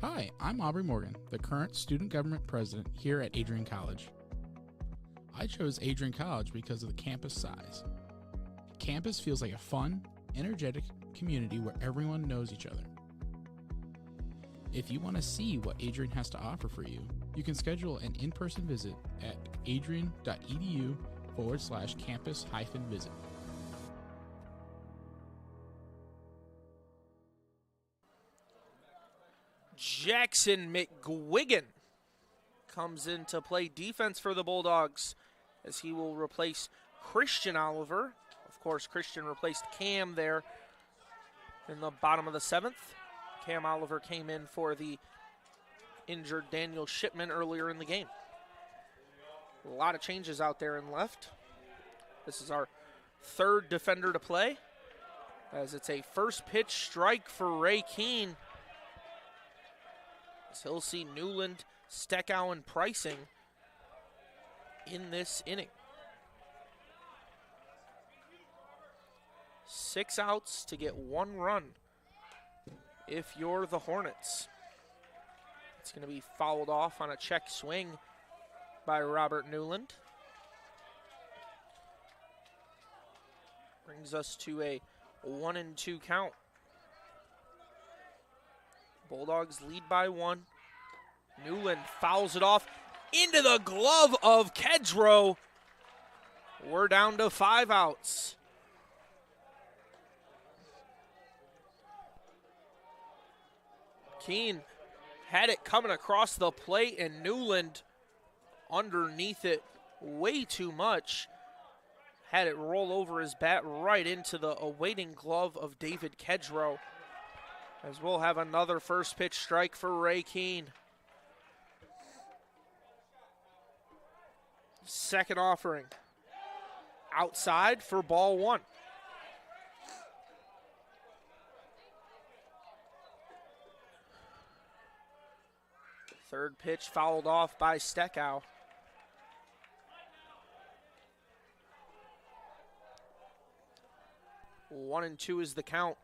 Speaker 19: Hi, I'm Aubrey Morgan, the current student government president here at Adrian College. I chose Adrian College because of the campus size. Campus feels like a fun, energetic community where everyone knows each other. If you want to see what Adrian has to offer for you, you can schedule an in-person visit at adrian.edu/campus-visit.
Speaker 1: Jackson McGuigan comes in to play defense for the Bulldogs as he will replace Christian Oliver. Of course, Christian replaced Cam there in the bottom of the 7th. Cam Oliver came in for the injured Daniel Shipman earlier in the game. A lot of changes out there in left. This is our 3rd defender to play as it's a first pitch strike for Ray Keene. As he'll see Newland, Steckow, and Pricing in this inning. 6 outs to get 1 run if you're the Hornets. It's going to be fouled off on a check swing by Robert Newland. Brings us to a 1-2 count. Bulldogs lead by 1. Newland fouls it off into the glove of Kedro. We're down to 5 outs. Keene had it coming across the plate, and Newland underneath it way too much. Had it roll over his bat right into the awaiting glove of David Kedro. As we'll have another first pitch strike for Ray Keene. Second offering. Outside for ball 1. Third pitch fouled off by Steckow. One and 2 is the count.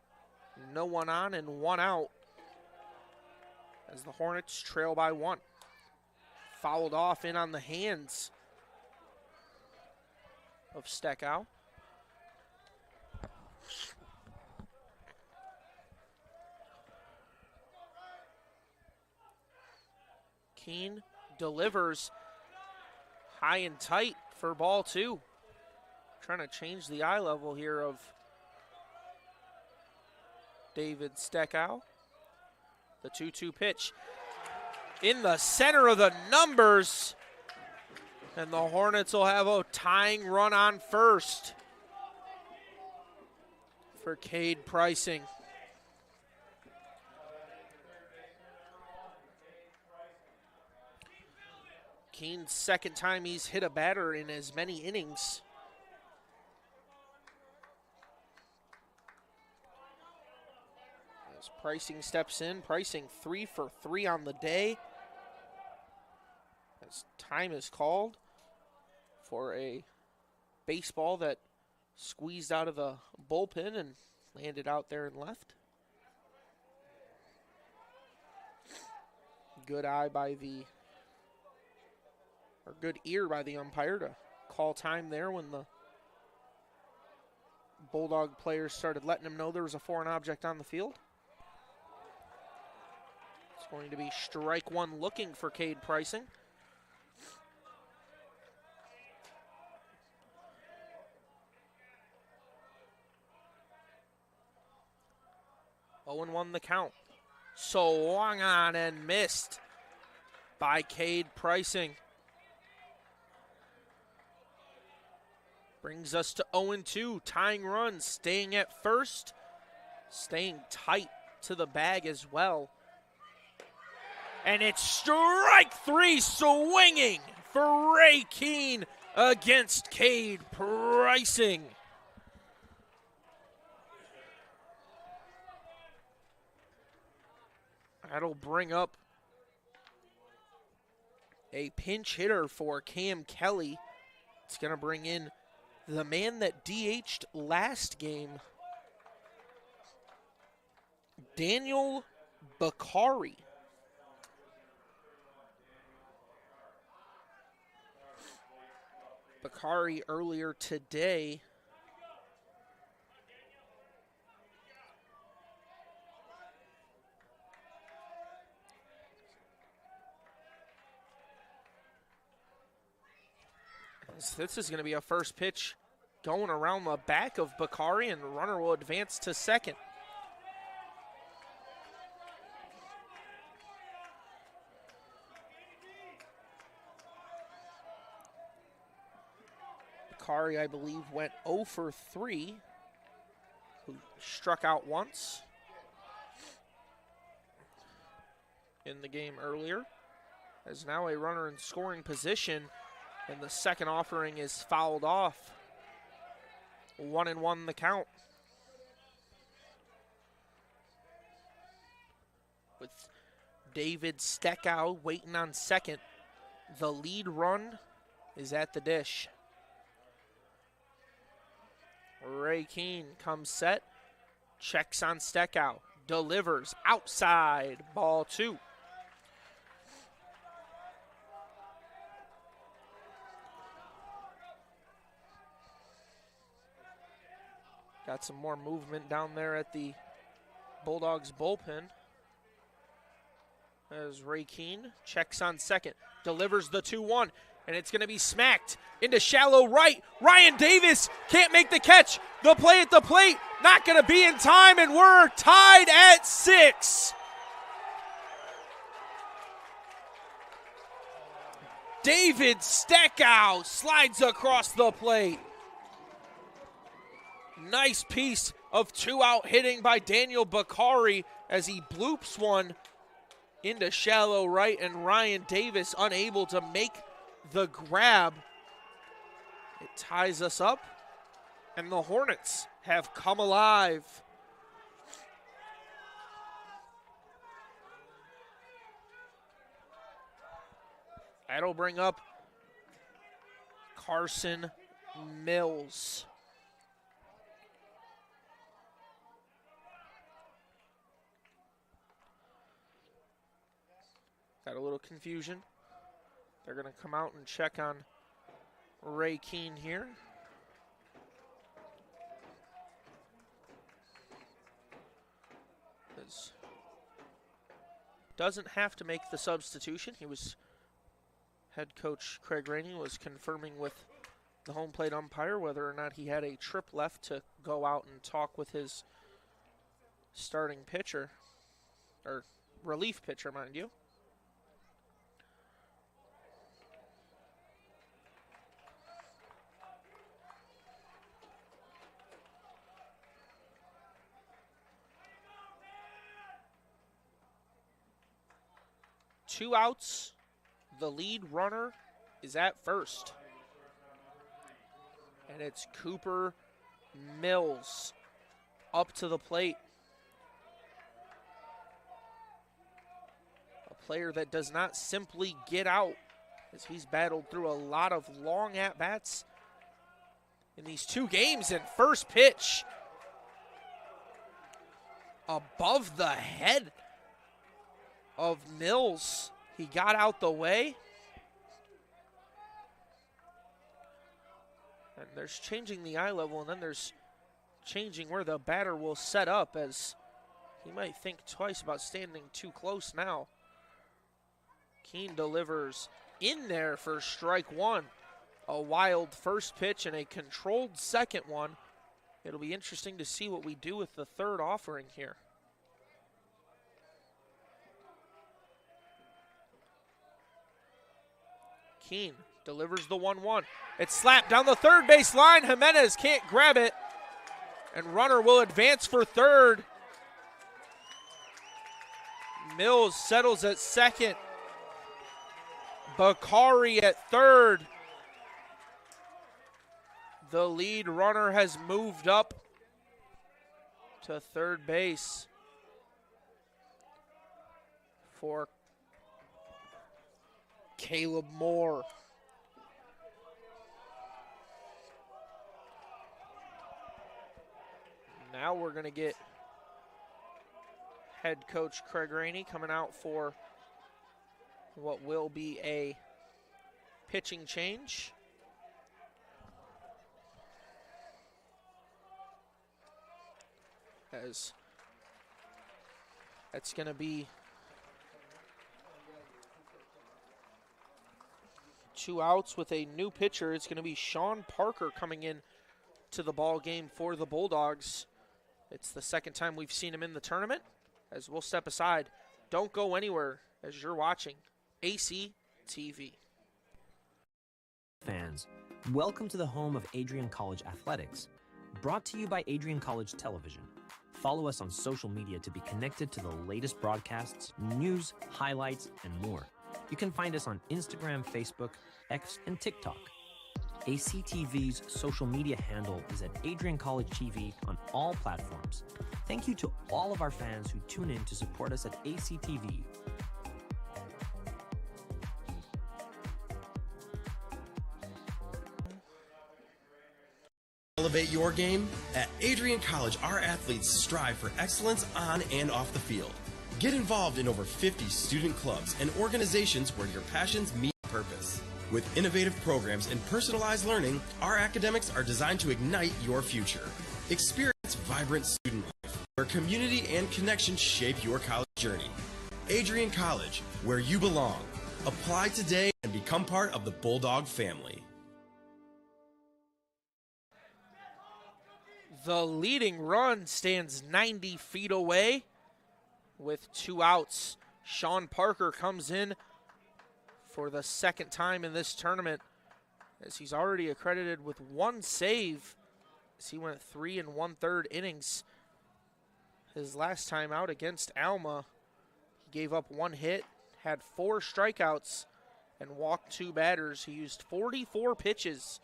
Speaker 1: No one on and 1 out as the Hornets trail by 1. Fouled off in on the hands of Steckow. Keene delivers high and tight for ball 2. Trying to change the eye level here of David Steckow. The 2-2 pitch in the center of the numbers. And the Hornets will have a tying run on first for Cade Pricing. Keene's second time he's hit a batter in as many innings. As Pricing steps in, Pricing 3 for 3 on the day. As time is called for a baseball that squeezed out of the bullpen and landed out there and left. Good eye by the, or good ear by the umpire to call time there when the Bulldog players started letting him know there was a foreign object on the field. It's going to be strike 1 looking for Cade Pricing. Oh, 0-1 the count. Swung on and missed by Cade Pricing. Brings us to 0-2, tying runs, staying at first, staying tight to the bag as well. And it's strike 3 swinging for Ray Keene against Cade Pricing. That'll bring up a pinch hitter for Cam Kelly. It's going to bring in the man that DH'd last game, Daniel Bakari. Bakari earlier today this is going to be a first pitch going around the back of Bakari, and the runner will advance to second. Bakari, I believe, went 0 for 3, who struck out once in the game earlier. As now a runner in scoring position, and the second offering is fouled off. 1-1 the count. With David Steckow waiting on second, the lead run is at the dish. Ray Keene comes set, checks on Steckow, delivers outside, ball 2. Got some more movement down there at the Bulldogs bullpen. As Ray Keene checks on second, delivers the 2-1, and it's going to be smacked into shallow right. Ryan Davis can't make the catch. The play at the plate, not going to be in time, and we're tied at 6. David Steckow slides across the plate. Nice piece of 2-out hitting by Daniel Bakari as he bloops one into shallow right, and Ryan Davis unable to make the grab. It ties us up, and the Hornets have come alive. That'll bring up Carson Mills. Got a little confusion. They're going to come out and check on Ray Keene here. Doesn't have to make the substitution. Head coach Craig Rainey was confirming with the home plate umpire whether or not he had a trip left to go out and talk with his starting pitcher, or relief pitcher, mind you. Two outs, the lead runner is at first. And it's Cooper Mills up to the plate. A player that does not simply get out, as he's battled through a lot of long at-bats in these 2 games. And first pitch above the head of Mills. He got out the way. And there's changing the eye level, and then there's changing where the batter will set up, as he might think twice about standing too close now. Keene delivers in there for strike 1. A wild first pitch and a controlled second one. It'll be interesting to see what we do with the third offering here. Keene delivers the 1-1. It's slapped down the third base line. Jimenez can't grab it, and runner will advance for third. Mills settles at second. Bakari at third. The lead runner has moved up to third base for Caleb Moore. Now we're going to get head coach Craig Rainey coming out for what will be a pitching change. As that's going to be 2 outs with a new pitcher. It's going to be Sean Parker coming in to the ball game for the Bulldogs. It's the second time we've seen him in the tournament. As we'll step aside, don't go anywhere as you're watching AC TV.
Speaker 20: Fans, welcome to the home of Adrian College Athletics, brought to you by Adrian College Television. Follow us on social media to be connected to the latest broadcasts, news, highlights, and more. You can find us on Instagram, Facebook, X, and TikTok. ACTV's social media handle is at Adrian College TV on all platforms. Thank you to all of our fans who tune in to support us at ACTV.
Speaker 13: Elevate your game? At Adrian College, our athletes strive for excellence on and off the field. Get involved in over 50 student clubs and organizations where your passions meet purpose. With innovative programs and personalized learning, our academics are designed to ignite your future. Experience vibrant student life, where community and connection shape your college journey. Adrian College, where you belong. Apply today and become part of the Bulldog family.
Speaker 1: The leading run stands 90 feet away with 2 outs. Sean Parker comes in for the second time in this tournament, as he's already accredited with 1 save, as he went 3 1/3 innings. His last time out against Alma, he gave up 1 hit, had 4 strikeouts, and walked 2 batters. He used 44 pitches,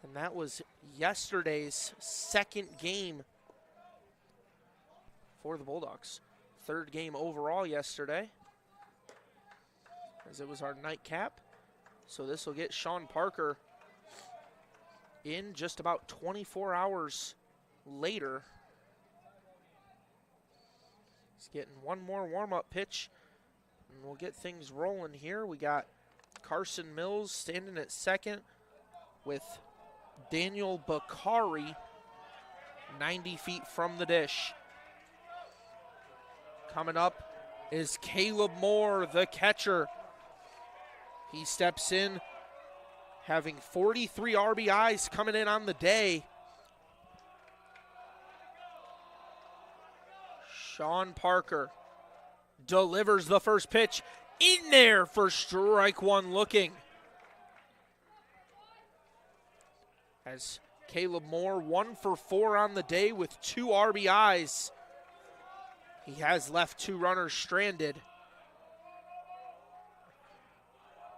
Speaker 1: and that was yesterday's second game for the Bulldogs. 3rd game overall yesterday, as it was our nightcap. So this will get Sean Parker in just about 24 hours later. He's getting 1 more warm-up pitch, and we'll get things rolling here. We got Carson Mills standing at second with Daniel Bakari 90 feet from the dish. Coming up is Caleb Moore, the catcher. He steps in, having 43 RBIs coming in on the day. Sean Parker delivers the first pitch in there for strike 1 looking. As Caleb Moore 1 for 4 on the day with 2 RBIs. He has left 2 runners stranded.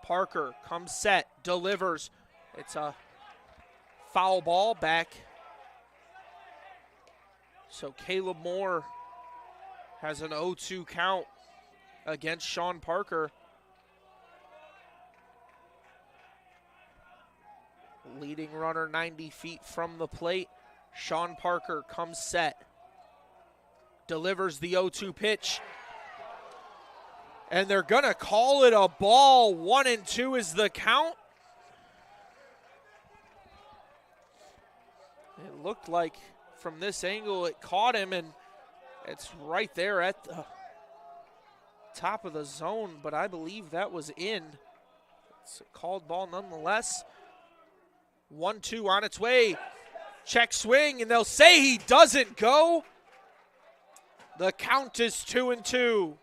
Speaker 1: Parker comes set, delivers. It's a foul ball back. So Caleb Moore has an 0-2 count against Sean Parker. Leading runner 90 feet from the plate. Sean Parker comes set. Delivers the 0-2 pitch. And they're going to call it a ball. 1-2 is the count. It looked like from this angle it caught him, and it's right there at the top of the zone, but I believe that was in. It's a called ball nonetheless. 1-2 on its way. Check swing, and they'll say he doesn't go. The count is 2-2.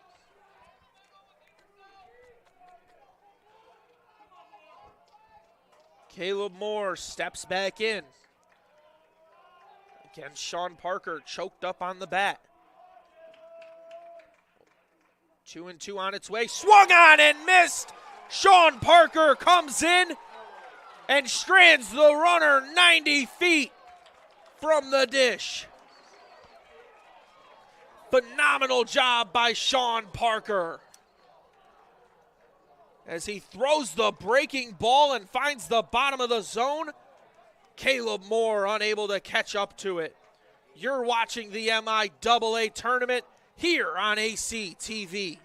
Speaker 1: Caleb Moore steps back in. Again, Sean Parker choked up on the bat. 2-2 on its way. Swung on and missed. Sean Parker comes in and strands the runner 90 feet from the dish. Phenomenal job by Sean Parker, as he throws the breaking ball and finds the bottom of the zone. Caleb Moore unable to catch up to it. You're watching the MIAA tournament here on ACTV.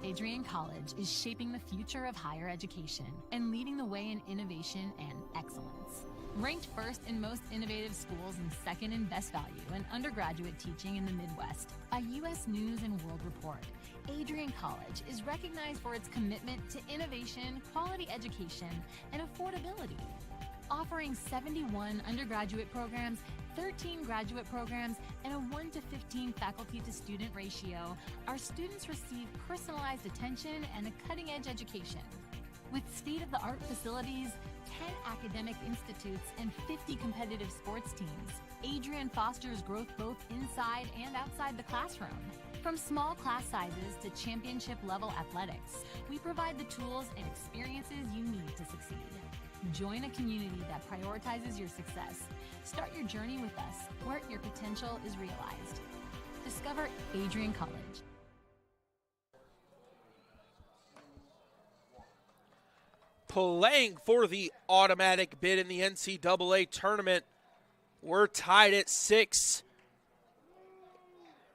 Speaker 14: Adrian College is shaping the future of higher education and leading the way in innovation and excellence. Ranked 1st in most innovative schools and 2nd in best value in undergraduate teaching in the Midwest by U.S. News & World Report, Adrian College is recognized for its commitment to innovation, quality education, and affordability. Offering 71 undergraduate programs, 13 graduate programs, and a 1-to-15 faculty-to-student ratio, our students receive personalized attention and a cutting-edge education. With state-of-the-art facilities, 10 academic institutes, and 50 competitive sports teams, Adrian fosters growth both inside and outside the classroom. From small class sizes to championship-level athletics, we provide the tools and experiences you need to succeed. Join a community that prioritizes your success. Start your journey with us, where your potential is realized. Discover Adrian College.
Speaker 1: playing for the automatic bid in the NCAA tournament. We're tied at 6,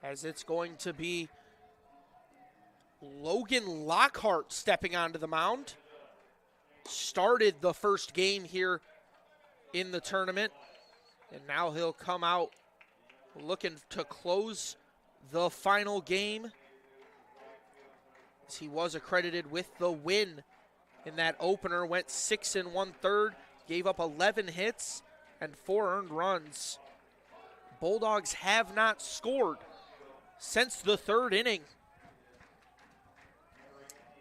Speaker 1: as it's going to be Logan Lockhart stepping onto the mound. Started the first game here in the tournament, and now he'll come out looking to close the final game, as he was accredited with the win in that opener. Went 6 1/3, gave up 11 hits and 4 earned runs. Bulldogs have not scored since the 3rd inning,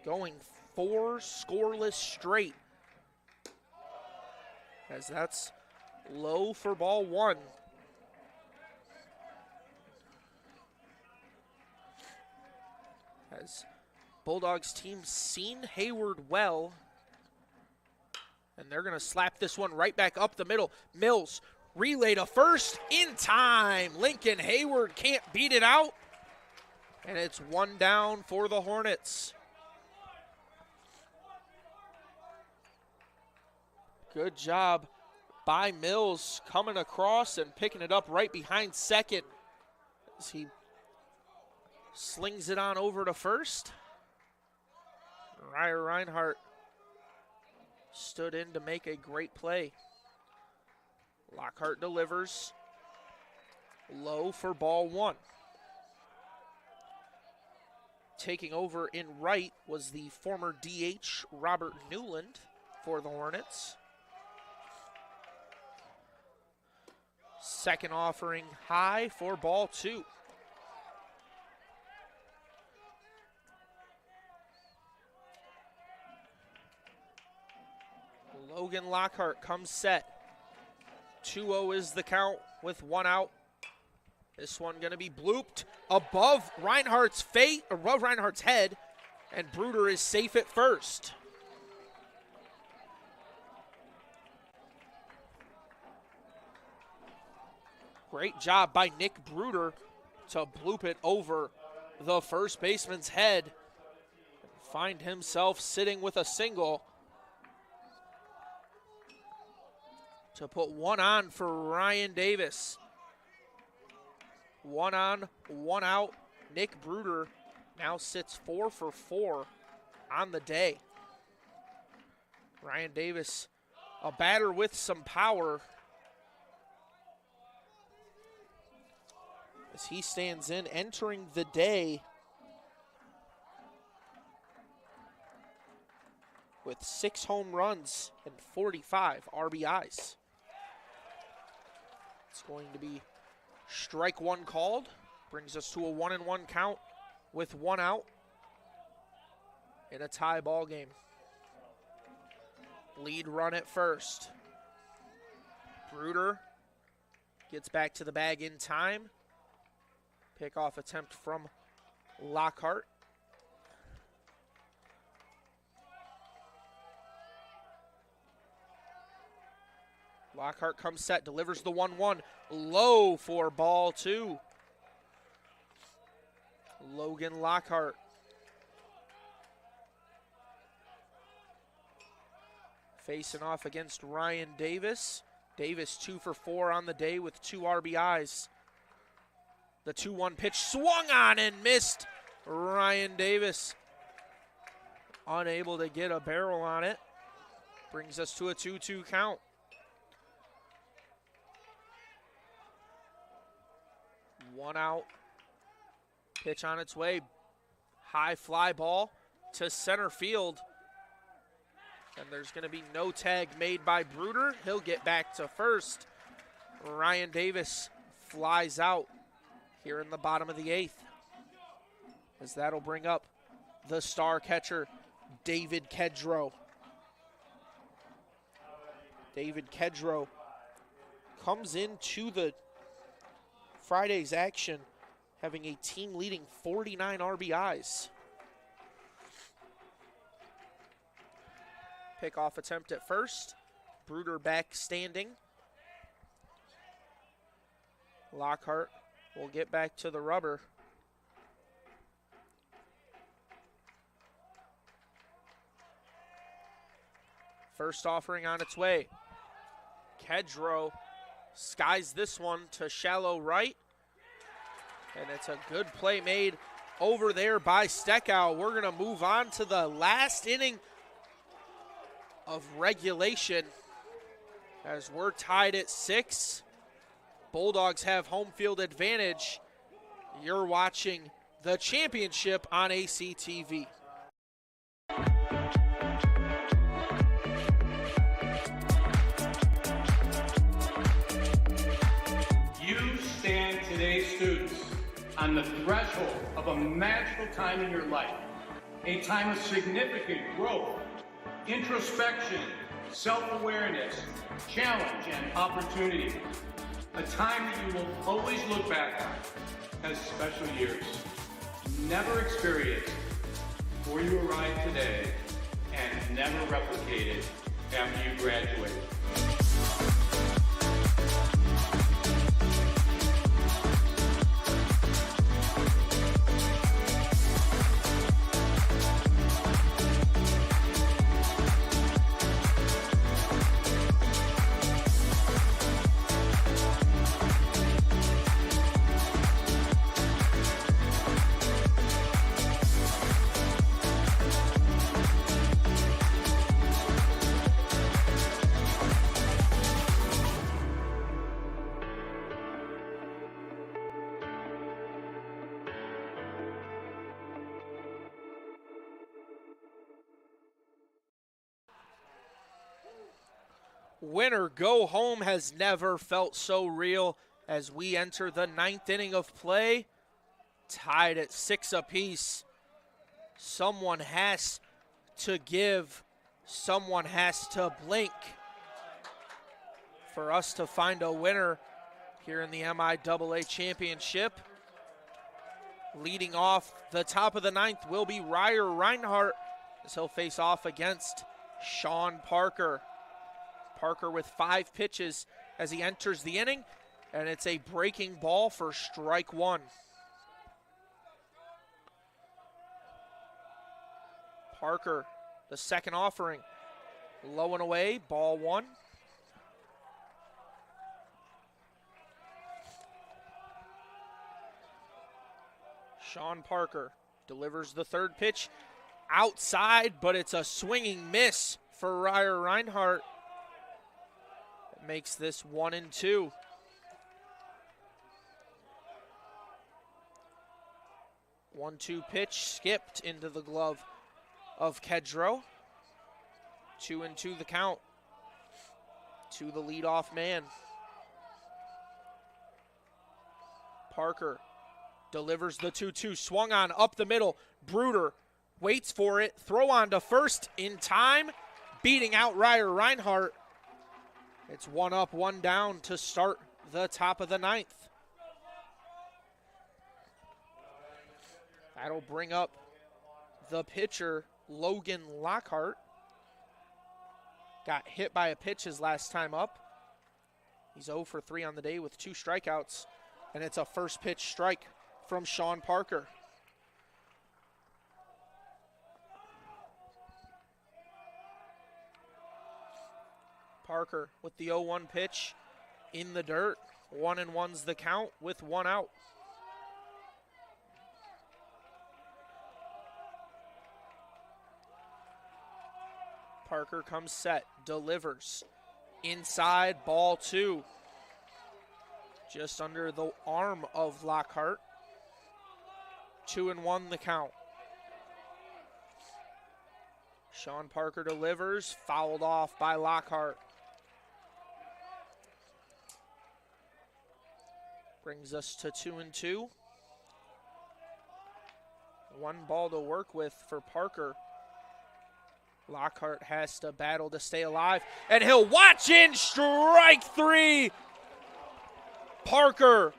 Speaker 1: going 4 scoreless straight, as that's low for ball 1. As Bulldogs team seen Hayward well, and they're going to slap this one right back up the middle. Mills relay to first in time. Lincoln Hayward can't beat it out, and it's 1 down for the Hornets. Good job by Mills coming across and picking it up right behind second, as he slings it on over to first. Ryer Reinhardt stood in to make a great play. Lockhart delivers low for ball 1. Taking over in right was the former DH Robert Newland for the Hornets. Second offering high for ball 2. Logan Lockhart comes set. 2-0 is the count with 1 out. This one going to be blooped above Reinhardt's head, and Bruder is safe at first. Great job by Nick Bruder to bloop it over the first baseman's head and find himself sitting with a single to put 1 on for Ryan Davis. 1 on, 1 out. Nick Bruder now sits 4 for 4 on the day. Ryan Davis, a batter with some power, as he stands in, entering the day with 6 home runs and 45 RBIs. It's going to be strike 1 called. Brings us to a 1-1 count with 1 out in a tie ball game. Lead run at first. Bruder gets back to the bag in time. Pickoff attempt from Lockhart. Lockhart comes set, delivers the 1-1. Low for ball 2. Logan Lockhart. Facing off against Ryan Davis. Davis 2 for 4 on the day with 2 RBIs. The 2-1 pitch swung on and missed. Ryan Davis unable to get a barrel on it. Brings us to a 2-2 count. One out. Pitch on its way. High fly ball to center field. And there's going to be no tag made by Bruder. He'll get back to first. Ryan Davis flies out here in the bottom of the 8th, as that'll bring up the star catcher, David Kedrow. David Kedrow comes into the Friday's action having a team-leading 49 RBIs. Pickoff attempt at first. Bruder back standing. Lockhart will get back to the rubber. First offering on its way. Kedro skies this one to shallow right. And it's a good play made over there by Steckow. We're going to move on to the last inning of regulation as we're tied at 6. Bulldogs have home field advantage. You're watching the championship on ACTV.
Speaker 9: You stand today, students, on the threshold of a magical time in your life, a time of significant growth, introspection, self-awareness, challenge, and opportunity. A time that you will always look back on as special years. Never experienced before you arrive today and never replicated after you graduate.
Speaker 1: Winner go home has never felt so real as we enter the 9th inning of play, tied at 6 apiece. Someone has to give, someone has to blink for us to find a winner here in the MIAA championship. Leading off the top of the 9th will be Ryer Reinhardt as he'll face off against Sean Parker. Parker with 5 pitches as he enters the inning, and it's a breaking ball for strike 1. Parker, the second offering, low and away, ball 1. Sean Parker delivers the third pitch outside, but it's a swinging miss for Ryer Reinhardt. Makes this 1-2. One-two pitch skipped into the glove of Kedro. 2-2 the count to the leadoff man. Parker delivers the 2-2, swung on up the middle. Bruder waits for it, throw on to first in time, beating out Ryer Reinhardt. It's 1 up, 1 down to start the top of the 9th. That'll bring up the pitcher, Logan Lockhart. Got hit by a pitch his last time up. He's 0 for 3 on the day with 2 strikeouts, and it's a first pitch strike from Sean Parker. Parker with the 0-1 pitch in the dirt. 1-1's the count with 1 out. Parker comes set, delivers. Inside, ball 2. Just under the arm of Lockhart. 2-1 the count. Sean Parker delivers, fouled off by Lockhart. Brings us to 2-2. 1 ball to work with for Parker. Lockhart has to battle to stay alive, and he'll watch in strike 3. Parker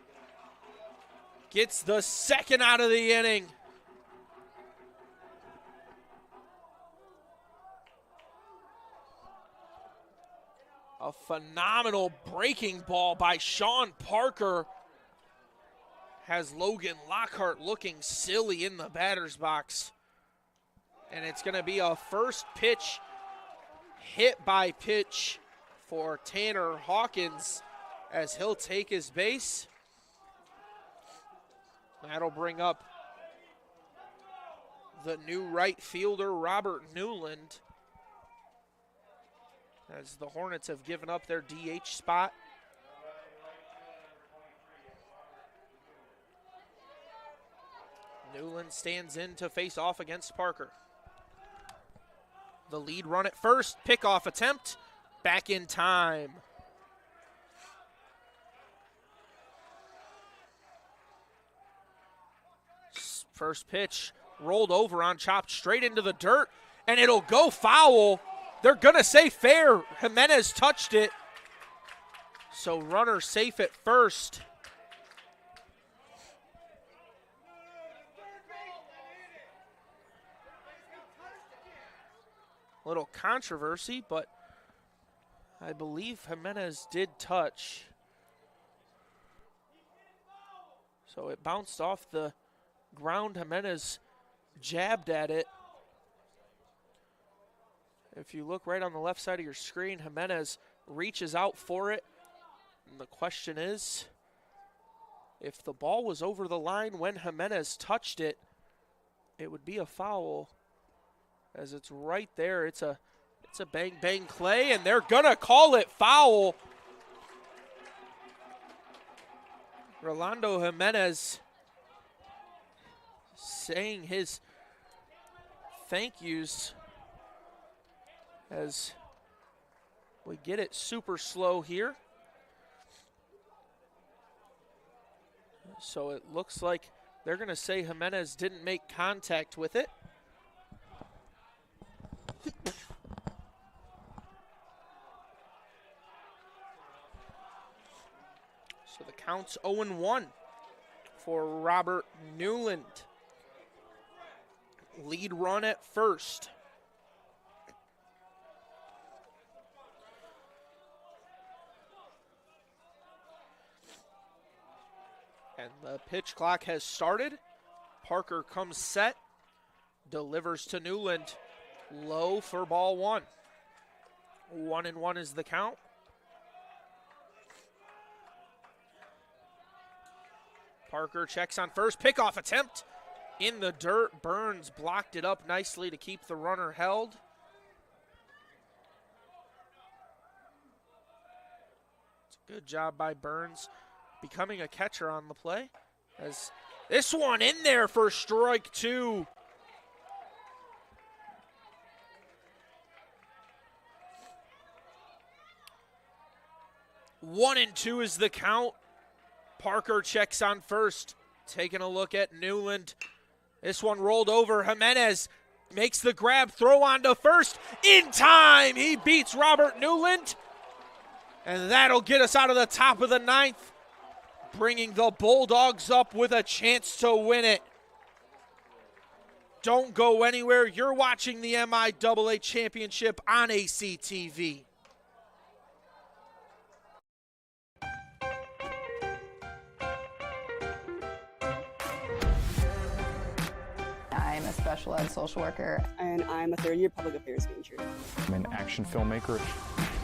Speaker 1: gets the second out of the inning. A phenomenal breaking ball by Sean Parker has Logan Lockhart looking silly in the batter's box. And it's going to be a first pitch hit by pitch for Tanner Hawkins as he'll take his base. That'll bring up the new right fielder, Robert Newland, as the Hornets have given up their DH spot. Newland stands in to face off against Parker. The lead run at first, pickoff attempt, back in time. First pitch rolled over on chopped straight into the dirt, and it'll go foul. They're gonna say fair. Jimenez touched it. So runner safe at first. Little controversy, but I believe Jimenez did touch. So it bounced off the ground. Jimenez jabbed at it. If you look right on the left side of your screen, Jimenez reaches out for it. And the question is, if the ball was over the line when Jimenez touched it, it would be a foul. As it's right there, it's a bang play, and they're gonna call it foul. Rolando Jimenez saying his thank yous as we get it super slow here. So it looks like they're gonna say Jimenez didn't make contact with it. So the count's 0-1 for Robert Newland. Lead run at first. And the pitch clock has started. Parker comes set, delivers to Newland. Low for ball one. 1-1 is the count. Parker checks on first. Pickoff attempt in the dirt. Burns blocked it up nicely to keep the runner held. It's a good job by Burns becoming a catcher on the play. As this one in there for strike two. One and two is the count. Parker checks on first. Taking a look at Newland. This one rolled over. Jimenez makes the grab, throw on to first. In time, he beats Robert Newland. And that'll get us out of the top of the ninth, bringing the Bulldogs up with a chance to win it. Don't go anywhere. You're watching the MIAA Championship on ACTV.
Speaker 2: I'm a special ed social worker.
Speaker 3: And I'm a third-year public affairs major.
Speaker 4: I'm an action filmmaker.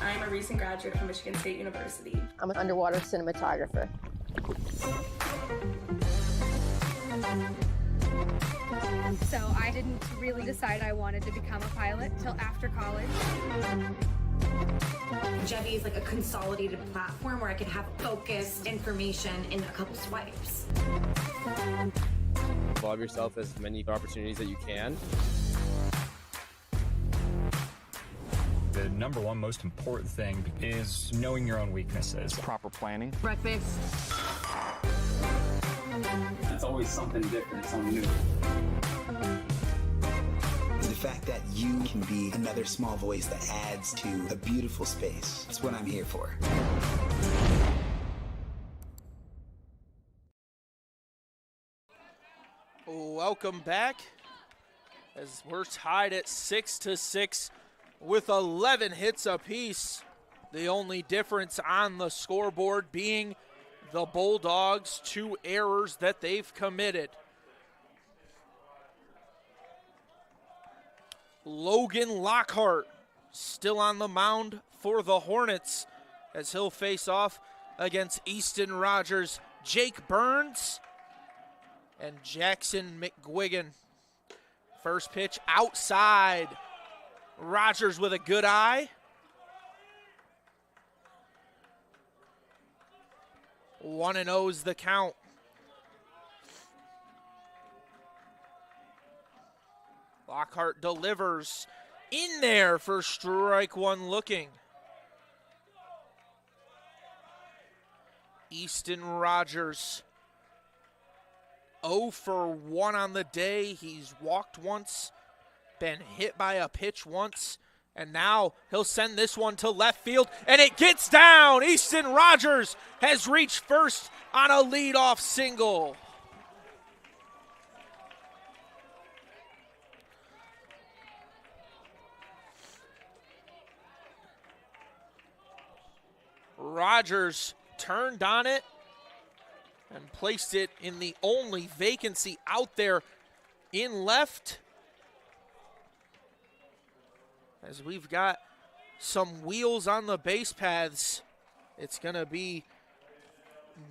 Speaker 5: I'm a recent graduate from Michigan State University.
Speaker 16: I'm an underwater cinematographer.
Speaker 6: So I didn't really decide I wanted to become a pilot till after college.
Speaker 7: Jevy is like a consolidated platform where I could have focused information in a couple swipes.
Speaker 8: Involve yourself as many opportunities that you can.
Speaker 4: The number one most important thing is knowing your own weaknesses. Proper planning.
Speaker 7: Breakfast.
Speaker 15: It's always something different, something new.
Speaker 10: The fact that you can be another small voice that adds to a beautiful space. That's what I'm here for.
Speaker 1: Welcome back as we're tied at 6-6 with 11 hits apiece. The only difference on the scoreboard being the Bulldogs' 2 errors that they've committed. Logan Lockhart still on the mound for the Hornets as he'll face off against Easton Rogers, Jake Burns, and Jackson McGuigan. First pitch outside. Rogers with a good eye. 1-0's the count. Lockhart delivers in there for strike one looking. Easton Rogers 0 for 1 on the day. He's walked once, been hit by a pitch once, and now he'll send this one to left field, and it gets down. Easton Rogers has reached first on a leadoff single. Rogers turned on it and placed it in the only vacancy out there in left. As we've got some wheels on the base paths, it's going to be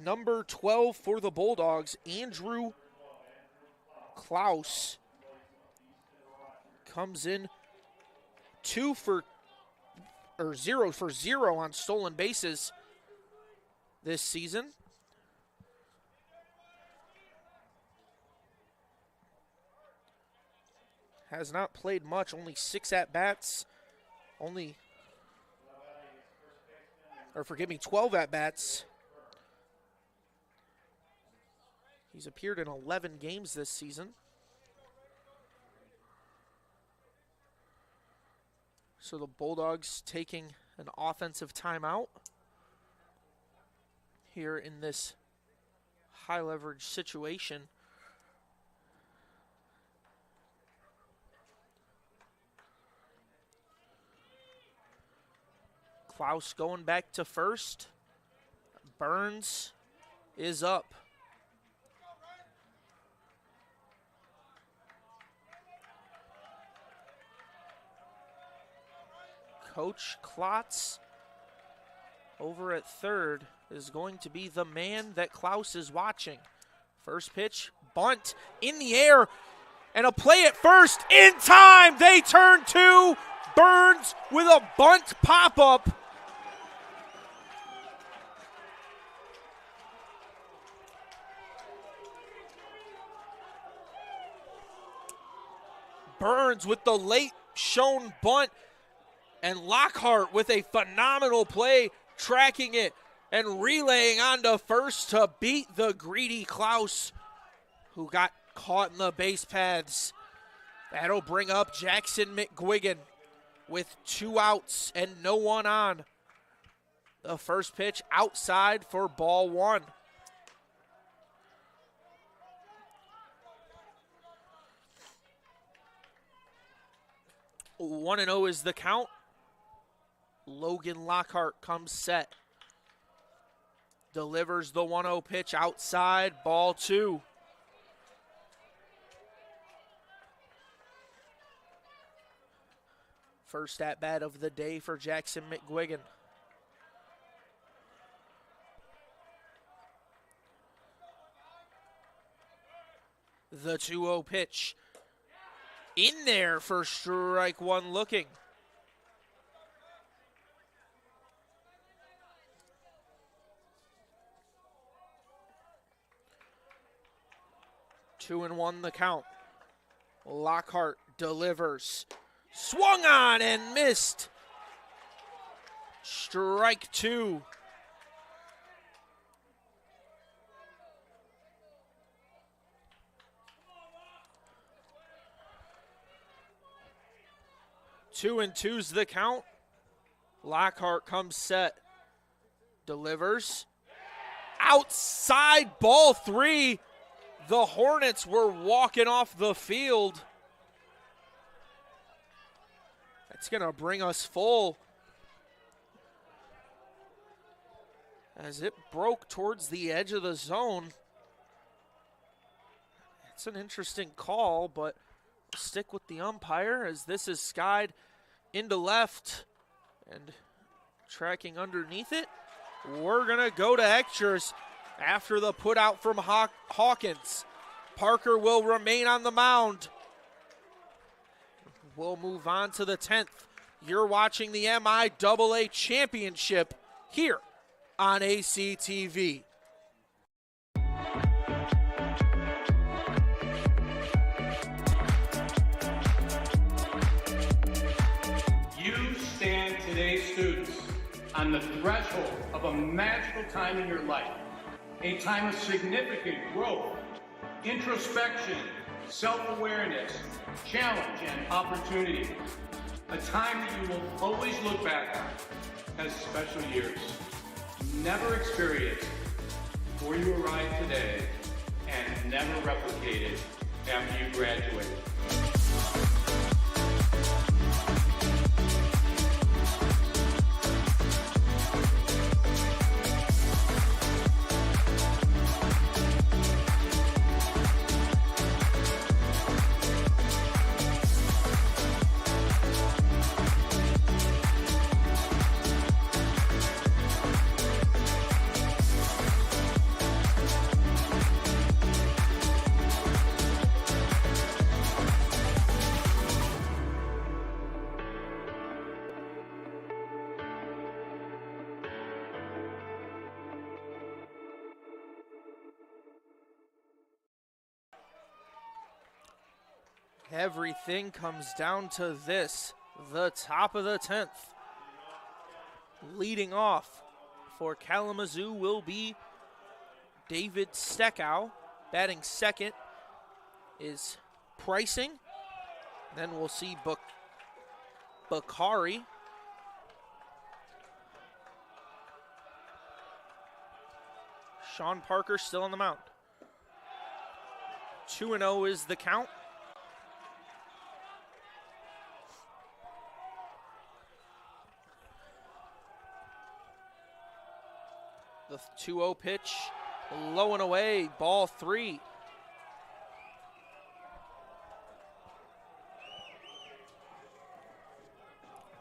Speaker 1: number 12 for the Bulldogs, Andrew Klaus. Comes in 0 for 0 on stolen bases this season. Has not played much, only 6 at-bats. 12 at-bats. He's appeared in 11 games this season. So the Bulldogs taking an offensive timeout here in this high leverage situation. Klaus going back to first. Burns is up. Coach Klotz over at third is going to be the man that Klaus is watching. First pitch, bunt in the air, and a play at first in time. They turn 2. Burns with a bunt pop-up. Burns with the late shown bunt, and Lockhart with a phenomenal play, tracking it and relaying onto first to beat the greedy Klaus, who got caught in the base paths. That'll bring up Jackson McGuigan with 2 outs and no one on. The first pitch outside for ball 1. One and 0 is the count. Logan Lockhart comes set. Delivers the 1-0 pitch outside, ball 2. First at bat of the day for Jackson McGuigan. The 2-0 pitch in there for strike 1 looking. Two and 1 the count. Lockhart delivers. Swung on and missed. Strike 2. Two and 2's the count. Lockhart comes set. Delivers. Outside, ball 3. The Hornets were walking off the field. That's going to bring us full as it broke towards the edge of the zone. It's an interesting call, but we'll stick with the umpire as this is skied into left and tracking underneath it. We're going to go to extras after the put out from Hawkins. Parker will remain on the mound. We'll move on to the 10th. You're watching the MIAA Championship here on ACTV.
Speaker 9: You stand today, students, on the threshold of a magical time in your life, a time of significant growth, introspection, self-awareness, challenge, and opportunity. A time that you will always look back on as special years. Never experienced before you arrive today and never replicated after you graduate.
Speaker 1: Everything comes down to this, the top of the 10th. Leading off for Kalamazoo will be David Steckow. Batting second is Pricing. Then we'll see Bakari. Sean Parker still on the mound. 2-0 is the count. The 2-0 pitch, low and away, ball 3.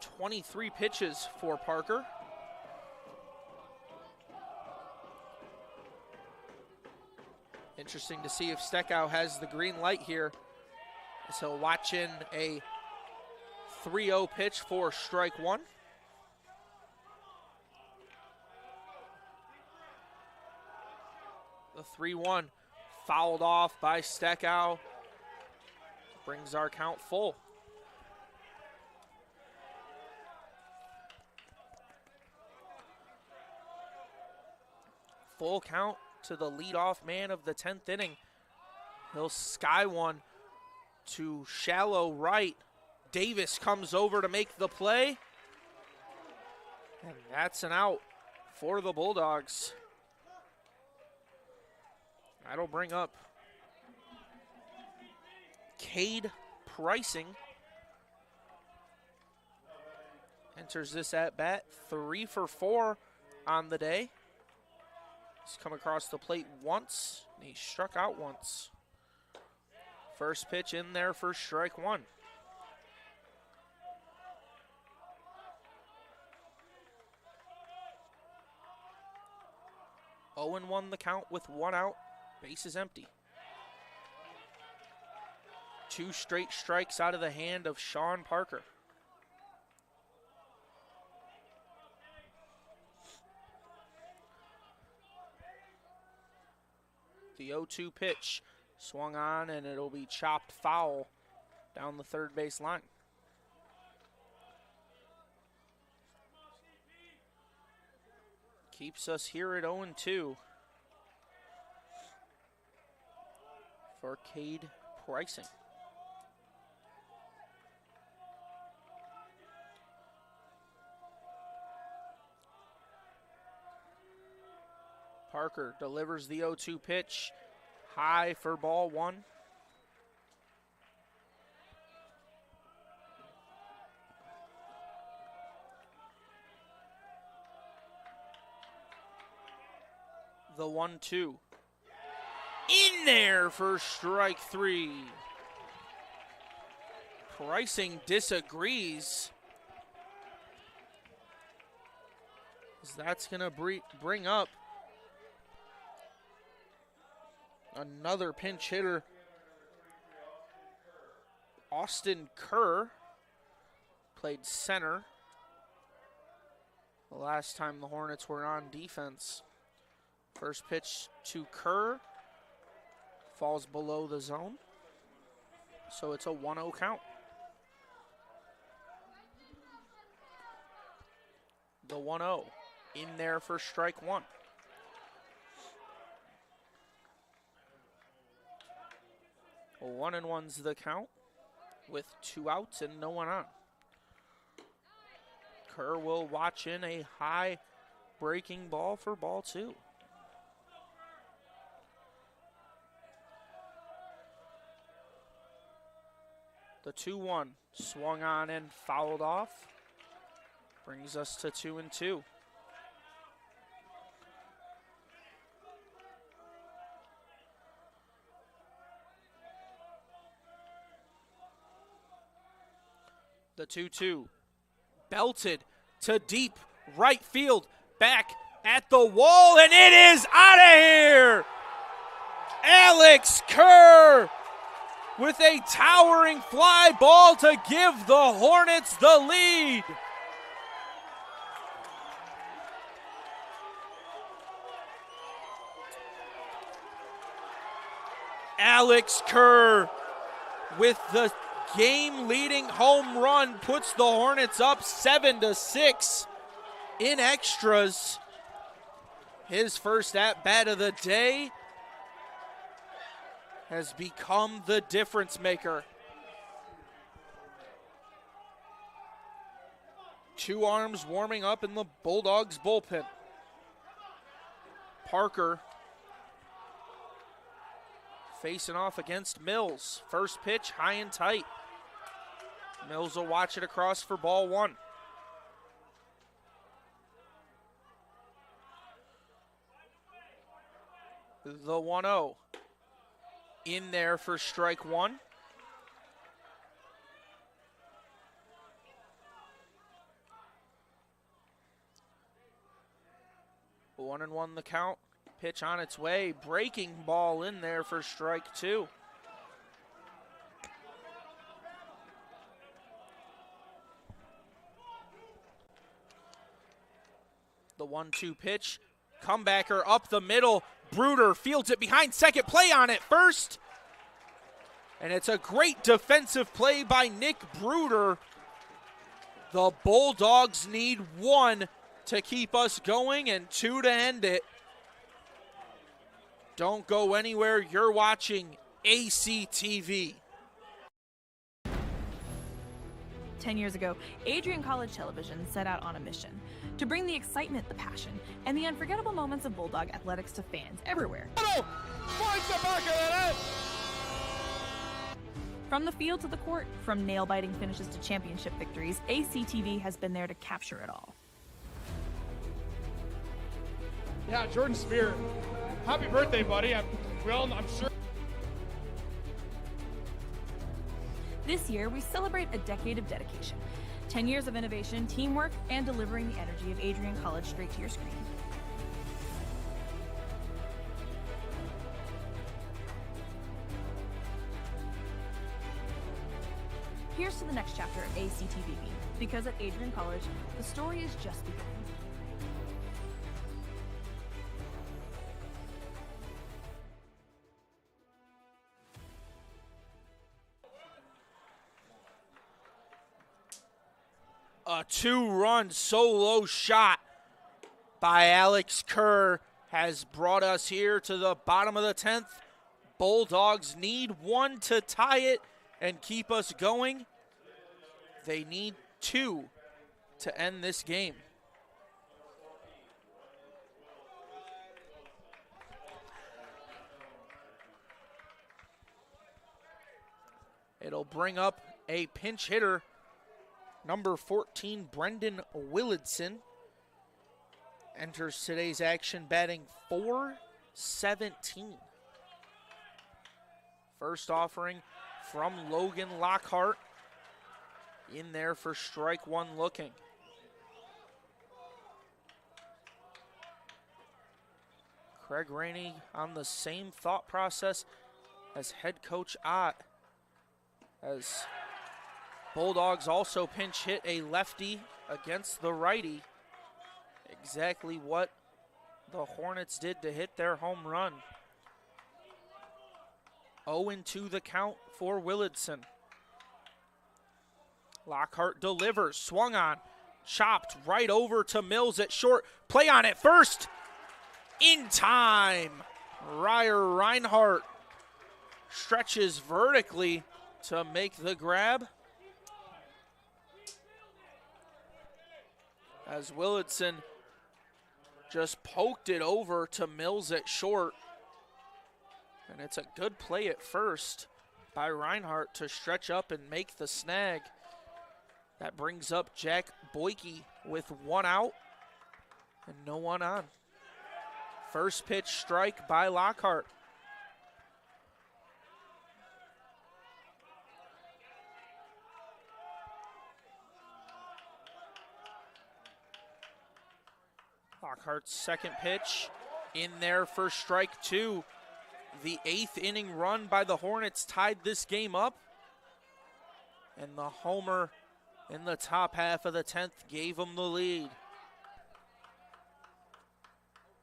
Speaker 1: "23 pitches for Parker. Interesting to see if Steckow has the green light here, as he'll watch in a 3-0 pitch for strike 1. The 3-1 fouled off by Steckow. Brings our count full. Full count to the leadoff man of the 10th inning. He'll sky one to shallow right. Davis comes over to make the play. And that's an out for the Bulldogs. That'll bring up Cade Pricing. Enters this at bat, 3 for 4 on the day. He's come across the plate once, and he struck out once. First pitch in there for strike 1. Owen won the count with 1 out. Bases empty. 2 straight strikes out of the hand of Sean Parker. The 0-2 pitch swung on, and it'll be chopped foul down the third base line. Keeps us here at 0-2. For Cade Pricing. Parker delivers the 0-2 pitch. High for ball 1. The 1-2. In there for strike 3. Pricing disagrees That's going to bring up another pinch hitter, Austin Kerr. Played center the last time the Hornets were on defense. First pitch to Kerr falls below the zone, so it's a 1-0 count. The 1-0 in there for strike one. A 1-1's the count with 2 outs and no one on. Kerr will watch in a high breaking ball for ball 2. The 2-1 swung on and fouled off. Brings us to 2-2. The 2-2 belted to deep right field, back at the wall, and it is out of here! Alex Kerr with a towering fly ball to give the Hornets the lead. Alex Kerr with the game-leading home run puts the Hornets up 7-6 in extras. His first at-bat of the day has become the difference maker. 2 arms warming up in the Bulldogs bullpen. Parker facing off against Mills. First pitch, high and tight. Mills will watch it across for ball 1. The 1-0 in there for strike 1. One and one the count. Pitch on its way. Breaking ball in there for strike 2. The 1-2 pitch. Comebacker up the middle. Bruder fields it behind second. Play on it first. And it's a great defensive play by Nick Bruder. The Bulldogs need 1 to keep us going and 2 to end it. Don't go anywhere. You're watching ACTV.
Speaker 11: 10 years ago, Adrian College Television set out on a mission to bring the excitement, the passion, and the unforgettable moments of Bulldog athletics to fans everywhere. From the field to the court, from nail-biting finishes to championship victories, ACTV has been there to capture it all.
Speaker 12: Yeah, Jordan Spear. Happy birthday, buddy. I'm sure.
Speaker 11: This year, we celebrate a decade of dedication, 10 years of innovation, teamwork, and delivering the energy of Adrian College straight to your screen. Here's to the next chapter of ACTV, because at Adrian College, the story is just beginning.
Speaker 1: A 2-run solo shot by Alex Kerr has brought us here to the bottom of the 10th. Bulldogs need 1 to tie it and keep us going. They need 2 to end this game. It'll bring up a pinch hitter, number 14, Brendan Willardson. Enters today's action batting .417. First offering from Logan Lockhart. In there for strike 1 looking. Craig Rainey on the same thought process as head coach Ott, as Bulldogs also pinch hit a lefty against the righty. Exactly what the Hornets did to hit their home run. 0-2 the count for Willardson. Lockhart delivers, swung on, chopped right over to Mills at short. Play on it first. In time. Ryer Reinhardt stretches vertically to make the grab. As Willardson just poked it over to Mills at short. And it's a good play at first by Reinhardt to stretch up and make the snag. That brings up Jack Boyke with one out and no one on. First pitch strike by Lockhart. Lockhart's second pitch in there for strike two. The 8th inning run by the Hornets tied this game up. And the homer in the top half of the 10th gave them the lead.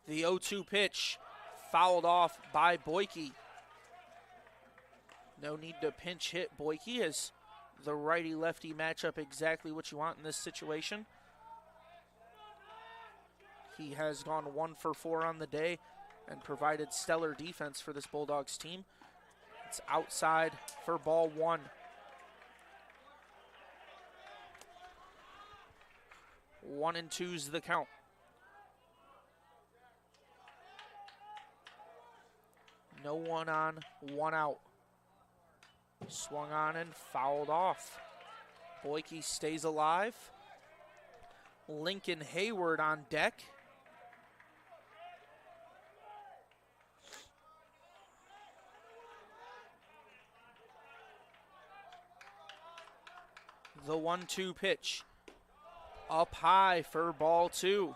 Speaker 1: The 0-2 pitch fouled off by Boyke. No need to pinch hit Boyke, as the righty-lefty matchup exactly what you want in this situation. He has gone 1 for 4 on the day and provided stellar defense for this Bulldogs team. It's outside for ball 1. One and two's the count. No one on, one out. Swung on and fouled off. Boyke stays alive. Lincoln Hayward on deck. The 1-2 pitch. Up high for ball 2.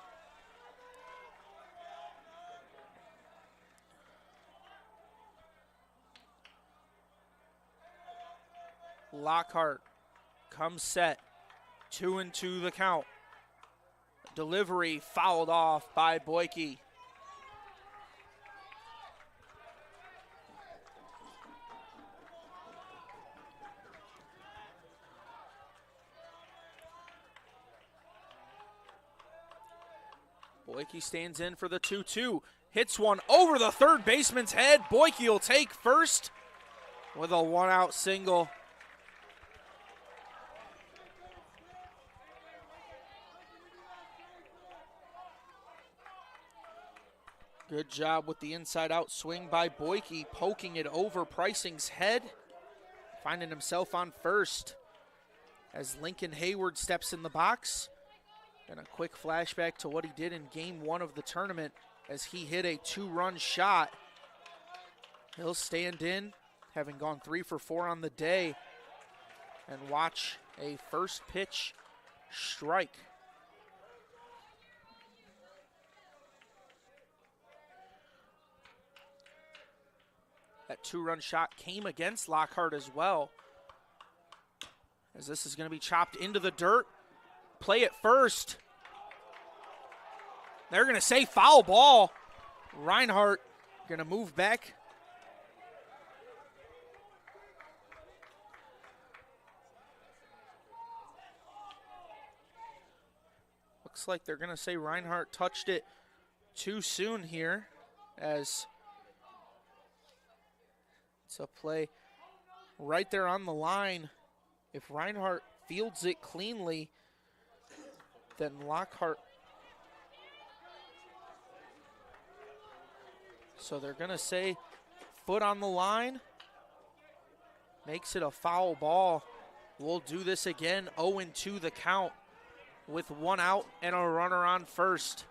Speaker 1: Lockhart comes set. 2-2 the count. Delivery fouled off by Boyke. Boyke stands in for the 2-2. Hits one over the third baseman's head. Boyke will take first with a one-out single. Good job with the inside-out swing by Boyke, poking it over Pricing's head, finding himself on first as Lincoln Hayward steps in the box. And a quick flashback to what he did in game 1 of the tournament as he hit a 2-run shot. He'll stand in, having gone 3 for 4 on the day, and watch a first pitch strike. That 2-run shot came against Lockhart as well, as this is going to be chopped into the dirt. Play it first. They're going to say foul ball. Reinhardt going to move back. Looks like they're going to say Reinhardt touched it too soon here, as it's a play right there on the line. If Reinhardt fields it cleanly, then Lockhart. So they're going to say foot on the line. Makes it a foul ball. We'll do this again. 0-2 the count with one out and a runner on first.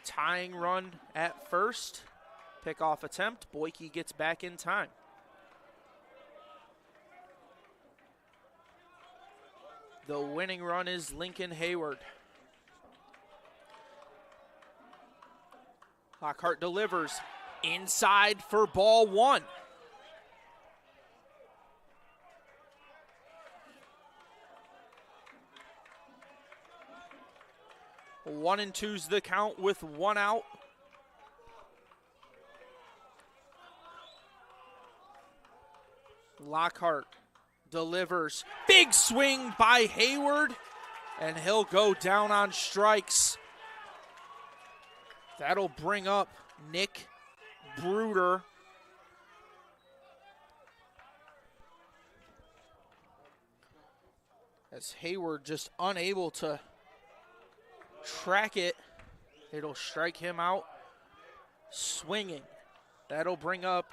Speaker 1: Tying run at first. Pickoff attempt. Boyke gets back in time. The winning run is Lincoln Hayward. Lockhart delivers inside for ball 1. 1-2's the count with 1 out. Lockhart delivers. Big swing by Hayward, and he'll go down on strikes. That'll bring up Nick Bruder. As Hayward just unable to track it, it'll strike him out swinging. That'll bring up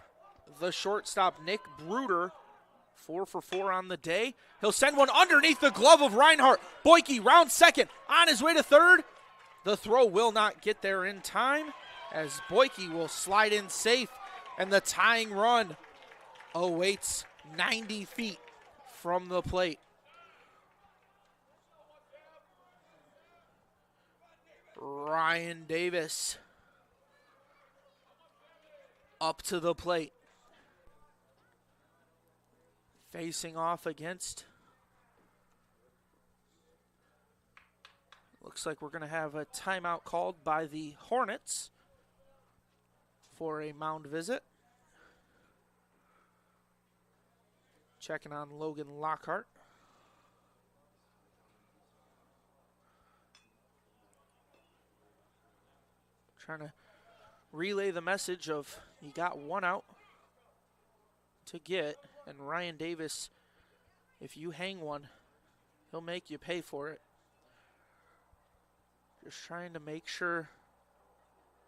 Speaker 1: the shortstop, Nick Bruder, 4 for 4 on the day. He'll send one underneath the glove of Reinhardt. Boyke round second, on his way to third. The throw will not get there in time, as Boyke will slide in safe, and the tying run awaits 90 feet from the plate. Ryan Davis up to the plate. Facing off against, looks like we're going to have a timeout called by the Hornets for a mound visit. Checking on Logan Lockhart. Trying to relay the message of you got 1 out to get, and Ryan Davis, if you hang one, he'll make you pay for it. Just trying to make sure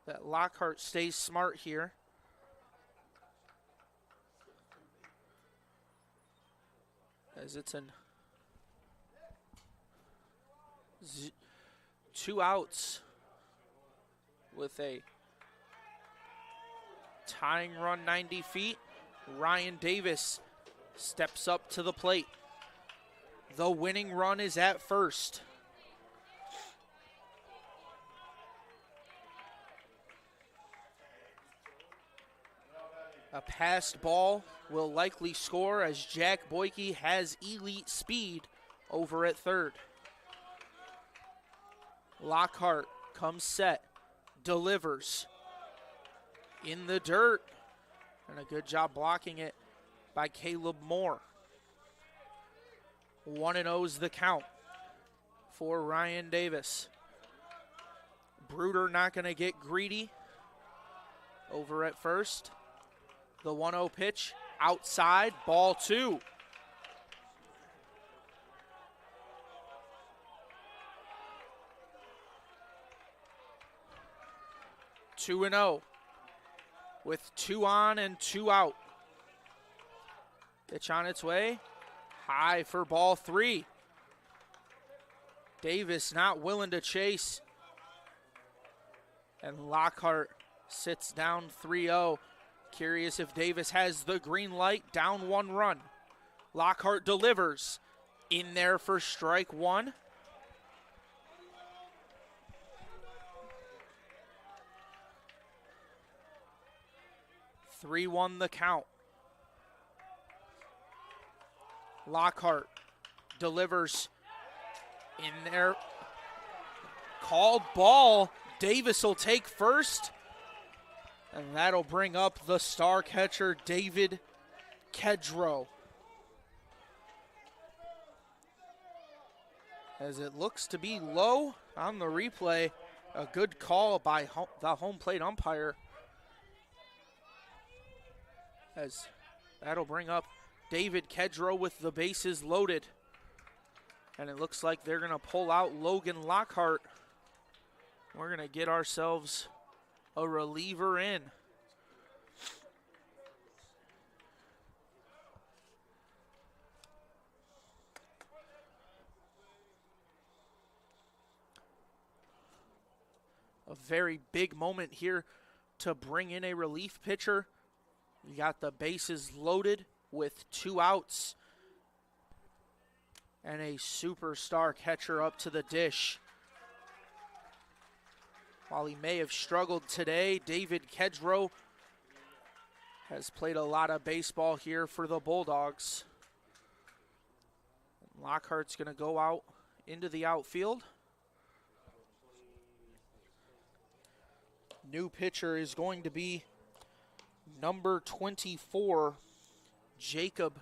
Speaker 1: that Lockhart stays smart here. As it's an 2 outs with a tying run 90 feet. Ryan Davis steps up to the plate. The winning run is at first. A passed ball will likely score, as Jack Boyke has elite speed over at third. Lockhart comes set, delivers in the dirt, and a good job blocking it by Caleb Moore. 1-0's the count for Ryan Davis. Bruder not going to get greedy over at first. The 1-0 pitch outside, ball 2. Two and 0 with 2 on and 2 out. Pitch on its way, high for ball 3. Davis not willing to chase, and Lockhart sits down 3-0. Curious if Davis has the green light, down 1 run. Lockhart delivers in there for strike 1. Three 3-1 the count. Lockhart delivers in there. Called ball. Davis will take first. And that'll bring up the star catcher, David Kedrow. As it looks to be low on the replay, a good call by the home plate umpire. As that'll bring up David Kedrow with the bases loaded. And it looks like they're going to pull out Logan Lockhart. We're going to get ourselves a reliever in. A very big moment here to bring in a relief pitcher. You got the bases loaded with 2 outs. And a superstar catcher up to the dish. While he may have struggled today, David Kedrow has played a lot of baseball here for the Bulldogs. Lockhart's going to go out into the outfield. New pitcher is going to be number 24, Jacob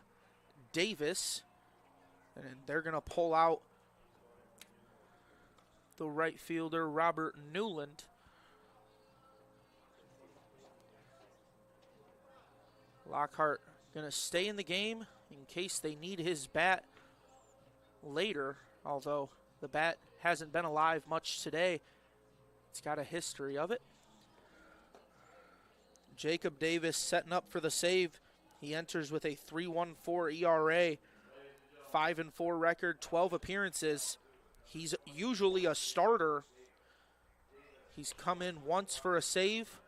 Speaker 1: Davis. And they're going to pull out the right fielder, Robert Newland. Lockhart going to stay in the game in case they need his bat later, although the bat hasn't been alive much today. It's got a history of it. Jacob Davis setting up for the save. He enters with a 3.14 ERA, 5-4 record, 12 appearances. He's usually a starter. He's come in once for a save.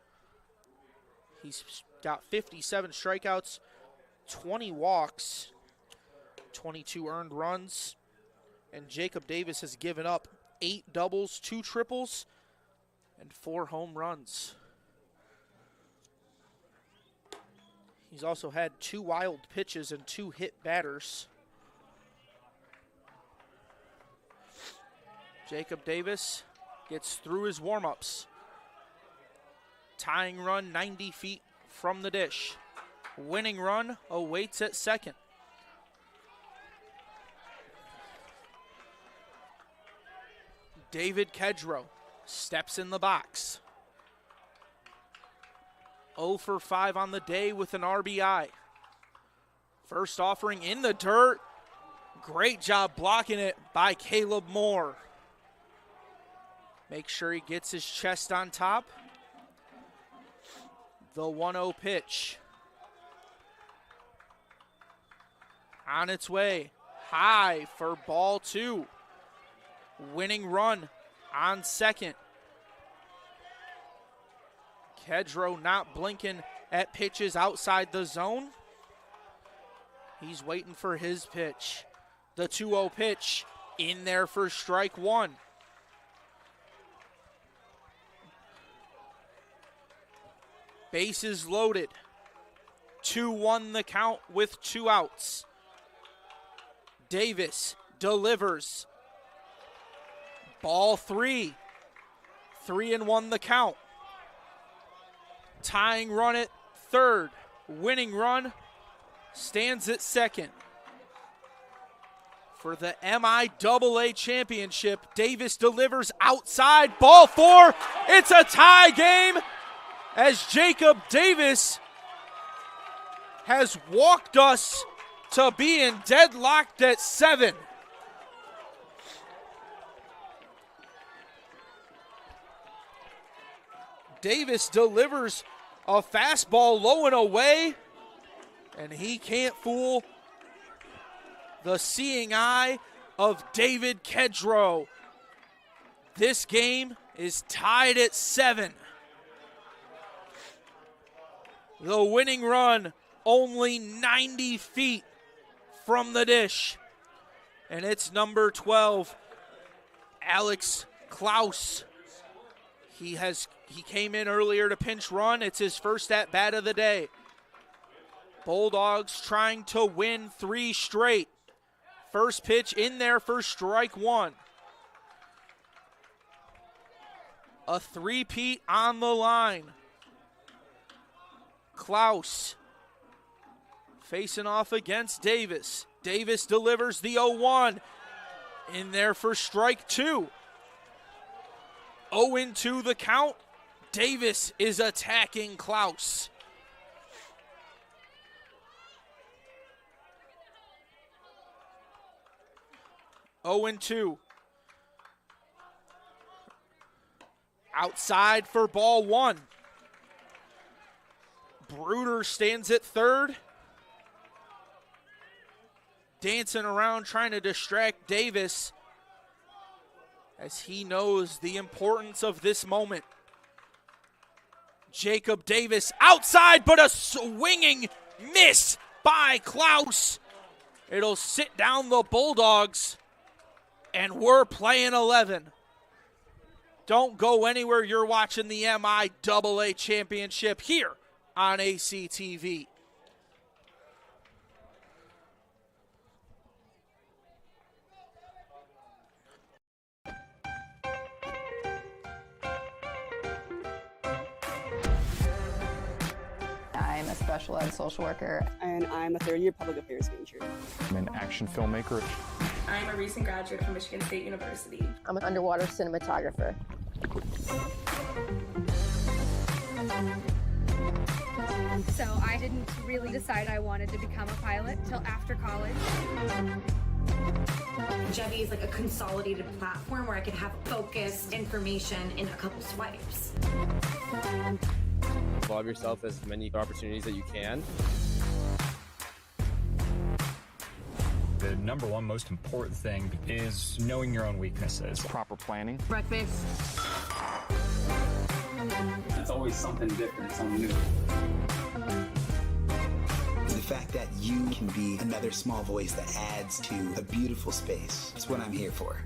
Speaker 1: He's got 57 strikeouts, 20 walks, 22 earned runs. And Jacob Davis has given up 8 doubles, 2 triples, and 4 home runs. He's also had 2 wild pitches and 2 hit batters. Jacob Davis gets through his warm-ups. Tying run 90 feet from the dish. Winning run awaits at second. David Kedrow steps in the box. 0 for 5 on the day with an RBI. First offering in the dirt. Great job blocking it by Caleb Moore. Make sure he gets his chest on top. The 1-0 pitch. On its way. High for ball 2. Winning run on second. Kedrow not blinking at pitches outside the zone. He's waiting for his pitch. The 2-0 pitch in there for strike 1. Bases loaded. 2-1 the count with 2 outs. Davis delivers. Ball 3. 3-1 the count. Tying run at third. Winning run stands at second. For the MIAA championship, Davis delivers outside. Ball 4. It's a tie game as Jacob Davis has walked us to being deadlocked at 7. Davis delivers a fastball low and away, and he can't fool the seeing eye of David Kedrow. This game is tied at 7. The winning run only 90 feet from the dish, and it's number 12, Alex Klaus. He came in earlier to pinch run. It's his first at-bat of the day. Bulldogs trying to win 3 straight. First pitch in there for strike 1. A 3-peat on the line. Klaus facing off against Davis. Davis delivers the 0-1. In there for strike 2. 0-2 the count. Davis is attacking Klaus. Oh and 2. Outside for ball 1. Bruder stands at third. Dancing around trying to distract Davis as he knows the importance of this moment. Jacob Davis outside, but a swinging miss by Klaus. It'll sit down the Bulldogs, and we're playing 11. Don't go anywhere. You're watching the MIAA Championship here on ACTV.
Speaker 2: I'm a special ed social worker.
Speaker 3: And I'm a third-year public affairs major.
Speaker 4: I'm an action filmmaker.
Speaker 5: I'm a recent graduate from Michigan State University.
Speaker 16: I'm an underwater cinematographer.
Speaker 6: So I didn't really decide I wanted to become a pilot till after college.
Speaker 7: Jevy is like a consolidated platform where I could have focused information in a couple swipes.
Speaker 8: Involve yourself as many opportunities that you can.
Speaker 4: The number one most important thing is knowing your own weaknesses. Proper planning.
Speaker 7: Breakfast.
Speaker 15: It's always something different, something new.
Speaker 10: The fact that you can be another small voice that adds to a beautiful space. That's what I'm here for.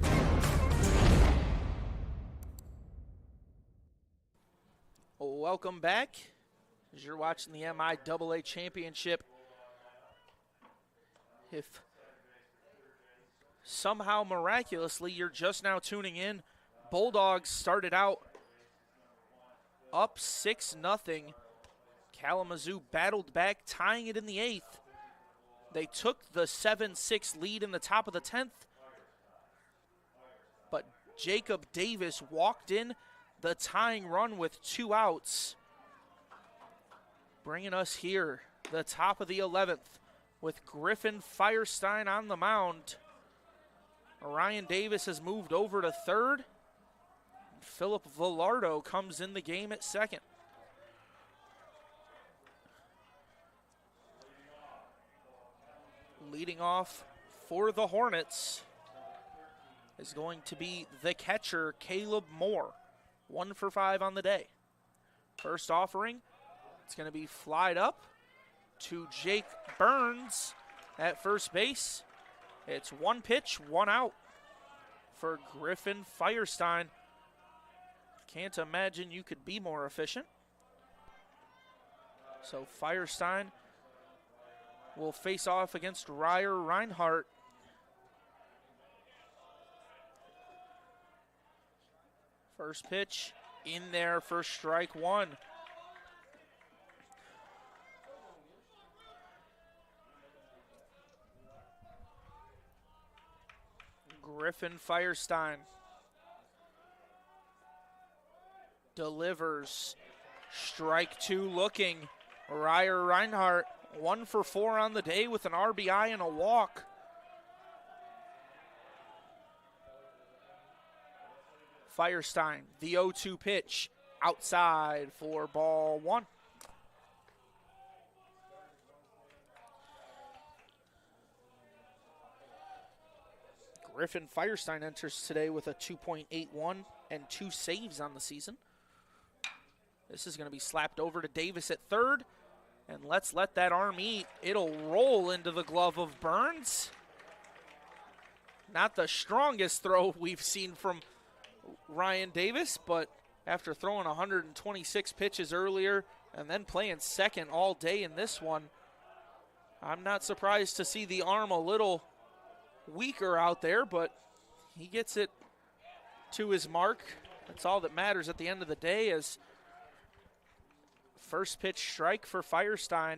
Speaker 1: Welcome back as you're watching the MIAA Championship. If somehow miraculously you're just now tuning in, Bulldogs started out up 6-0. Kalamazoo battled back, tying it in the 8th. They took the 7-6 lead in the top of the 10th, but Jacob Davis walked in the tying run with 2 outs, bringing us here, the top of the 11th, with Griffin Firestein on the mound. Ryan Davis has moved over to third. Philip Villardo comes in the game at second. Leading off for the Hornets is going to be the catcher, Caleb Moore. 1 for 5 on the day. First offering, it's going to be flied up to Jake Burns at first base. It's 1 pitch, 1 out for Griffin Firestein. Can't imagine you could be more efficient. So Firestein will face off against Ryer Reinhardt. First pitch in there for strike 1. Griffin Firestein delivers. Strike 2 looking. Ryer Reinhardt 1 for 4 on the day with an RBI and a walk. Firestein, the 0-2 pitch, outside for ball 1. Griffin Firestein enters today with a 2.81 and 2 saves on the season. This is going to be slapped over to Davis at third. And let's let that arm eat. It'll roll into the glove of Burns. Not the strongest throw we've seen from Ryan Davis, but after throwing 126 pitches earlier and then playing second all day in this one, I'm not surprised to see the arm a little weaker out there, but he gets it to his mark. That's all that matters at the end of the day. As first pitch strike for Firestein.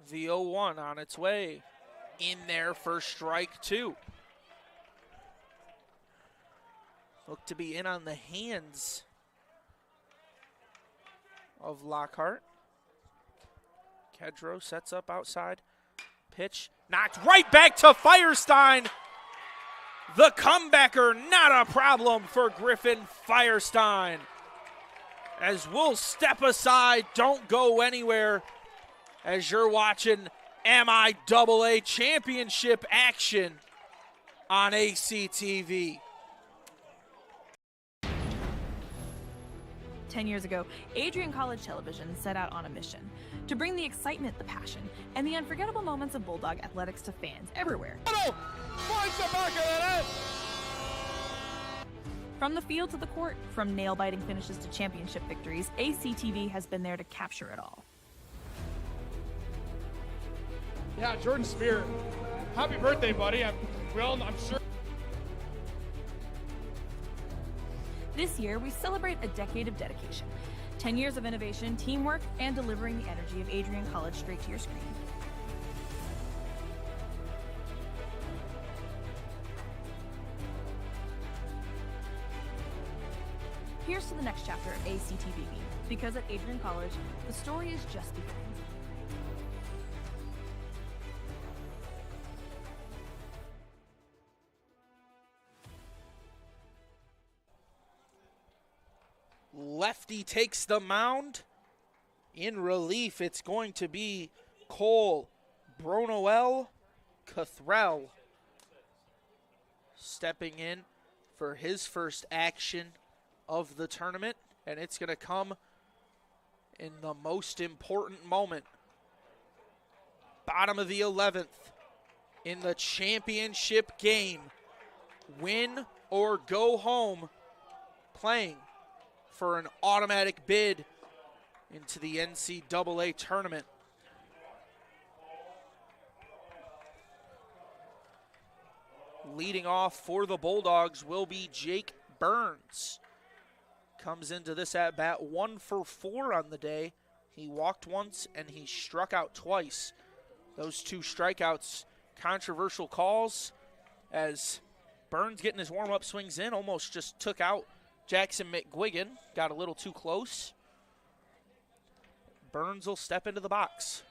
Speaker 1: The 0-1 on its way. In there for strike 2. Look to be in on the hands of Lockhart. Kedro sets up outside. Pitch knocked right back to Firestein. The comebacker, not a problem for Griffin Firestein. As we'll step aside, don't go anywhere as you're watching MIAA Championship action on ACTV.
Speaker 11: 10 years ago, Adrian College Television set out on a mission to bring the excitement, the passion, and the unforgettable moments of Bulldog athletics to fans everywhere. From the field to the court, from nail-biting finishes to championship victories, ACTV has been there to capture it all.
Speaker 12: Yeah, Jordan Spear. Happy birthday, buddy. I'm sure.
Speaker 11: This year, we celebrate a decade of dedication, 10 years of innovation, teamwork, and delivering the energy of Adrian College straight to your screen. Here's to the next chapter of ACTV, because at Adrian College, the story is just beginning.
Speaker 1: Lefty takes the mound. In relief, it's going to be Cole Bronoel Cathrell stepping in for his first action of the tournament, and it's going to come in the most important moment. Bottom of the 11th in the championship game. Win or go home, playing for an automatic bid into the NCAA tournament. Leading off for the Bulldogs will be Jake Burns. Comes into this at-bat 1 for 4 on the day. He walked once and he struck out twice. Those 2 strikeouts, controversial calls, as Burns getting his warm-up swings in, almost just took out Jackson McGuigan, got a little too close. Burns will step into the box.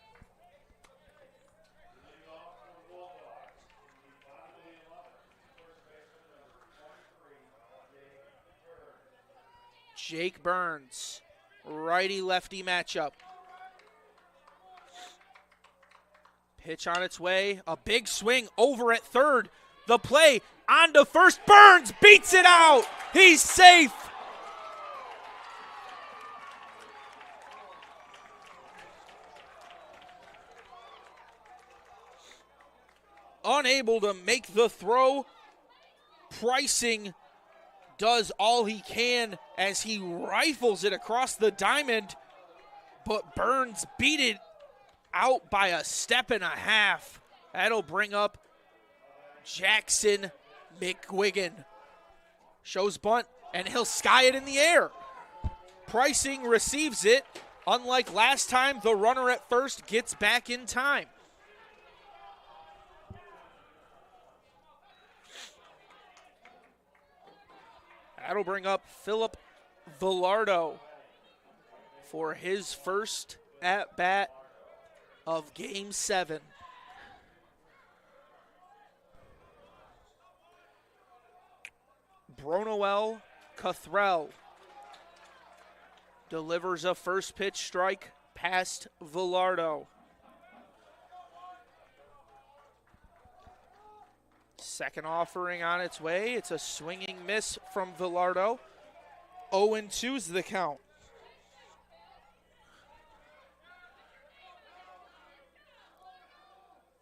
Speaker 1: Jake Burns, righty-lefty matchup. Pitch on its way, a big swing over at third. The play on to first, Burns beats it out. He's safe. Unable to make the throw. Pricing does all he can as he rifles it across the diamond, but Burns beat it out by a step and a half. That'll bring up Jackson McGuigan. Shows bunt, and he'll sky it in the air. Pricing receives it. Unlike last time, the runner at first gets back in time. That'll bring up Philip Villardo for his first at-bat of Game 7. Bronoel Cathrell delivers a first pitch strike past Villardo. Second offering on its way. It's a swinging miss from Villardo. 0-2's the count.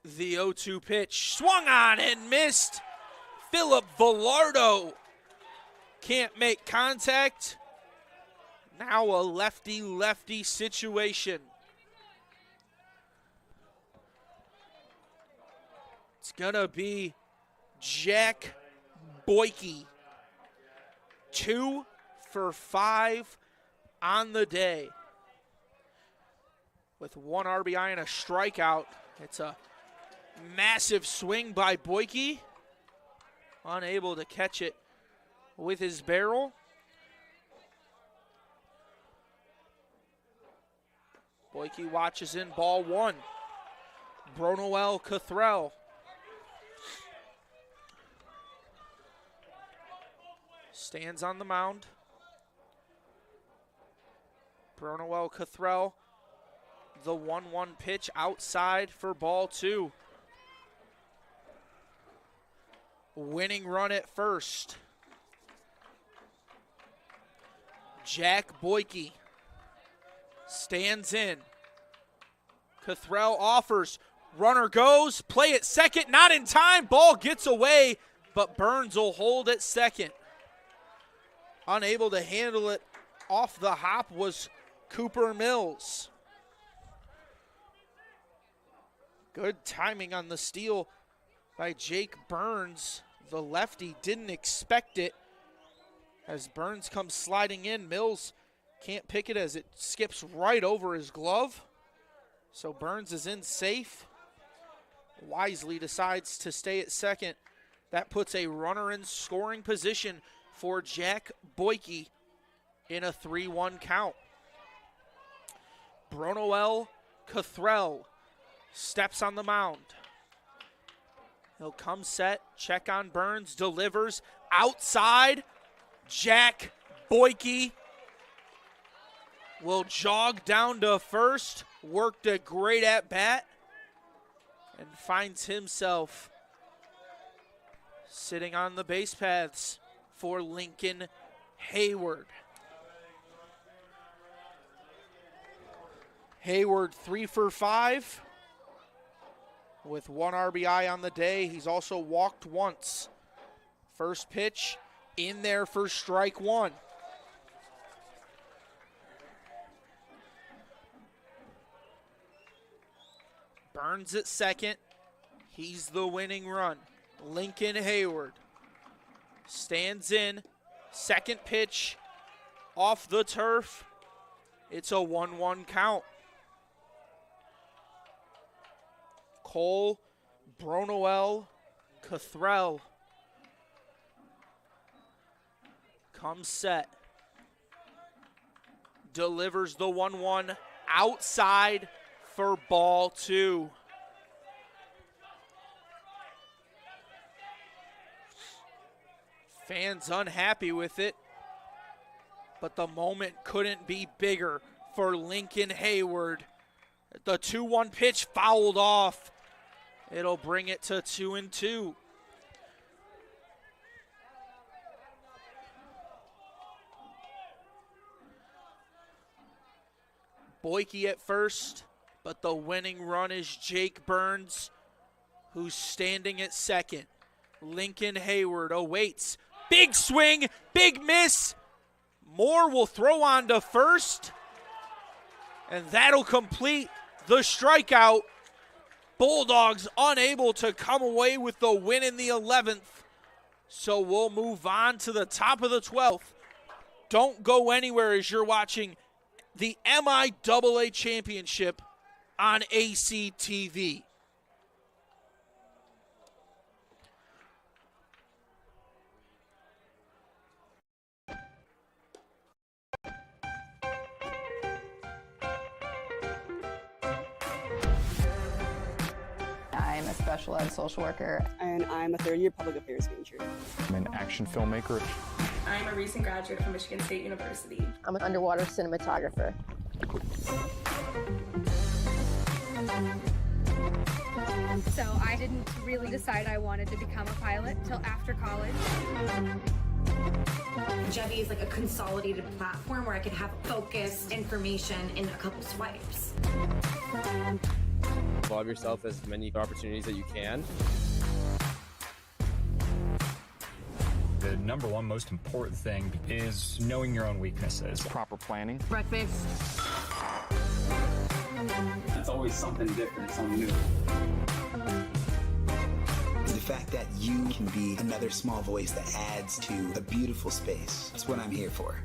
Speaker 1: The 0-2 pitch swung on and missed. Philip Villardo can't make contact. Now a lefty-lefty situation. It's gonna be Jack Boyke. 2 for 5 on the day. With 1 RBI and a strikeout. It's a massive swing by Boyke. Unable to catch it with his barrel. Boyke watches in, ball 1. Bronoel Cathrell. Stands on the mound. Bronoel Cathrell, the 1-1 pitch outside for ball 2. Winning run at first. Jack Boyke stands in. Cothrell offers. Runner goes. Play at second. Not in time. Ball gets away, but Burns will hold at second. Unable to handle it off the hop was Cooper Mills. Good timing on the steal by Jake Burns. The lefty didn't expect it. As Burns comes sliding in, Mills can't pick it as it skips right over his glove. So Burns is in safe. Wisely decides to stay at second. That puts a runner in scoring position for Jack Boyke in a 3-1 count. Bronoel Cothrell steps on the mound. He'll come set, check on Burns, delivers outside. Jack Boyke will jog down to first, worked a great at bat, and finds himself sitting on the base paths for Lincoln Hayward. Hayward 3 for 5 with 1 RBI on the day. He's also walked once. First pitch in there for strike one. Burns at second. He's the winning run. Lincoln Hayward stands in. Second pitch off the turf. It's a 1-1 count. Cole, Bronoel, Cothrell comes set. Delivers the 1-1 outside for ball 2. Fans unhappy with it, but the moment couldn't be bigger for Lincoln Hayward. The 2-1 pitch fouled off. It'll bring it to 2-2. Boyke at first, but the winning run is Jake Burns, who's standing at second. Lincoln Hayward awaits. Big swing, big miss. Moore will throw on to first, and that'll complete the strikeout. Bulldogs unable to come away with the win in the 11th. So we'll move on to the top of the 12th. Don't go anywhere as you're watching the MIAA Championship on ACTV.
Speaker 2: I'm a special ed social worker.
Speaker 3: And I'm a third-year public affairs major.
Speaker 4: I'm an action filmmaker.
Speaker 5: I'm a recent graduate from Michigan State University.
Speaker 16: I'm an underwater cinematographer.
Speaker 6: So I didn't really decide I wanted to become a pilot till after college.
Speaker 7: Jevy is like a consolidated platform where I could have focused information in a couple swipes.
Speaker 8: Involve yourself as many opportunities that you can.
Speaker 4: The number one most important thing is knowing your own weaknesses. Proper planning.
Speaker 7: Breakfast.
Speaker 15: It's always something different, something new.
Speaker 10: The fact that you can be another small voice that adds to a beautiful space. That's what I'm here for.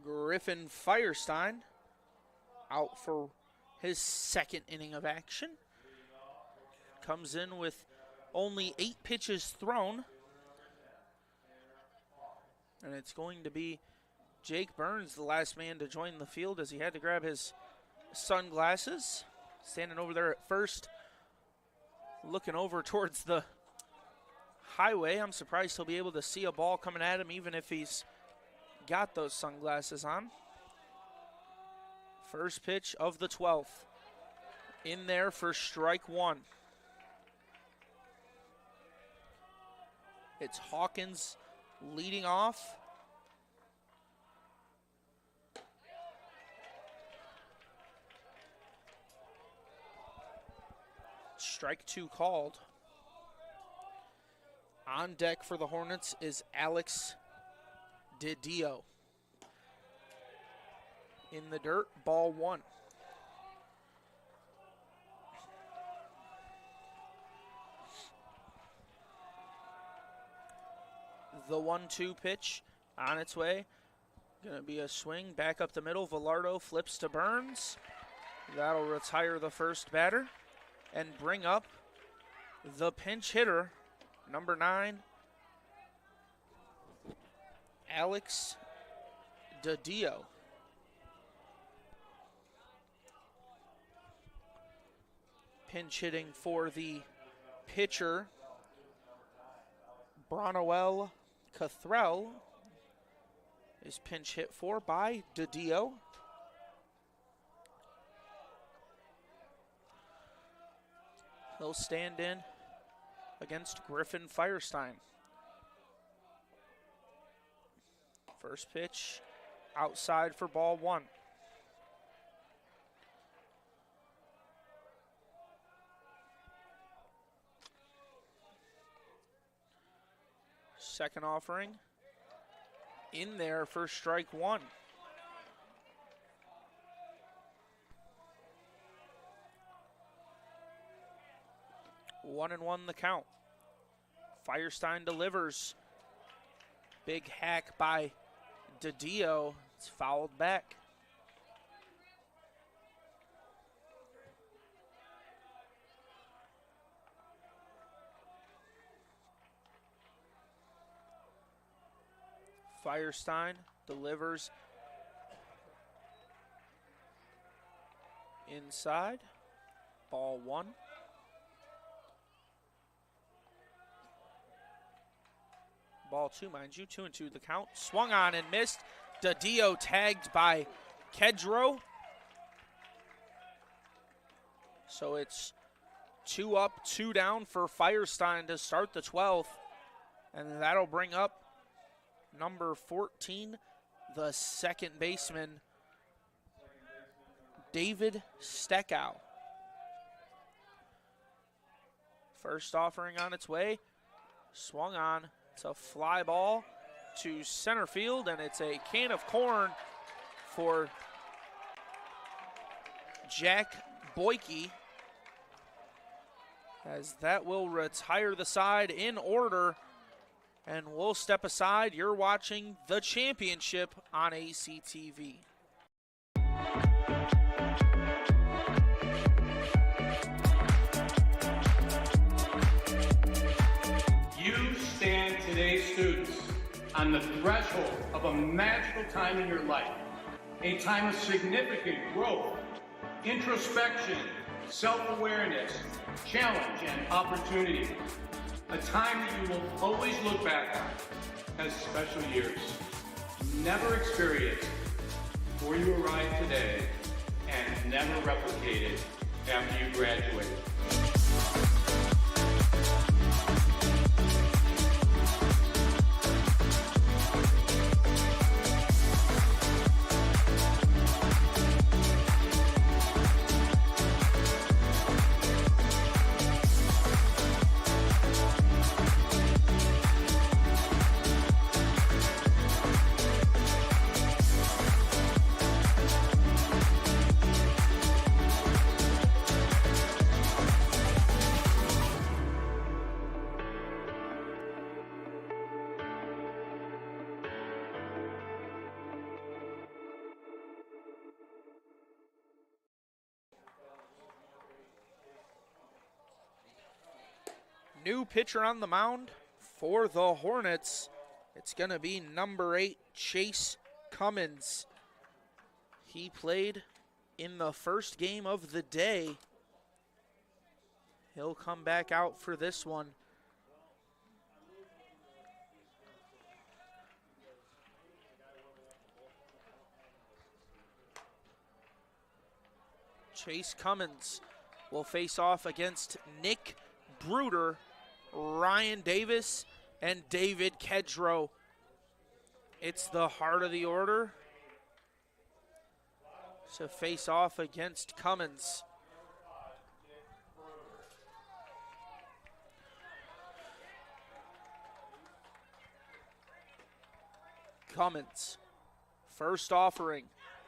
Speaker 1: Griffin Firestein out for his second inning of action. Comes in with only 8 pitches thrown. And it's going to be Jake Burns, the last man to join the field, as he had to grab his sunglasses. Standing over there at first, looking over towards the highway. I'm surprised he'll be able to see a ball coming at him even if he's got those sunglasses on. First pitch of the 12th. In there for strike one. It's Hawkins leading off. Strike 2 called. On deck for the Hornets is Alex DiDio. In the dirt, ball 1. The 1-2 pitch on its way. Gonna be a swing back up the middle. Velardo flips to Burns. That'll retire the first batter and bring up the pinch hitter, number 9, Alex DiDio. Pinch hitting for the pitcher, Bronowell Cathrell, is pinch hit for by DiDio. He'll stand in against Griffin Firestein. First pitch outside for ball 1. Second offering in there for strike 1. One and one the count. Firestein delivers. Big hack by DiDio. It's fouled back. Firestein delivers inside. Ball 1. Ball 2, mind you, 2-2 the count. Swung on and missed. DiDio tagged by Kedro. So it's 2 up, 2 down for Firestein to start the 12th. And that'll bring up number 14, the second baseman, David Steckow. First offering on its way. Swung on. It's a fly ball to center field, and it's a can of corn for Jack Boyke, as that will retire the side in order, and we'll step aside. You're watching the championship on ACTV.
Speaker 9: You stand today, students, on the threshold of a magical time in your life, a time of significant growth, introspection, self-awareness, challenge, and opportunity. A time that you will always look back on as special years. Never experienced before you arrived today, and never replicated after you graduate.
Speaker 1: New pitcher on the mound for the Hornets. It's going to be number 8, Chase Cummins. He played in the first game of the day. He'll come back out for this one. Chase Cummins will face off against Nick Bruder, Ryan Davis, and David Kedro. It's the heart of the order to face off against Cummins. Cummins. First offering.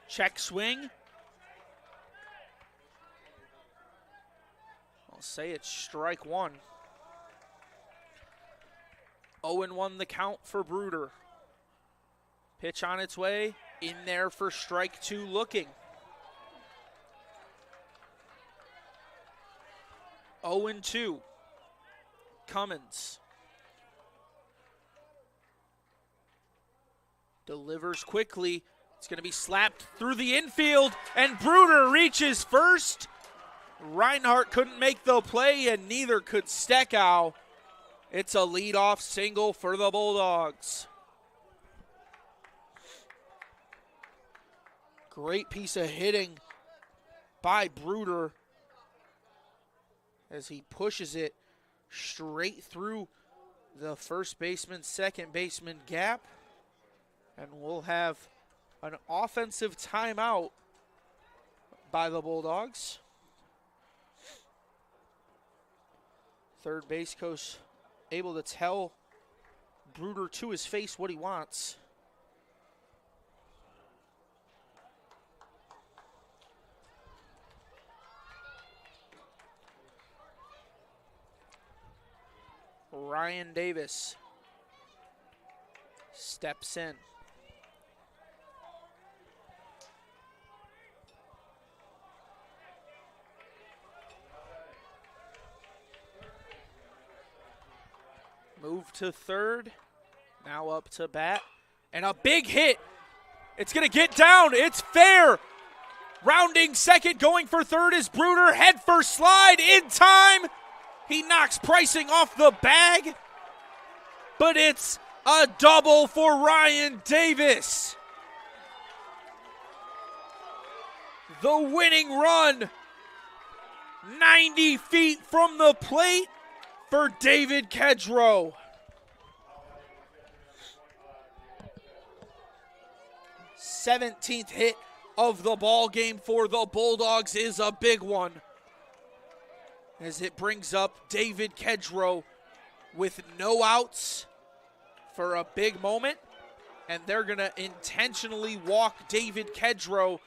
Speaker 1: Check swing. I'll say it's strike one. 0-1 the count for Bruder. Pitch on its way. In there for strike two looking. 0-2. Cummins. Delivers quickly. It's going to be slapped through the infield, and Bruder reaches first. Reinhardt couldn't make the play, and neither could Steckow. It's a leadoff single for the Bulldogs. Great piece of hitting by Bruder as he pushes it straight through the first baseman, second baseman gap. And we'll have an offensive timeout by the Bulldogs. Third base coach able to tell Bruder to his face what he wants. Ryan Davis steps in. Move to third, now up to bat, and a big hit. It's going to get down, it's fair. Rounding second, going for third is Bruder, head first slide in time. He knocks Pricing off the bag, but it's a double for Ryan Davis. The winning run, 90 feet from the plate for David Kedrow. Seventeenth hit of the ball game for the Bulldogs is a big one, as it brings up David Kedrow with no outs for a big moment, and they're going to intentionally walk David Kedrow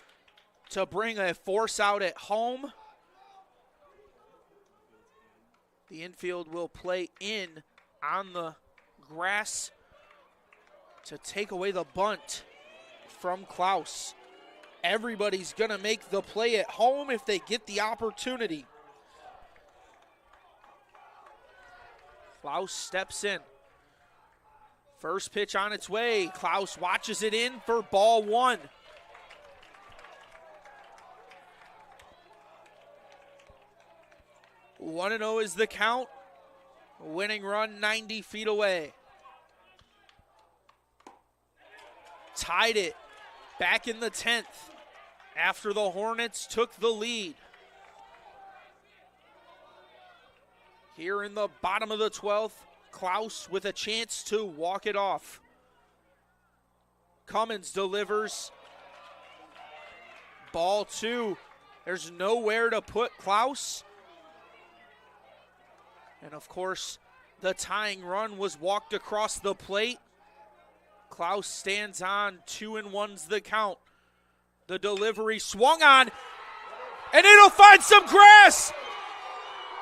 Speaker 1: to bring a force out at home. The infield will play in on the grass to take away the bunt from Klaus. Everybody's going to make the play at home if they get the opportunity. Klaus steps in. First pitch on its way. Klaus watches it in for ball one. One 1-0 is the count. Winning run 90 feet away. Tied it back in the 10th after the Hornets took the lead. Here in the bottom of the 12th, Klaus with a chance to walk it off. Cummins delivers. Ball two. There's nowhere to put Klaus. And of course, the tying run was walked across the plate. Klaus stands on, 2-1's the count. The delivery swung on, and it'll find some grass.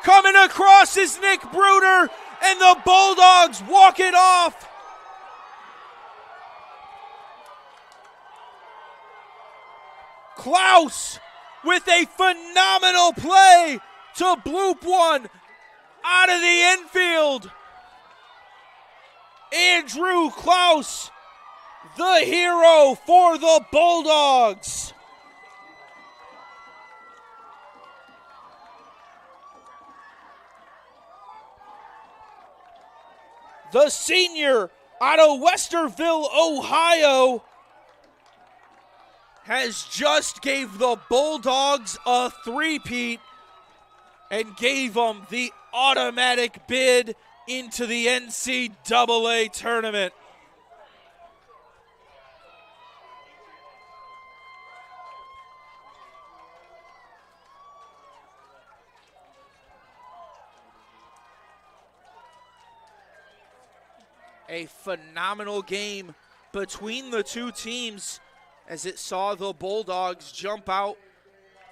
Speaker 1: Coming across is Nick Bruder, and the Bulldogs walk it off. Klaus with a phenomenal play to bloop one out of the infield. Andrew Klaus, the hero for the Bulldogs. The senior out of Westerville, Ohio, has just gave the Bulldogs a three-peat and gave them the automatic bid into the NCAA tournament. A phenomenal game between the two teams as it saw the Bulldogs jump out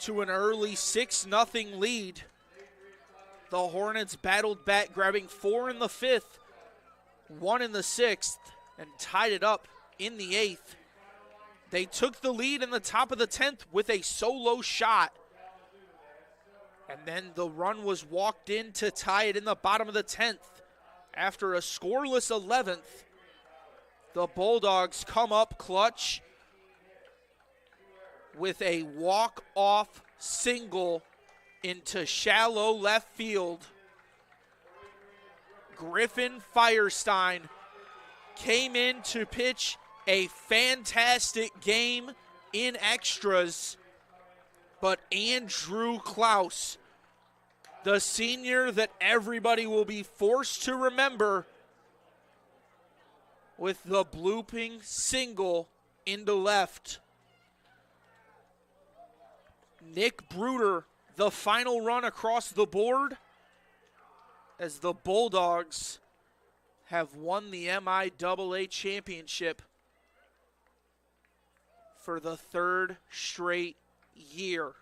Speaker 1: to an early 6-0 lead. The Hornets battled back, grabbing 4 in the 5th, 1 in the 6th, and tied it up in the 8th. They took the lead in the top of the 10th with a solo shot. And then the run was walked in to tie it in the bottom of the 10th. After a scoreless 11th, the Bulldogs come up clutch with a walk-off single into shallow left field. Griffin Firestein came in to pitch a fantastic game in extras, but Andrew Klaus, the senior that everybody will be forced to remember, with the blooping single into left. Nick Bruder, the final run across the board, as the Bulldogs have won the MIAA championship for the 3rd straight year.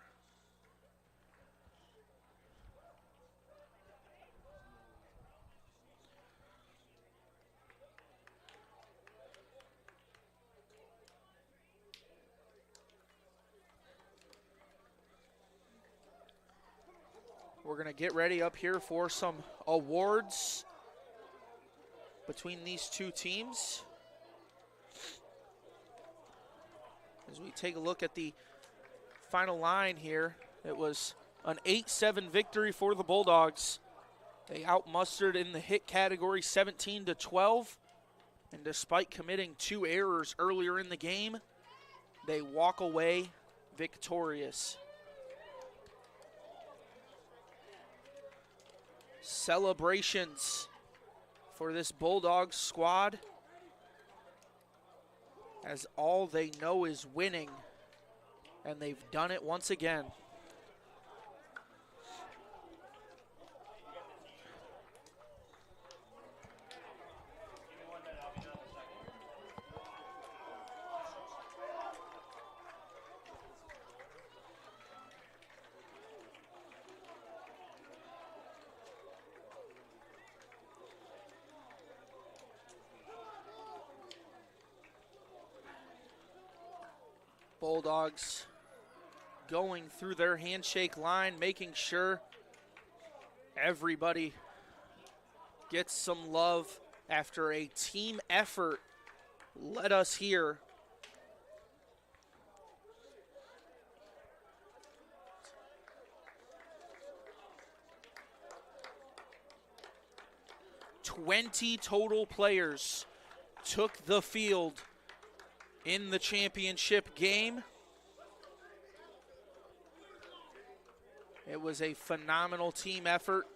Speaker 1: We're going to get ready up here for some awards between these two teams. As we take a look at the final line here, it was an 8-7 victory for the Bulldogs. They outmustered in the hit category 17-12, and despite committing 2 errors earlier in the game, they walk away victorious. Celebrations for this Bulldogs squad, as all they know is winning, and they've done it once again. Bulldogs going through their handshake line, making sure everybody gets some love after a team effort led us here. "20 total players took the field in the championship game. It was a phenomenal team effort,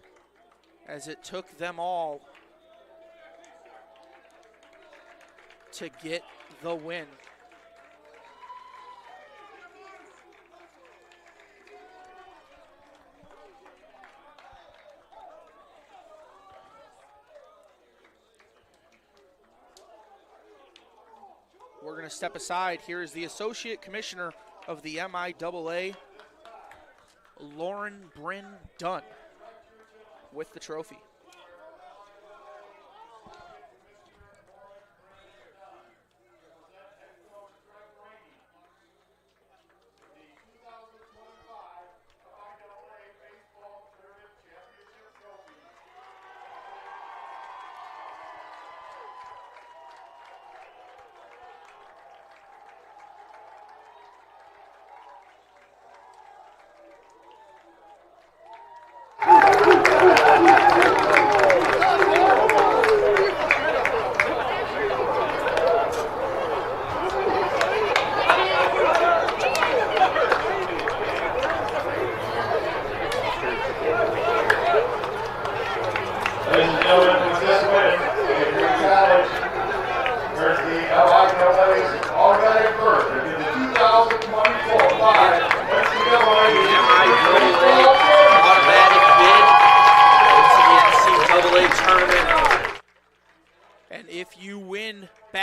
Speaker 1: as it took them all to get the win. We're going to step aside. Here is the Associate Commissioner of the MIAA, Lauren Bryn Dunn, with the trophy.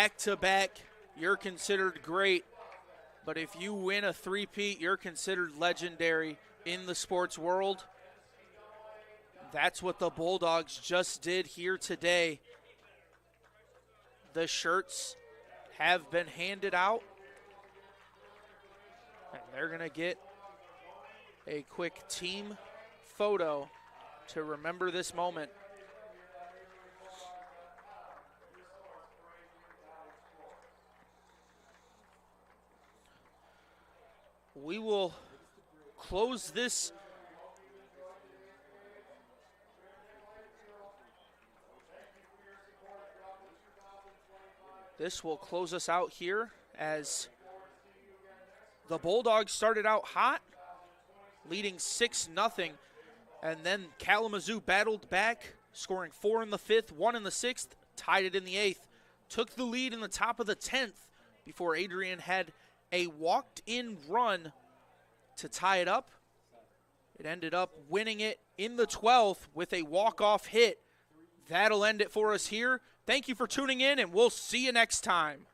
Speaker 1: back-to-back, you're considered great. But if you win a three-peat, you're considered legendary in the sports world. That's what the Bulldogs just did here today. The shirts have been handed out, and they're going to get a quick team photo to remember this moment. We will close this will close us out here as the Bulldogs started out hot, leading 6-0, and then Kalamazoo battled back, scoring 4 in the 5th, 1 in the 6th, tied it in the 8th, took the lead in the top of the 10th before Adrian had a walked-in run to tie it up. It ended up winning it in the 12th with a walk-off hit. That'll end it for us here. Thank you for tuning in, and we'll see you next time.